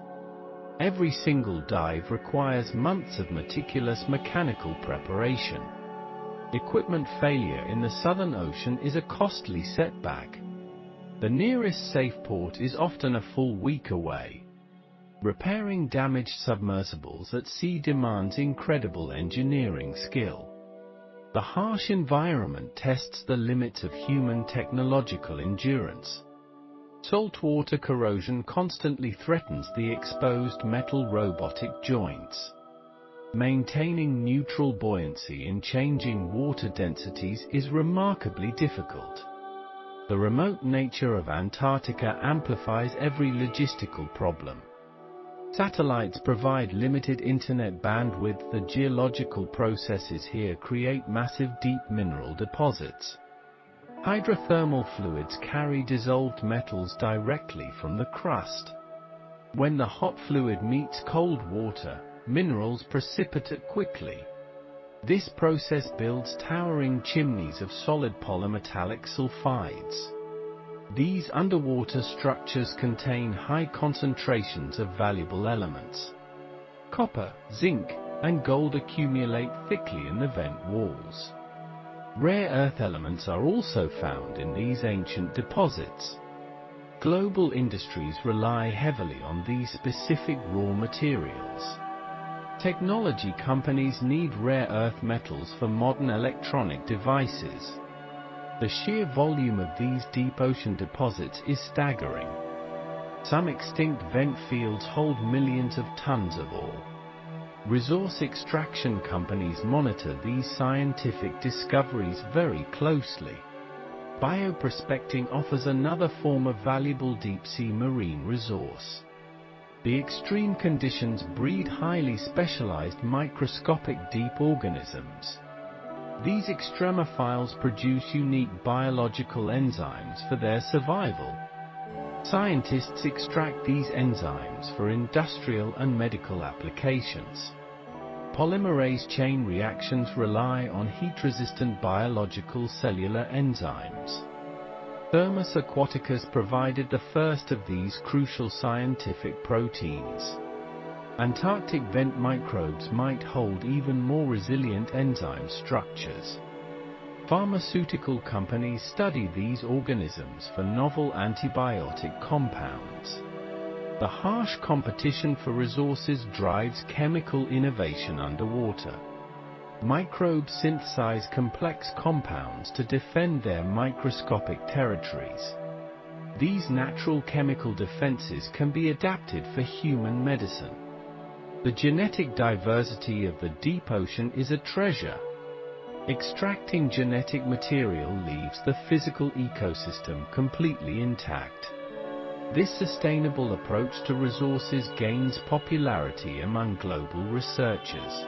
Every single dive requires months of meticulous mechanical preparation. Equipment failure in the Southern Ocean is a costly setback. The nearest safe port is often a full week away. Repairing damaged submersibles at sea demands incredible engineering skill. The harsh environment tests the limits of human technological endurance. Saltwater corrosion constantly threatens the exposed metal robotic joints. Maintaining neutral buoyancy in changing water densities is remarkably difficult. The remote nature of Antarctica amplifies every logistical problem. Satellites provide limited internet bandwidth. The geological processes here create massive deep mineral deposits. Hydrothermal fluids carry dissolved metals directly from the crust. When the hot fluid meets cold water, minerals precipitate quickly. This process builds towering chimneys of solid polymetallic sulfides. These underwater structures contain high concentrations of valuable elements. Copper, zinc, and gold accumulate thickly in the vent walls. Rare earth elements are also found in these ancient deposits. Global industries rely heavily on these specific raw materials. Technology companies need rare earth metals for modern electronic devices. The sheer volume of these deep ocean deposits is staggering. Some extinct vent fields hold millions of tons of ore. Resource extraction companies monitor these scientific discoveries very closely. Bioprospecting offers another form of valuable deep-sea marine resource. The extreme conditions breed highly specialized microscopic deep organisms. These extremophiles produce unique biological enzymes for their survival. Scientists extract these enzymes for industrial and medical applications. Polymerase chain reactions rely on heat-resistant biological cellular enzymes. Thermus aquaticus provided the first of these crucial scientific proteins. Antarctic vent microbes might hold even more resilient enzyme structures. Pharmaceutical companies study these organisms for novel antibiotic compounds. The harsh competition for resources drives chemical innovation underwater. Microbes synthesize complex compounds to defend their microscopic territories. These natural chemical defenses can be adapted for human medicine. The genetic diversity of the deep ocean is a treasure. Extracting genetic material leaves the physical ecosystem completely intact. This sustainable approach to resources gains popularity among global researchers.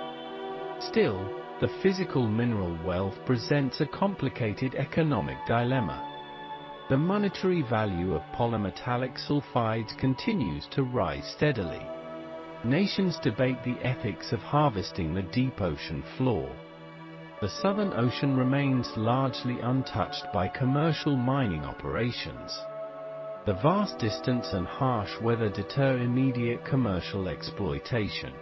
Still, the physical mineral wealth presents a complicated economic dilemma. The monetary value of polymetallic sulfides continues to rise steadily. Nations debate the ethics of harvesting the deep ocean floor. The Southern Ocean remains largely untouched by commercial mining operations. The vast distance and harsh weather deter immediate commercial exploitation.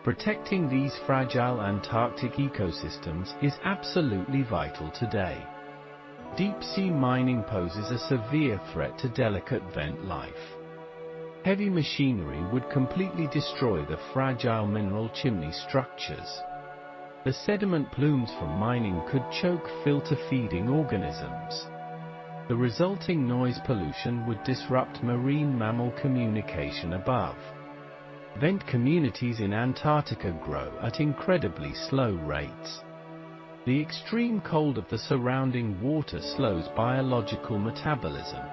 Protecting these fragile Antarctic ecosystems is absolutely vital today. Deep-sea mining poses a severe threat to delicate vent life. Heavy machinery would completely destroy the fragile mineral chimney structures. The sediment plumes from mining could choke filter-feeding organisms. The resulting noise pollution would disrupt marine mammal communication above. Vent communities in Antarctica grow at incredibly slow rates. The extreme cold of the surrounding water slows biological metabolism.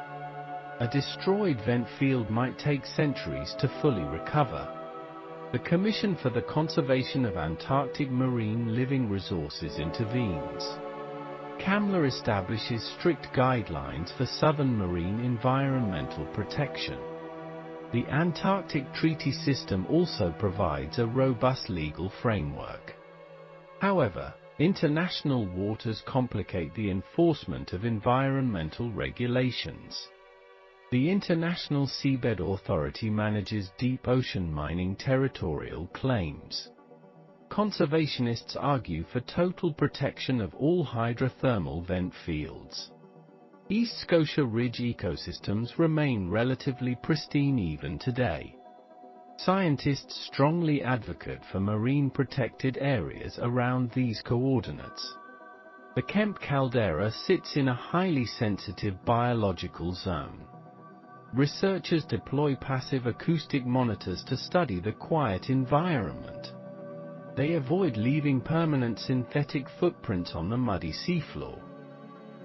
A destroyed vent field might take centuries to fully recover. The Commission for the Conservation of Antarctic Marine Living Resources intervenes. CAMLA establishes strict guidelines for southern marine environmental protection. The Antarctic Treaty System also provides a robust legal framework. However, international waters complicate the enforcement of environmental regulations. The International Seabed Authority manages deep ocean mining territorial claims. Conservationists argue for total protection of all hydrothermal vent fields. East Scotia Ridge ecosystems remain relatively pristine even today. Scientists strongly advocate for marine protected areas around these coordinates. The Kemp caldera sits in a highly sensitive biological zone. Researchers deploy passive acoustic monitors to study the quiet environment. They avoid leaving permanent synthetic footprints on the muddy seafloor.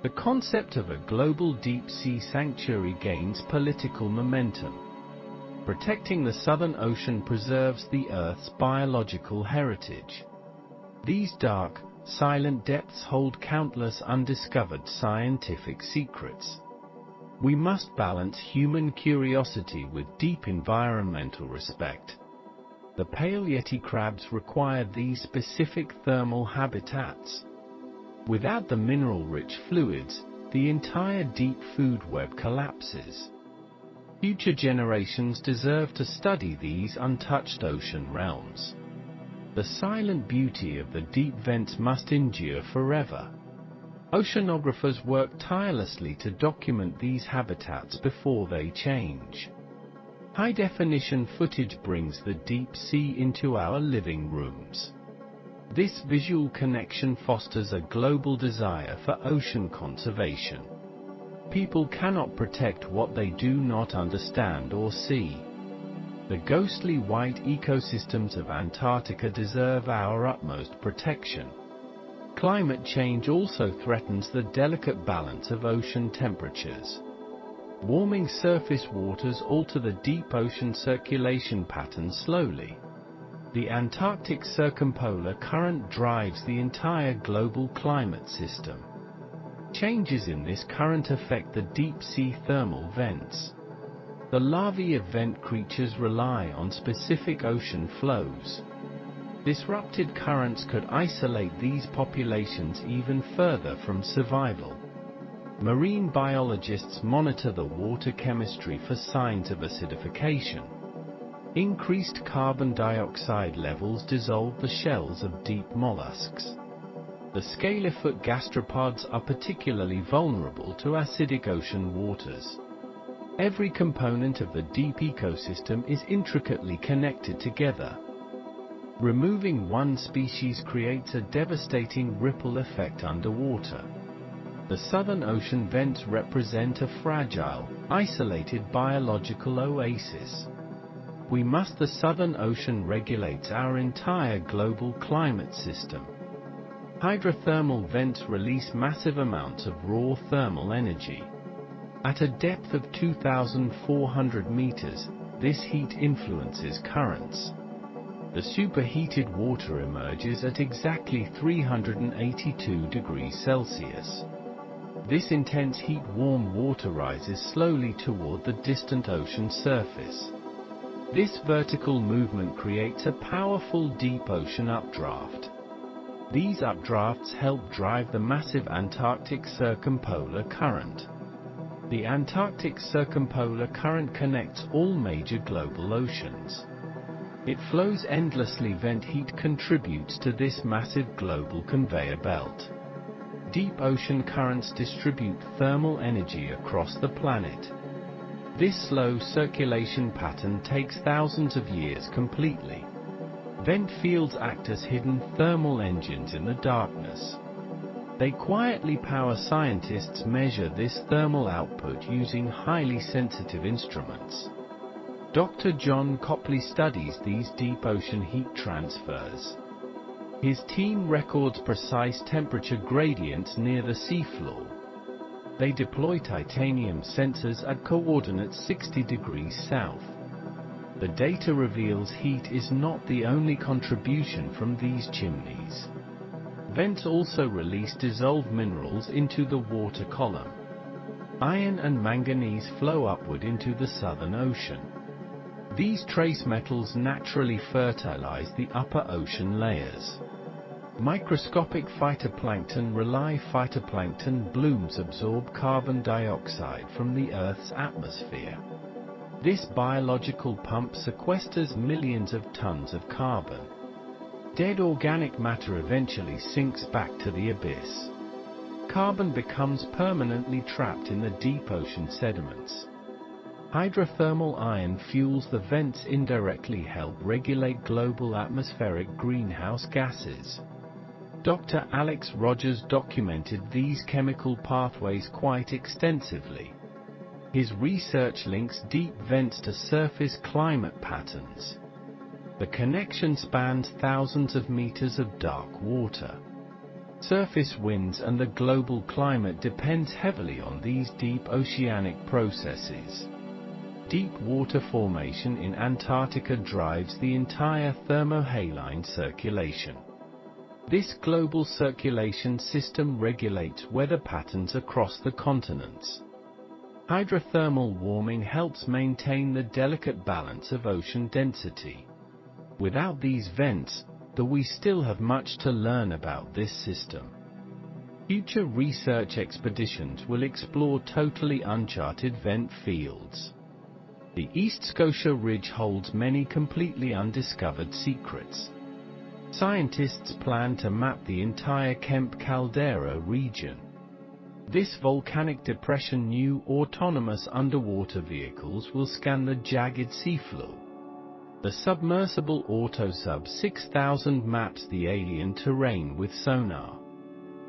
The concept of a global deep-sea sanctuary gains political momentum. Protecting the Southern Ocean preserves the Earth's biological heritage. These dark, silent depths hold countless undiscovered scientific secrets. We must balance human curiosity with deep environmental respect. The pale yeti crabs require these specific thermal habitats. Without the mineral-rich fluids, the entire deep food web collapses. Future generations deserve to study these untouched ocean realms. The silent beauty of the deep vents must endure forever. Oceanographers work tirelessly to document these habitats before they change. High-definition footage brings the deep sea into our living rooms. This visual connection fosters a global desire for ocean conservation. People cannot protect what they do not understand or see. The ghostly white ecosystems of Antarctica deserve our utmost protection. Climate change also threatens the delicate balance of ocean temperatures. Warming surface waters alter the deep ocean circulation pattern slowly. The Antarctic circumpolar current drives the entire global climate system. Changes in this current affect the deep-sea thermal vents. The larvae of vent creatures rely on specific ocean flows. Disrupted currents could isolate these populations even further from survival. Marine biologists monitor the water chemistry for signs of acidification. Increased carbon dioxide levels dissolve the shells of deep mollusks. The scalefoot gastropods are particularly vulnerable to acidic ocean waters. Every component of the deep ecosystem is intricately connected together. Removing one species creates a devastating ripple effect underwater. The Southern Ocean vents represent a fragile, isolated biological oasis. We must. The Southern Ocean regulates our entire global climate system. Hydrothermal vents release massive amounts of raw thermal energy. At a depth of 2,400 meters, this heat influences currents. The superheated water emerges at exactly 382 degrees Celsius. This intense heat warm water rises slowly toward the distant ocean surface. This vertical movement creates a powerful deep ocean updraft. These updrafts help drive the massive Antarctic circumpolar current. The Antarctic circumpolar current connects all major global oceans. It flows endlessly. Vent heat contributes to this massive global conveyor belt. Deep ocean currents distribute thermal energy across the planet. This slow circulation pattern takes thousands of years completely. Vent fields act as hidden thermal engines in the darkness. They quietly power. Scientists measure this thermal output using highly sensitive instruments. Dr. John Copley studies these deep ocean heat transfers. His team records precise temperature gradients near the seafloor. They deploy titanium sensors at coordinates 60 degrees south. The data reveals heat is not the only contribution from these chimneys. Vents also release dissolved minerals into the water column. Iron and manganese flow upward into the Southern Ocean. These trace metals naturally fertilize the upper ocean layers. Microscopic phytoplankton blooms absorb carbon dioxide from the Earth's atmosphere. This biological pump sequesters millions of tons of carbon. Dead organic matter eventually sinks back to the abyss. Carbon becomes permanently trapped in the deep ocean sediments. Hydrothermal iron fuels the vents indirectly help regulate global atmospheric greenhouse gases. Dr. Alex Rogers documented these chemical pathways quite extensively. His research links deep vents to surface climate patterns. The connection spans thousands of meters of dark water. Surface winds and the global climate depends heavily on these deep oceanic processes. Deep water formation in Antarctica drives the entire thermohaline circulation. This global circulation system regulates weather patterns across the continents. Hydrothermal warming helps maintain the delicate balance of ocean density. Without these vents, we still have much to learn about this system. Future research expeditions will explore totally uncharted vent fields. The East Scotia Ridge holds many completely undiscovered secrets. Scientists plan to map the entire Kemp caldera region. This volcanic depression, new autonomous underwater vehicles will scan the jagged seafloor. The submersible Autosub 6000 maps the alien terrain with sonar.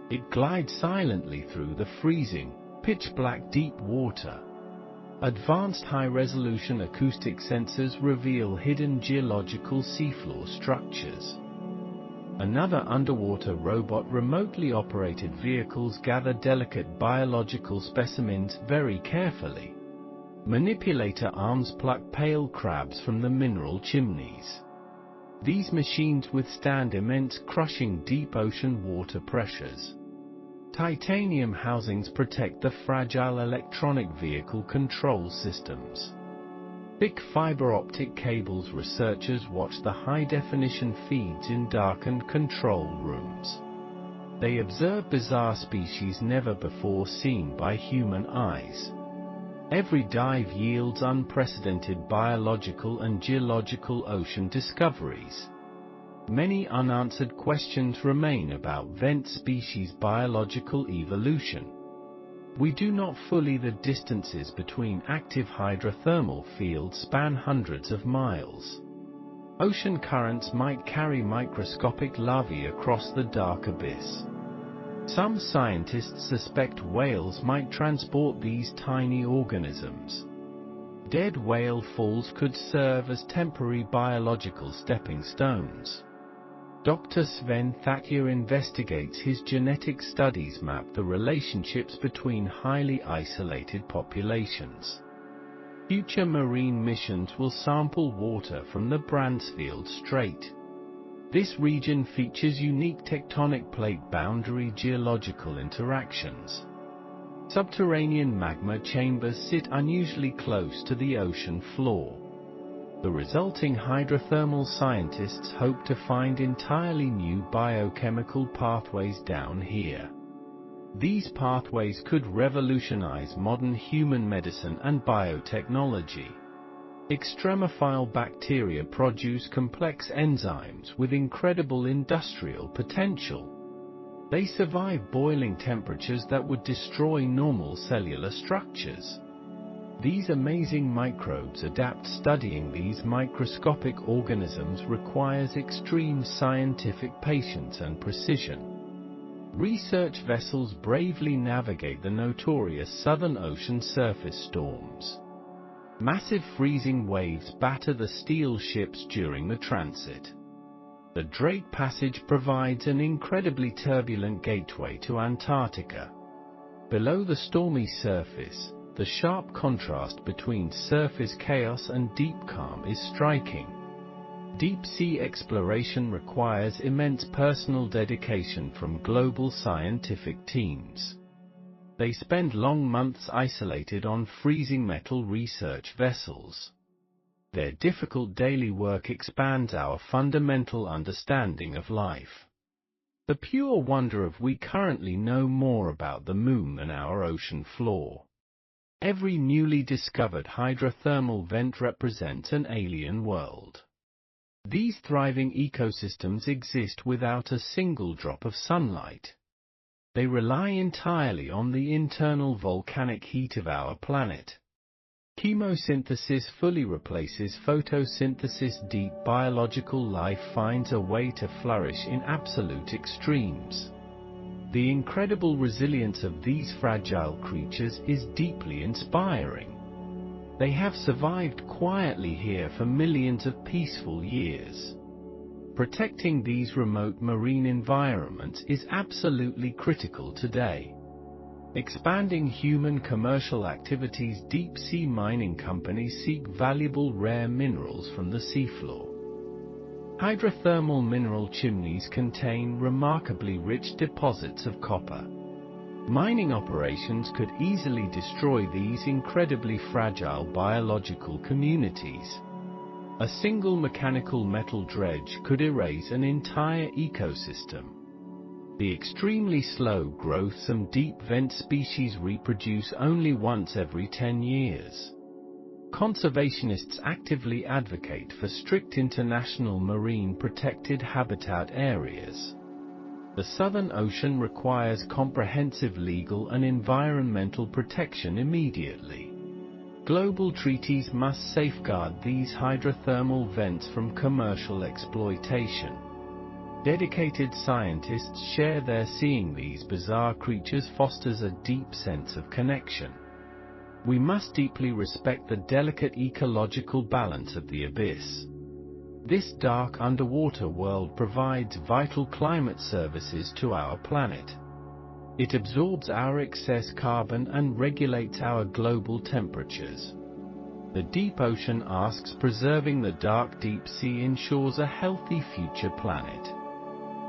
It glides silently through the freezing, pitch-black deep water. Advanced high-resolution acoustic sensors reveal hidden geological seafloor structures. Another underwater robot, remotely operated vehicles gather delicate biological specimens very carefully. Manipulator arms pluck pale crabs from the mineral chimneys. These machines withstand immense crushing deep ocean water pressures. Titanium housings protect the fragile electronic vehicle control systems. Thick fiber optic cables. Researchers watch the high-definition feeds in darkened control rooms. They observe bizarre species never before seen by human eyes. Every dive yields unprecedented biological and geological ocean discoveries. Many unanswered questions remain about vent species' biological evolution. We do not fully. The distances between active hydrothermal fields span hundreds of miles. Ocean currents might carry microscopic larvae across the dark abyss. Some scientists suspect whales might transport these tiny organisms. Dead whale falls could serve as temporary biological stepping stones. Dr. Sven Thakur investigates. His genetic studies map the relationships between highly isolated populations. Future marine missions will sample water from the Bransfield Strait. This region features unique tectonic plate boundary geological interactions. Subterranean magma chambers sit unusually close to the ocean floor. The resulting hydrothermal scientists hope to find entirely new biochemical pathways down here. These pathways could revolutionize modern human medicine and biotechnology. Extremophile bacteria produce complex enzymes with incredible industrial potential. They survive boiling temperatures that would destroy normal cellular structures. These amazing microbes adapt. Studying these microscopic organisms requires extreme scientific patience and precision. Research vessels bravely navigate the notorious Southern Ocean surface storms. Massive freezing waves batter the steel ships during the transit. The Drake Passage provides an incredibly turbulent gateway to Antarctica. Below the stormy surface, the sharp contrast between surface chaos and deep calm is striking. Deep-sea exploration requires immense personal dedication from global scientific teams. They spend long months isolated on freezing metal research vessels. Their difficult daily work expands our fundamental understanding of life. The pure wonder of we currently know more about the moon than our ocean floor. Every newly discovered hydrothermal vent represents an alien world. These thriving ecosystems exist without a single drop of sunlight. They rely entirely on the internal volcanic heat of our planet. Chemosynthesis fully replaces photosynthesis. Deep biological life finds a way to flourish in absolute extremes. The incredible resilience of these fragile creatures is deeply inspiring. They have survived quietly here for millions of peaceful years. Protecting these remote marine environments is absolutely critical today. Expanding human commercial activities. Deep-sea mining companies seek valuable rare minerals from the seafloor. Hydrothermal mineral chimneys contain remarkably rich deposits of copper. Mining operations could easily destroy these incredibly fragile biological communities. A single mechanical metal dredge could erase an entire ecosystem. The extremely slow growthsome deep vent species reproduce only once every 10 years. Conservationists actively advocate for strict international marine protected habitat areas. The Southern Ocean requires comprehensive legal and environmental protection immediately. Global treaties must safeguard these hydrothermal vents from commercial exploitation. Dedicated scientists share their seeing these bizarre creatures fosters a deep sense of connection. We must deeply respect the delicate ecological balance of the abyss. This dark underwater world provides vital climate services to our planet. It absorbs our excess carbon and regulates our global temperatures. The deep ocean asks, preserving the dark deep sea ensures a healthy future planet.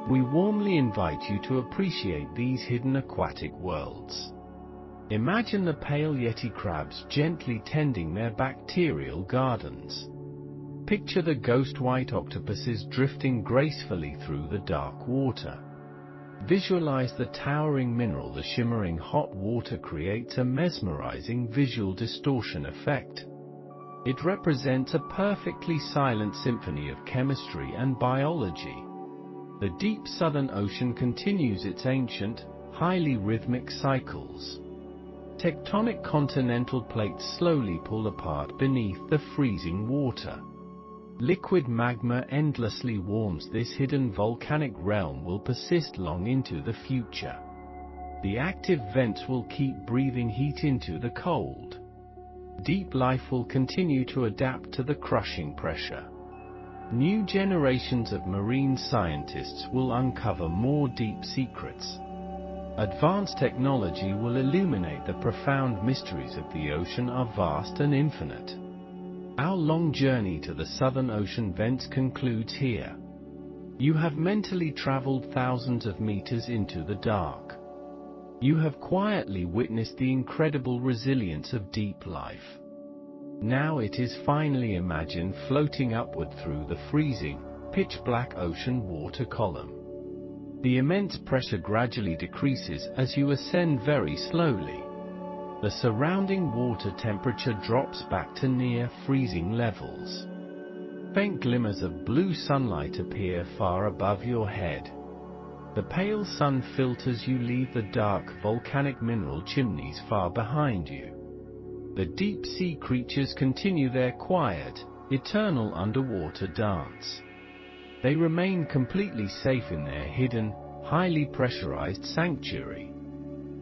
We warmly invite you to appreciate these hidden aquatic worlds. Imagine the pale yeti crabs gently tending their bacterial gardens. Picture the ghost white octopuses drifting gracefully through the dark water. Visualize the towering mineral. The shimmering hot water creates a mesmerizing visual distortion effect. It represents a perfectly silent symphony of chemistry and biology. The deep Southern Ocean continues its ancient, highly rhythmic cycles. Tectonic continental plates slowly pull apart beneath the freezing water. Liquid magma endlessly warms. This hidden volcanic realm will persist long into the future. The active vents will keep breathing heat into the cold. Deep life will continue to adapt to the crushing pressure. New generations of marine scientists will uncover more deep secrets. Advanced technology will illuminate the profound mysteries of the ocean are vast and infinite. Our long journey to the Southern Ocean vents concludes here. You have mentally traveled thousands of meters into the dark. You have quietly witnessed the incredible resilience of deep life. Now it is finally imagined floating upward through the freezing, pitch-black ocean water column. The immense pressure gradually decreases as you ascend very slowly. The surrounding water temperature drops back to near freezing levels. Faint glimmers of blue sunlight appear far above your head. The pale sun filters you leave the dark volcanic mineral chimneys far behind you. The deep sea creatures continue their quiet, eternal underwater dance. They remain completely safe in their hidden, highly pressurized sanctuary.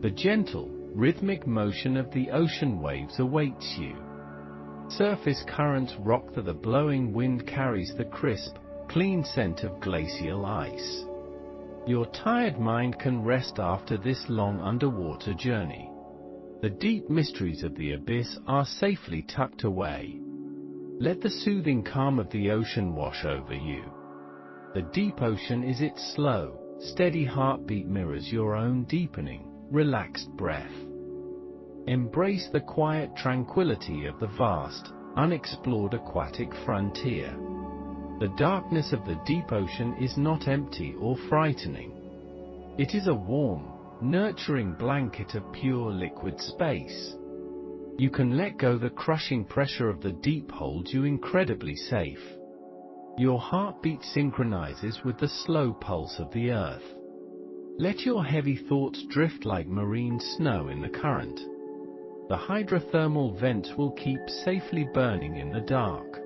The gentle, rhythmic motion of the ocean waves awaits you. Surface currents rock. The blowing wind carries the crisp, clean scent of glacial ice. Your tired mind can rest after this long underwater journey. The deep mysteries of the abyss are safely tucked away. Let the soothing calm of the ocean wash over you. The deep ocean is its slow, steady heartbeat mirrors your own deepening, relaxed breath. Embrace the quiet tranquility of the vast, unexplored aquatic frontier. The darkness of the deep ocean is not empty or frightening. It is a warm, nurturing blanket of pure liquid space. You can let go. The crushing pressure of the deep holds you incredibly safe. Your heartbeat synchronizes with the slow pulse of the earth. Let your heavy thoughts drift like marine snow in the current. The hydrothermal vents will keep safely burning in the dark.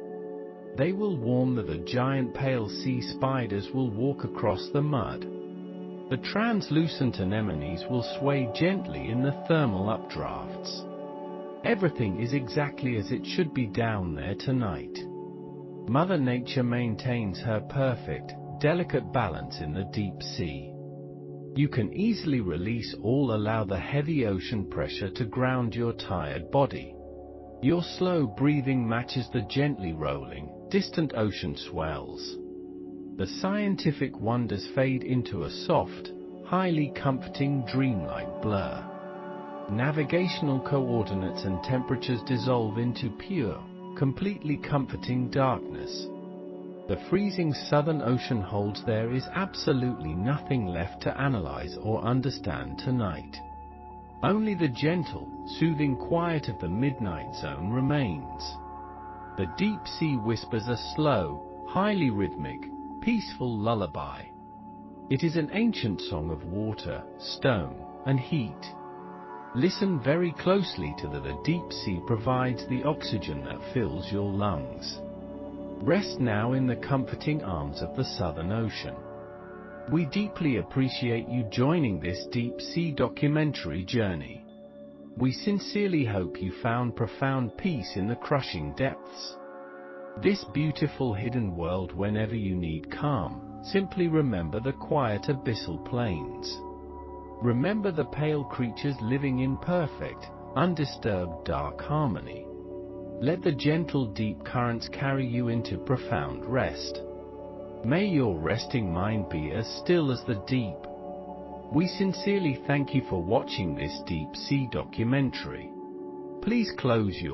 They will warm. The giant pale sea spiders will walk across the mud. The translucent anemones will sway gently in the thermal updrafts. Everything is exactly as it should be down there tonight. Mother Nature maintains her perfect, delicate balance in the deep sea. You can easily release all. Allow the heavy ocean pressure to ground your tired body. Your slow breathing matches the gently rolling, distant ocean swells. The scientific wonders fade into a soft, highly comforting dreamlike blur. Navigational coordinates and temperatures dissolve into pure, completely comforting darkness. The freezing Southern Ocean holds there is absolutely nothing left to analyze or understand tonight. Only the gentle, soothing quiet of the midnight zone remains. The deep sea whispers a slow, highly rhythmic, peaceful lullaby. It is an ancient song of water, stone, and heat. Listen very closely to the deep sea provides the oxygen that fills your lungs. Rest now in the comforting arms of the Southern Ocean. We deeply appreciate you joining this deep sea documentary journey. We sincerely hope you found profound peace in the crushing depths. This beautiful hidden world. Whenever you need calm, simply remember the quiet abyssal plains. Remember the pale creatures living in perfect, undisturbed dark harmony. Let the gentle deep currents carry you into profound rest. May your resting mind be as still as the deep. We sincerely thank you for watching this deep sea documentary. Please close your